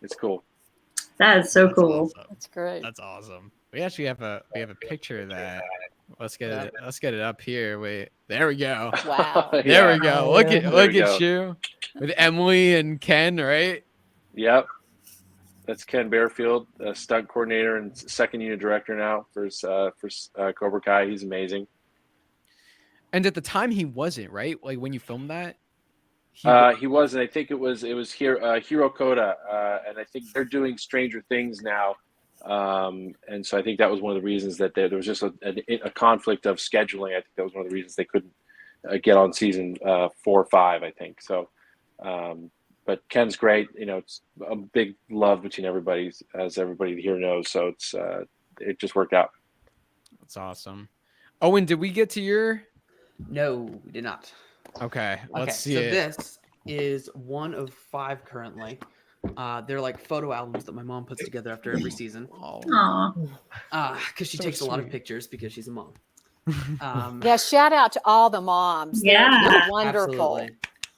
it's cool. That is so cool. Awesome. That's great. That's awesome. We actually have a picture of that. Let's get it up here. Wait, there we go. Wow. There we go. Look There we at go. you with Emily and Ken, right? Yep. That's Ken Bearfield, stunt coordinator and second unit director now for Cobra Kai. He's amazing. And at the time, he wasn't, right? Like when you filmed that, he wasn't. I think it was here Hiro Koda, and I think they're doing Stranger Things now. And so I think that was one of the reasons that there was just a conflict of scheduling. I think that was one of the reasons they couldn't get on season 4 or 5. I think so. But Ken's great. It's a big love between everybody, as everybody here knows. So it just worked out. That's awesome. Owen, did we get to your? No, we did not. Okay, let's see so it. This is one of 5 currently. They're like photo albums that my mom puts together after every season. Because she takes a lot of pictures because she's a mom. Shout out to all the moms. They're wonderful.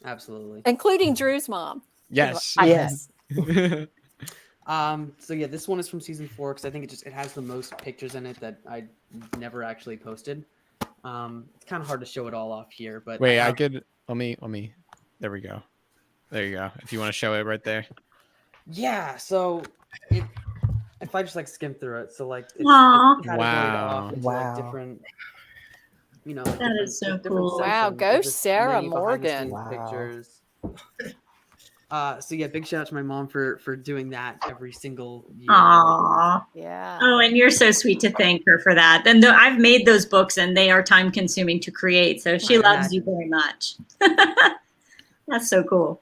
Absolutely. Including Drew's mom. Yes. Yes. So yeah, this one is from season 4 because I think it has the most pictures in it that I never actually posted. It's kind of hard to show it all off here, but wait, I could let me. There we go. There you go. If you want to show it right there. Yeah. So I if I just like skim through it, so like it's Aw. categorized Wow. off into Wow. like different, you know, That different, is so different cool. Wow, sections. go There's just Sarah many behind-the-scenes Morgan. Wow. pictures. So yeah, big shout out to my mom for doing that every single year. Aww. Yeah. Oh, and you're so sweet to thank her for that. And I've made those books, and they are time consuming to create. So she I loves you imagine. very much. That's so cool.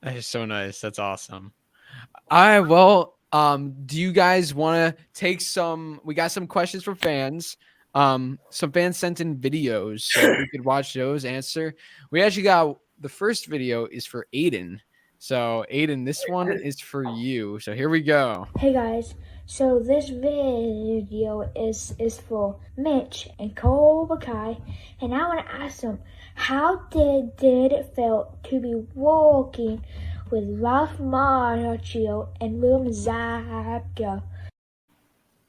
That is so nice. That's awesome. All right. Well, do you guys want to take some? We got some questions from fans. Some fans sent in videos, so we could watch those. Answer. We actually got the first video is for Aedin. So Aedin, this one is for you. So here we go. Hey guys, so this video is for Mitch and Cobra Kai, and I want to ask them, how did it feel to be working with Ralph Macchio and Will Zabka?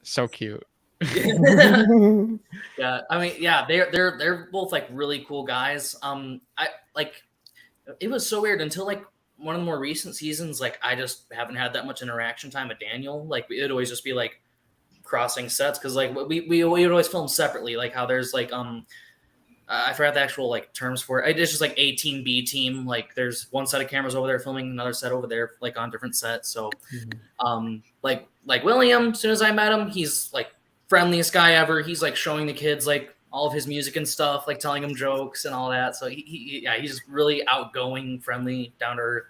So cute. Yeah, I mean, yeah, they're both like really cool guys. I like it was so weird until like one of the more recent seasons. Like I just haven't had that much interaction time with Daniel. Like it'd always just be like crossing sets because like we would always film separately. Like how there's like I forgot the actual like terms for it. It's just like A team, B team. Like there's one set of cameras over there filming, another set over there, like on different sets. So, like William, as soon as I met him, he's like friendliest guy ever. He's like showing the kids like all of his music and stuff, like telling them jokes and all that. So he's really outgoing, friendly, down to earth.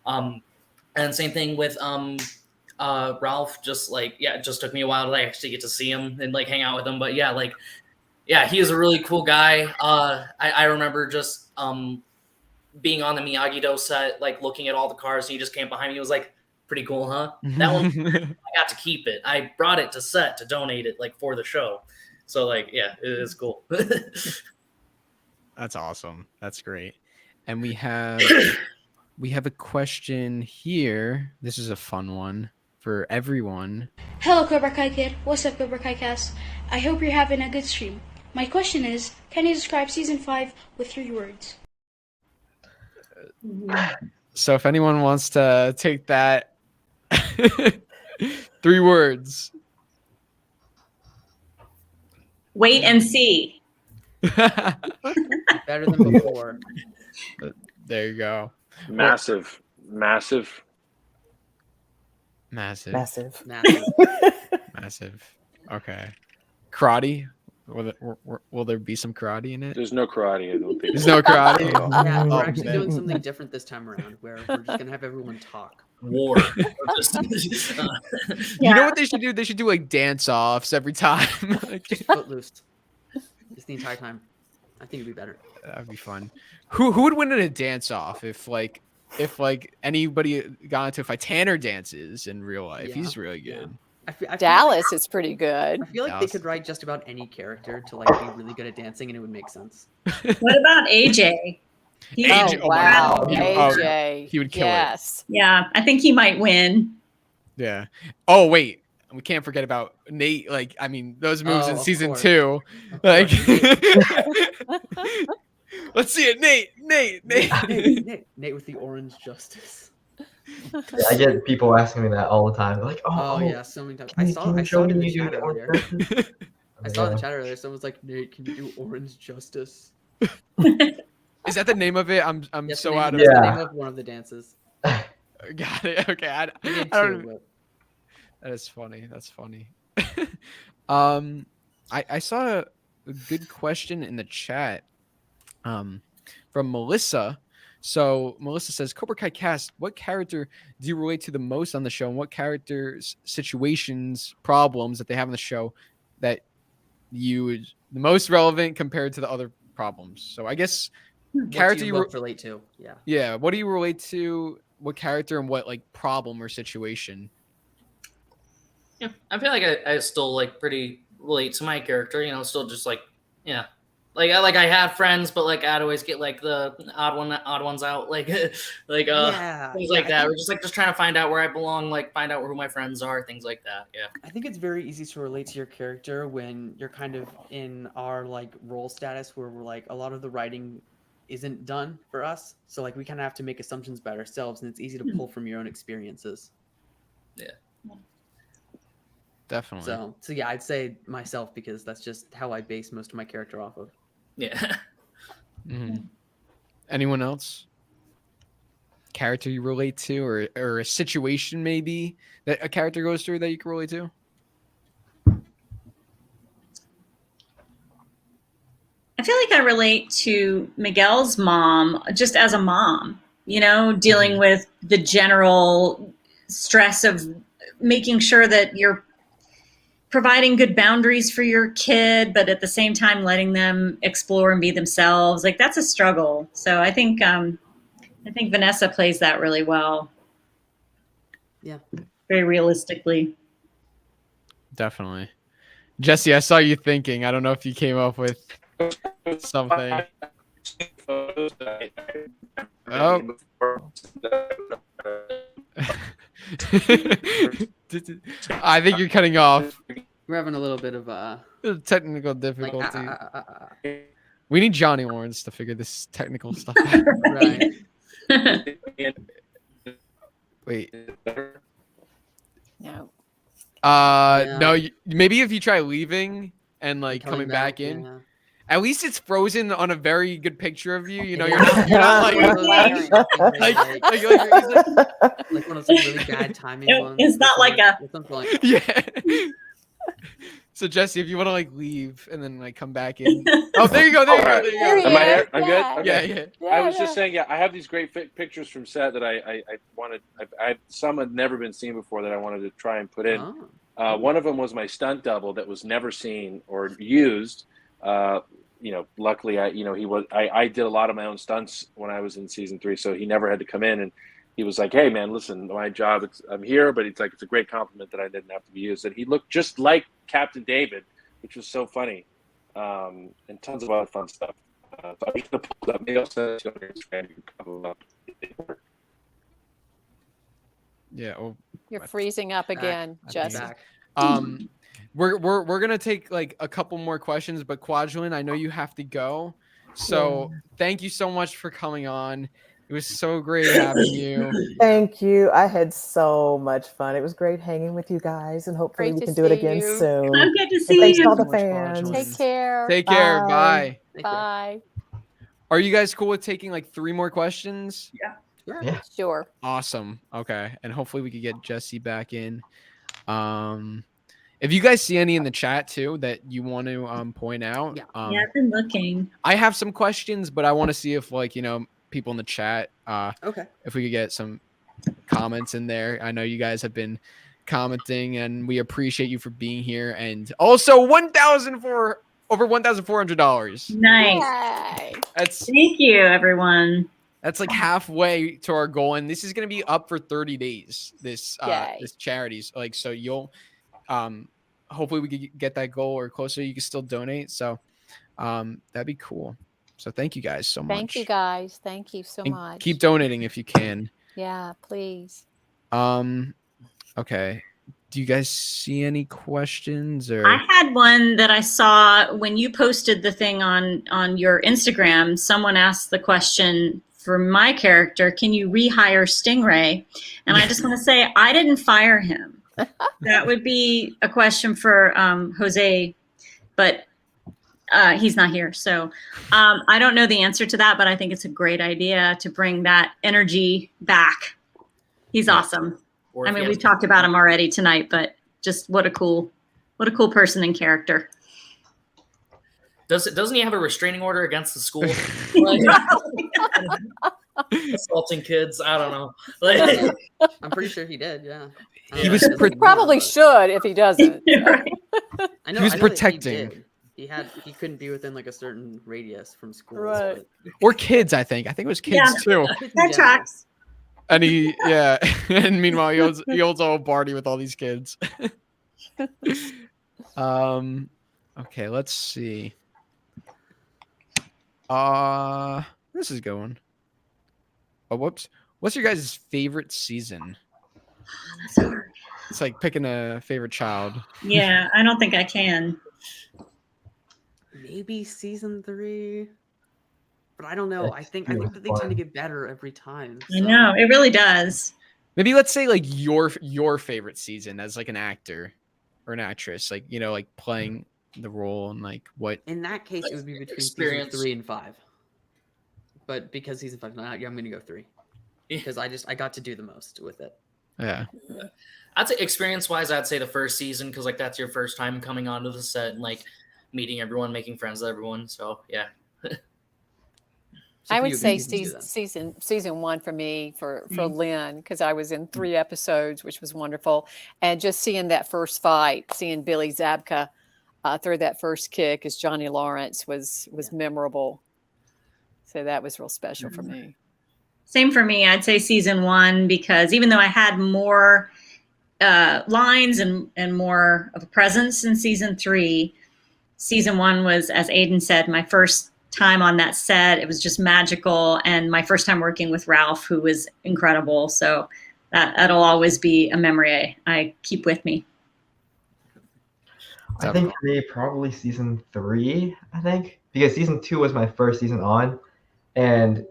And same thing with Ralph. Just like it just took me a while to like actually get to see him and like hang out with him. But yeah, he is a really cool guy. I remember just being on the Miyagi-Do set, like looking at all the cars, and he just came behind me. He was like, "Pretty cool, huh?" That one, I got to keep it. I brought it to set to donate it, like for the show. So, like, yeah, it is cool. That's awesome. That's great. And we have a question here. This is a fun one for everyone. Hello, Cobra Kai Kid. What's up, Cobra Kai Cast? I hope you're having a good stream. My question is, can you describe Season 5 with 3 words? So if anyone wants to take that 3 words. Wait and see. Better than before. There you go. Massive. Okay. Karate. Will there be some karate in it? There's no karate. I don't think. There's no karate. Yeah, we're Oh, actually man. doing something different this time around, where we're just gonna have everyone talk. War. You know what they should do? They should do like dance offs every time. Just footloose. Just the entire time. I think it'd be better. That'd be fun. Who would win in a dance off if anybody got into a fight? Tanner dances in real life. Yeah. He's really good. I feel Dallas like, is pretty good. I feel like Dallas. they could write just about any character to like be really good at dancing, and it would make sense. What about AJ? AJ, Oh, wow. my God. AJ. He would kill yes. Yeah, I think he might win. Yeah. Oh wait, we can't forget about Nate. Like, I mean, those moves in of season course. 2. Of Like, course. let's see it, Nate. Nate with the orange justice. Yeah, I get people asking me that all the time. They're like, Oh yeah, so many times. can I you saw it show in me the you chat do earlier. orange I saw it in the chat earlier. Someone's like, Nate, can you do orange justice? Is that the name of it? I'm Yes, so the name- out of that's the name of one of the dances. Got it. Okay. I did don't. too, but- That is funny. That's funny. I saw a good question in the chat from Melissa. So Melissa says, Cobra Kai cast, what character do you relate to the most on the show, and what characters, situations, problems that they have on the show that the most relevant compared to the other problems? So I guess character you relate to? Yeah. Yeah. What do you relate to? What character and what like problem or situation? Yeah, I feel like I still like pretty relate to my character. You know, still just like I had friends, but like I'd always get like the odd ones out, like things like that. We're just trying to find out where I belong, like find out who my friends are, things like that. Yeah. I think it's very easy to relate to your character when you're kind of in our like role status where we're like a lot of the writing isn't done for us, so like we kind of have to make assumptions about ourselves, and it's easy to pull from your own experiences. Yeah. Definitely. So yeah, I'd say myself because that's just how I base most of my character off of. Yeah. Anyone else? Character you relate to, or a situation maybe that a character goes through that you can relate to? I feel like I relate to Miguel's mom just as a mom, dealing with the general stress of making sure that you're providing good boundaries for your kid, but at the same time letting them explore and be themselves. Like that's a struggle. So I think Vanessa plays that really well. Yeah. Very realistically. Definitely. Jesse, I saw you thinking. I don't know if you came up with something. Oh. I think you're cutting off. We're having a little bit of technical difficulty. We need Johnny Lawrence to figure this technical stuff out. Right. Wait. No. No. Maybe if you try leaving and like coming back in. Yeah. At least it's frozen on a very good picture of you. You're not like one of those really bad timing ones. It's not like a yeah. So Jesse, if you want to like leave and then like come back in. Oh, there you go. There you go. Am I here? I'm good. Okay. Yeah. I was just saying, I have these great pictures from set that I wanted. Some had never been seen before that I wanted to try and put in. Oh. One of them was my stunt double that was never seen or used. Luckily, I did a lot of my own stunts when I was in season 3, so he never had to come in. And he was like, "Hey, man, listen, my job, I'm here, but it's a great compliment that I didn't have to be used." And he looked just like Captain David, which was so funny, and tons of other fun stuff. So I'm just gonna pull that. Maybe I'll send it to you on Instagram. You can couple up. Yeah. Oh, You're freezing up again, Jesse. We're gonna take like a couple more questions, but Kwajalyn, I know you have to go. So thank you so much for coming on. It was so great having you. Thank you. I had so much fun. It was great hanging with you guys, and hopefully we can do it again soon. I'm good to see Thanks you. to all the fans. Take care. Take care. Bye. Bye. Are you guys cool with taking like 3 more questions? Yeah. Sure. Awesome. Okay. And hopefully we could get Jesse back in. If you guys see any in the chat too that you want to point out. I've been looking. I have some questions, but I want to see if people in the chat, okay, if we could get some comments in there. I know you guys have been commenting, and we appreciate you for being here. And also over $1,400. Nice. That's thank you, everyone. That's like halfway to our goal, and this is going to be up for 30 days. This charities, so you'll hopefully we could get that goal or closer. You can still donate, so that'd be cool. So thank you guys so much. Thank you guys. Thank you so much. Keep donating if you can. Yeah, please. Okay. Do you guys see any questions? Or I had one that I saw when you posted the thing on your Instagram. Someone asked the question for my character, can you rehire Stingray? And I just want to say I didn't fire him. That would be a question for Jose, but he's not here. So I don't know the answer to that, but I think it's a great idea to bring that energy back. He's awesome. I mean, we've talked about him already tonight, but just what a cool person and character. Doesn't he have a restraining order against the school? Assaulting kids? I don't know. I'm pretty sure he did. Yeah. He was He probably should if he doesn't. I know, he was I know protecting. He couldn't be within like a certain radius from school. Right. Or kids, I think. I think it was kids too. That tracks. And and meanwhile he holds a whole party with all these kids. Okay, let's see. This is going. Oh, whoops. What's your guys' favorite season? That's hard. It's like picking a favorite child. Yeah, I don't think I can. Maybe season 3. But I don't know. I think that they tend to get better every time. So. I know, it really does. Maybe let's say like your favorite season as like an actor or an actress, like like playing the role and like what? In that case, it would be between Experience. season 3 and 5. But because season 5 is not out, I'm going to go 3 because I got to do the most with it. Yeah. I'd say experience-wise, I'd say the first season because like that's your first time coming onto the set and like meeting everyone, making friends with everyone. So yeah. I would say season 1 for me for Lynn because I was in 3 episodes, which was wonderful, and just seeing that first fight, seeing Billy Zabka throw that first kick as Johnny Lawrence was memorable. So that was real special for me. Same for me. I'd say season 1 because even though I had more lines and more of a presence in season 3, season 1 was, as Aedin said, my first time on that set. It was just magical, and my first time working with Ralph, who was incredible. So that'll always be a memory I keep with me. I think for me, probably season 3. I think because season 2 was my first season on, and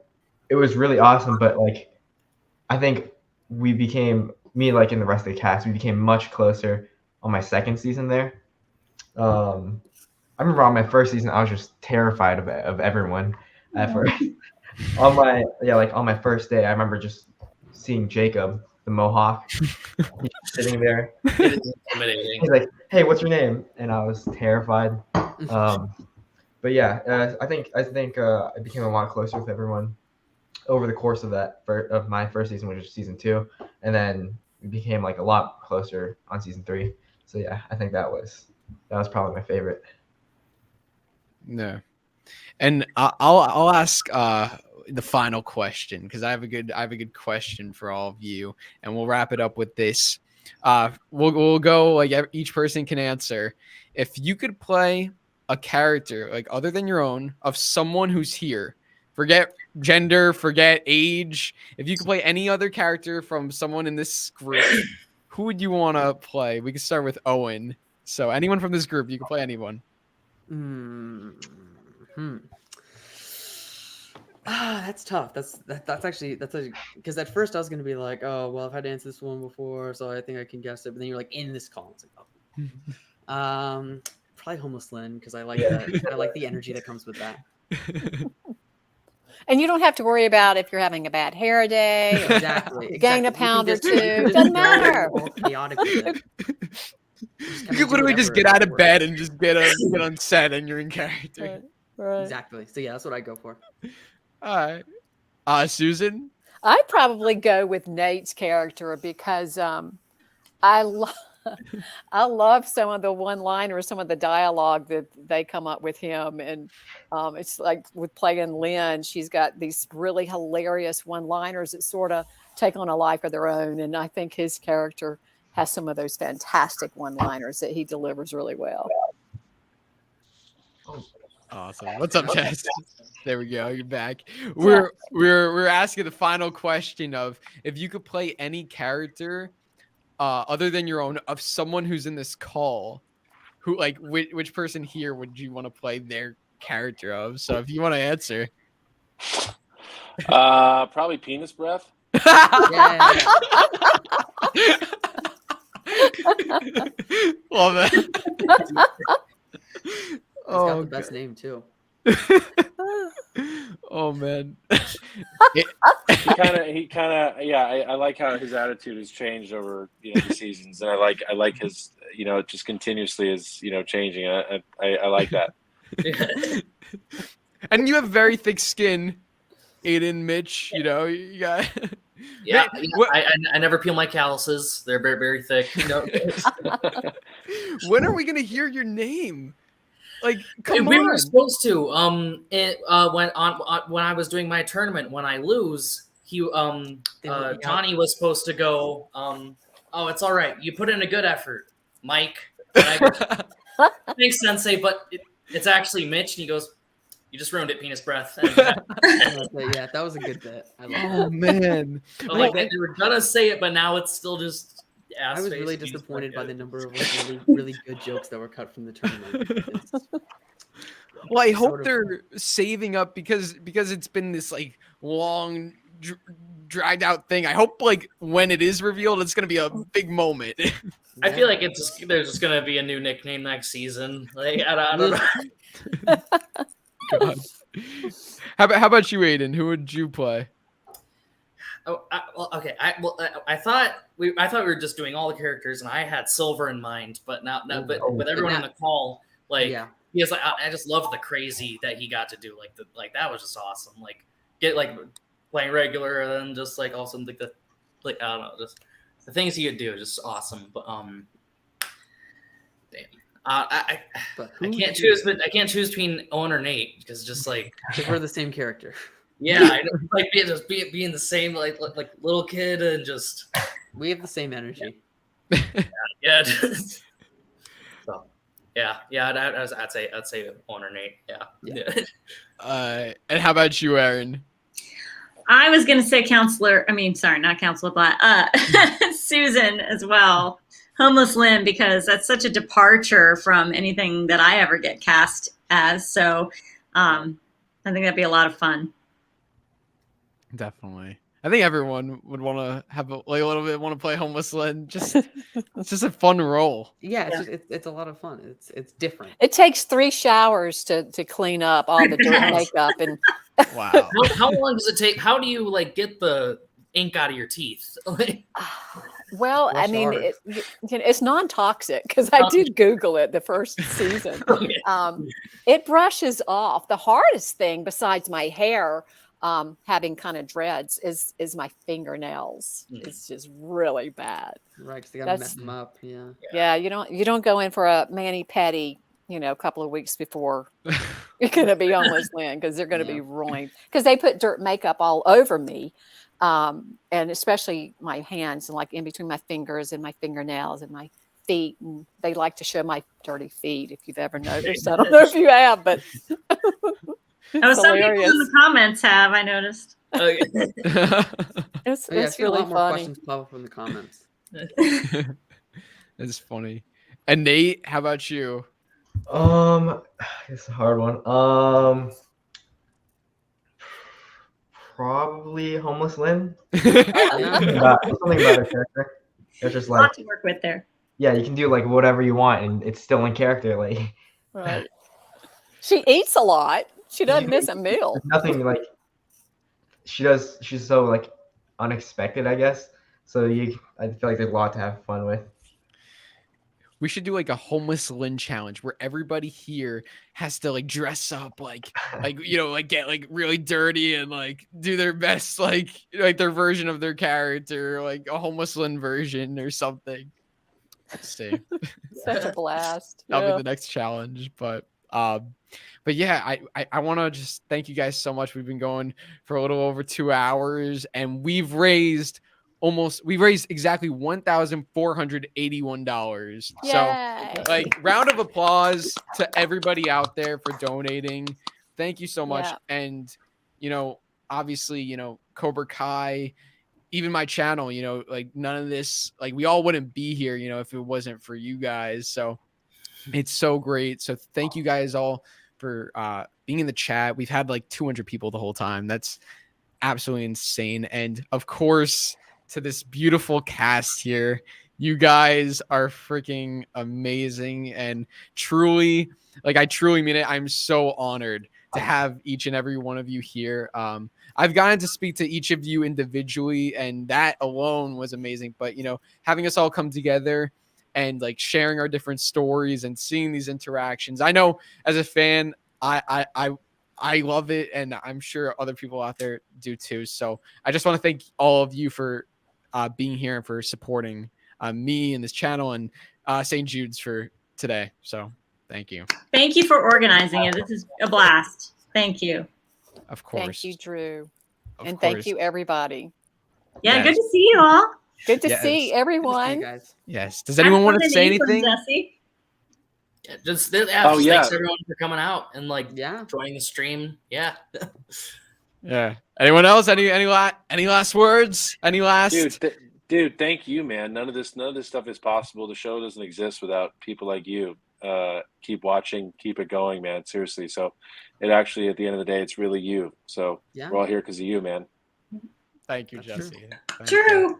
it was really awesome. But like, I think we became like in the rest of the cast, we became much closer on my second season there. I remember on my first season, I was just terrified of everyone at first. On my first day, I remember just seeing Jacob, the Mohawk, sitting there. It is intimidating. He's like, "Hey, what's your name?" And I was terrified. But yeah, I think I became a lot closer with everyone over the course of of my first season, which is season 2, and then we became like a lot closer on season 3. So yeah, I think that was probably my favorite. No, and I'll ask the final question because I have a good question for all of you, and we'll wrap it up with this. We'll go like each person can answer. If you could play a character like other than your own of someone who's here, forget gender, forget age. If you could play any other character from someone in this group, who would you want to play? We can start with Owen. So anyone from this group, you can play anyone. That's tough. That's because at first I was gonna be like, oh well, I've had to answer this one before, so I think I can guess it. But then you're like in this column, it's like, oh, probably Homeless Lynn because I like that. I like the energy that comes with that. And you don't have to worry about if you're having a bad hair day, or exactly. gain a pound or two. It doesn't matter. Chaotic with it. You could literally just get out of bed and just get on set and you're in character. Right. Exactly. So yeah, that's what I go for. All right. Susan? I'd probably go with Nate's character because I love some of the one-liners, some of the dialogue that they come up with him. And it's like with playing Lynn, she's got these really hilarious one-liners that sort of take on a life of their own. And I think his character has some of those fantastic one-liners that he delivers really well. Awesome. What's up, Jess? There we go. You're back. We're asking the final question of if you could play any character other than your own of someone who's in this call, who like which person here would you want to play their character of? So if you want to answer. Probably Penis Breath. Love it. He's got the best name too. Oh man. He kind of yeah. I like how his attitude has changed over the seasons, and I like his just continuously is changing. I like that. And you have very thick skin, Aedin, Mitch. You got. Yeah, I never peel my calluses. They're very, very thick. When are we gonna hear your name? Like, come we on. were supposed to. When I was doing my tournament, when I lose, Johnny was supposed to go. Oh, it's all right. You put in a good effort, Mike. Thanks, Sensei, but it's actually Mitch, and he goes, "You just ruined it, Penis Breath." Yeah, that was a good bit. Man. They were gonna say it, but now it's still just. I was really disappointed by the number of really good jokes that were cut from the tournament. Well, I hope they're saving up because it's been this like long dragged out thing. I hope like when it is revealed, it's gonna be a big moment. I feel like there's just gonna be a new nickname next season. Like I don't know. God. How about you, Aedin? Who would you play? Oh, I thought we were just doing all the characters, and I had Silver in mind, but but with everyone on the call, like he is like I just love the crazy that he got to do. Like that was just awesome. Like get like playing regular, and then just like also like I don't know, just the things he could do is just awesome. But damn. I can't choose, but I can't choose between Owen or Nate because just like we're the same character. Yeah, I know, like being the same like little kid and just we have the same energy. Yeah. So I'd say Owen or Nate. Yeah. And how about you, Erin? I was gonna say not Counselor Blatt. Susan as well. Homeless Lynn, because that's such a departure from anything that I ever get cast as. So I think that'd be a lot of fun. Definitely. I think everyone would want to have a little bit want to play Homeless Lynn. It's just a fun role. Yeah, it's a lot of fun. It's different. It takes 3 showers to clean up all the dirt and makeup and. Wow. How long does it take? How do you like get the ink out of your teeth? Well, I mean, it's non-toxic because I did Google it the first season. It brushes off. The hardest thing besides my hair, having kind of dreads, is my fingernails. It's just really bad. Right, because they gotta mess them up. Yeah. Yeah, you don't go in for a mani-pedi, a couple of weeks before you're gonna be homeless, Lynn, because they're gonna be ruined. Because they put dirt makeup all over me. And especially my hands and like in between my fingers and my fingernails and my feet. And they like to show my dirty feet if you've ever noticed. I don't know if you have, but some people in the comments have, I noticed. It's really a lot more funny. questions pop up in the comments. It's funny. And Nate, how about you? It's a hard one. Probably Homeless Lynn. Something about her character. It's just a lot to work with there. Yeah, you can do like whatever you want, and it's still in character. Like, right. She eats a lot. She doesn't miss a meal. Nothing like she does. She's so like unexpected, I guess. So I feel like there's a lot to have fun with. We should do like a Homeless Lynn challenge where everybody here has to like dress up like get like really dirty and like do their best like their version of their character, like a Homeless Lynn version or something. Let's see. Such a blast. That'll be the next challenge. But yeah, I want to just thank you guys so much. We've been going for a little over 2 hours and we've raised exactly $1,481. So like round of applause to everybody out there for donating. Thank you so much. Yeah. And obviously, Cobra Kai, even my channel, like none of this, like we all wouldn't be here, if it wasn't for you guys. So it's so great. So thank you guys all for being in the chat. We've had like 200 people the whole time. That's absolutely insane. And of course, to this beautiful cast here. You guys are freaking amazing and truly, like I truly mean it. I'm so honored to have each and every one of you here. I've gotten to speak to each of you individually and that alone was amazing. But, having us all come together and like sharing our different stories and seeing these interactions. I know as a fan, I love it. And I'm sure other people out there do too. So I just want to thank all of you for being here and for supporting me and this channel and St. Jude's for today. So thank you. Thank you for organizing it. This is a blast. Thank you. Of course. Thank you, Drew. Thank you, everybody. Yeah, yes. Good to see you all. Good to see everyone. Guys. Yes. Does anyone want to say anything? Yeah, just thanks everyone for coming out and joining the stream. Yeah. Yeah. Anyone else? Any last words? Any last? Dude, thank you, man. None of this stuff is possible. The show doesn't exist without people like you. Keep watching, keep it going, man. Seriously. So it actually, at the end of the day, it's really you. So we're all here because of you, man. Thank you, That's true. Jesse. Thank True. you.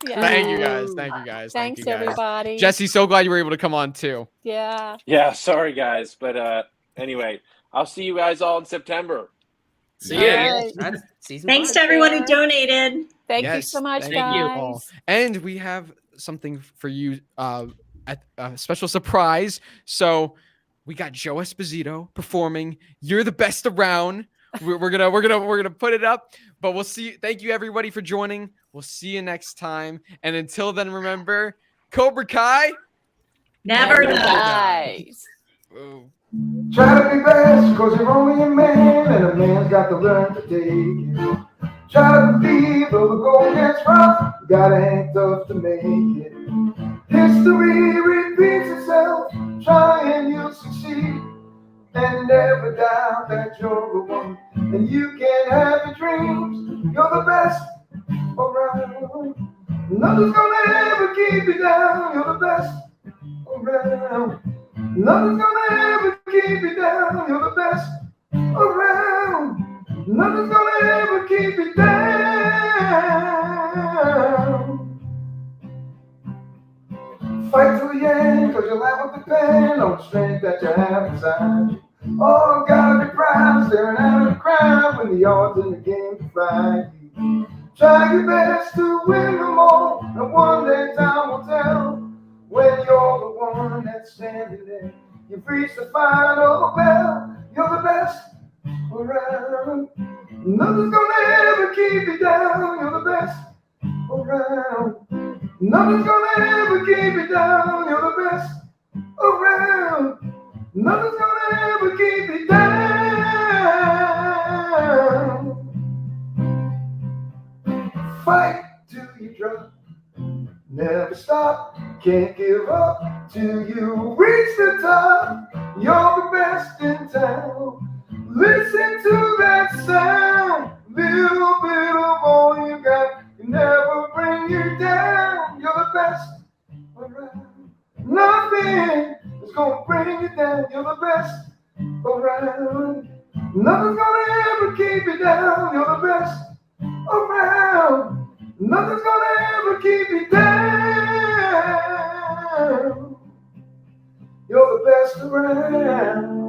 Yeah. Thank you guys. Thank you guys. Thank Thanks, you guys. everybody. Jesse, so glad you were able to come on too. Yeah. Yeah, sorry guys, but anyway, I'll see you guys all in September. See All ya. right. That's season Thanks 5. to everyone who Yeah. donated. Thank you Yes, so much, thank you guys. all. And we have something for you, at a special surprise. So we got Joe Esposito performing "You're the Best Around." We're gonna put it up, but we'll see. Thank you everybody for joining. We'll see you next time. And until then, remember, Cobra Kai Never Never dies. dies. Ooh. Try to be best, cause you're only a man, and a man's got to learn to take it. Try to believe, though the going gets rough, you gotta hang tough to make it. History repeats itself, try and you'll succeed. And never doubt that you're the one, and you can have your dreams. You're the best around. Nothing's gonna ever keep you down. You're the best around. Nothing's gonna ever keep you down. You're the best around. Nothing's gonna ever keep you down. Fight till the end, cause you'll have to depend on the strength that you have inside you. Oh, gotta be proud, staring out of the crowd when the odds in the game defy you. Try your best to win them all, and one day time will tell. When you're the one that's standing there, you've reached the final bell. You're the best around. Nothing's gonna ever keep you down. You're the best around. Nothing's gonna ever keep you down. You're the best around. Nothing's gonna ever keep you down. Fight till you drop. Never stop. Can't give up till you reach the top. You're the best in town. Listen to that sound. Little bit of all you got can never bring you down. You're the best around. Nothing is gonna bring you down. You're the best around. Nothing's gonna ever keep you down. You're the best around. Nothing's gonna ever keep you down. You're the best around.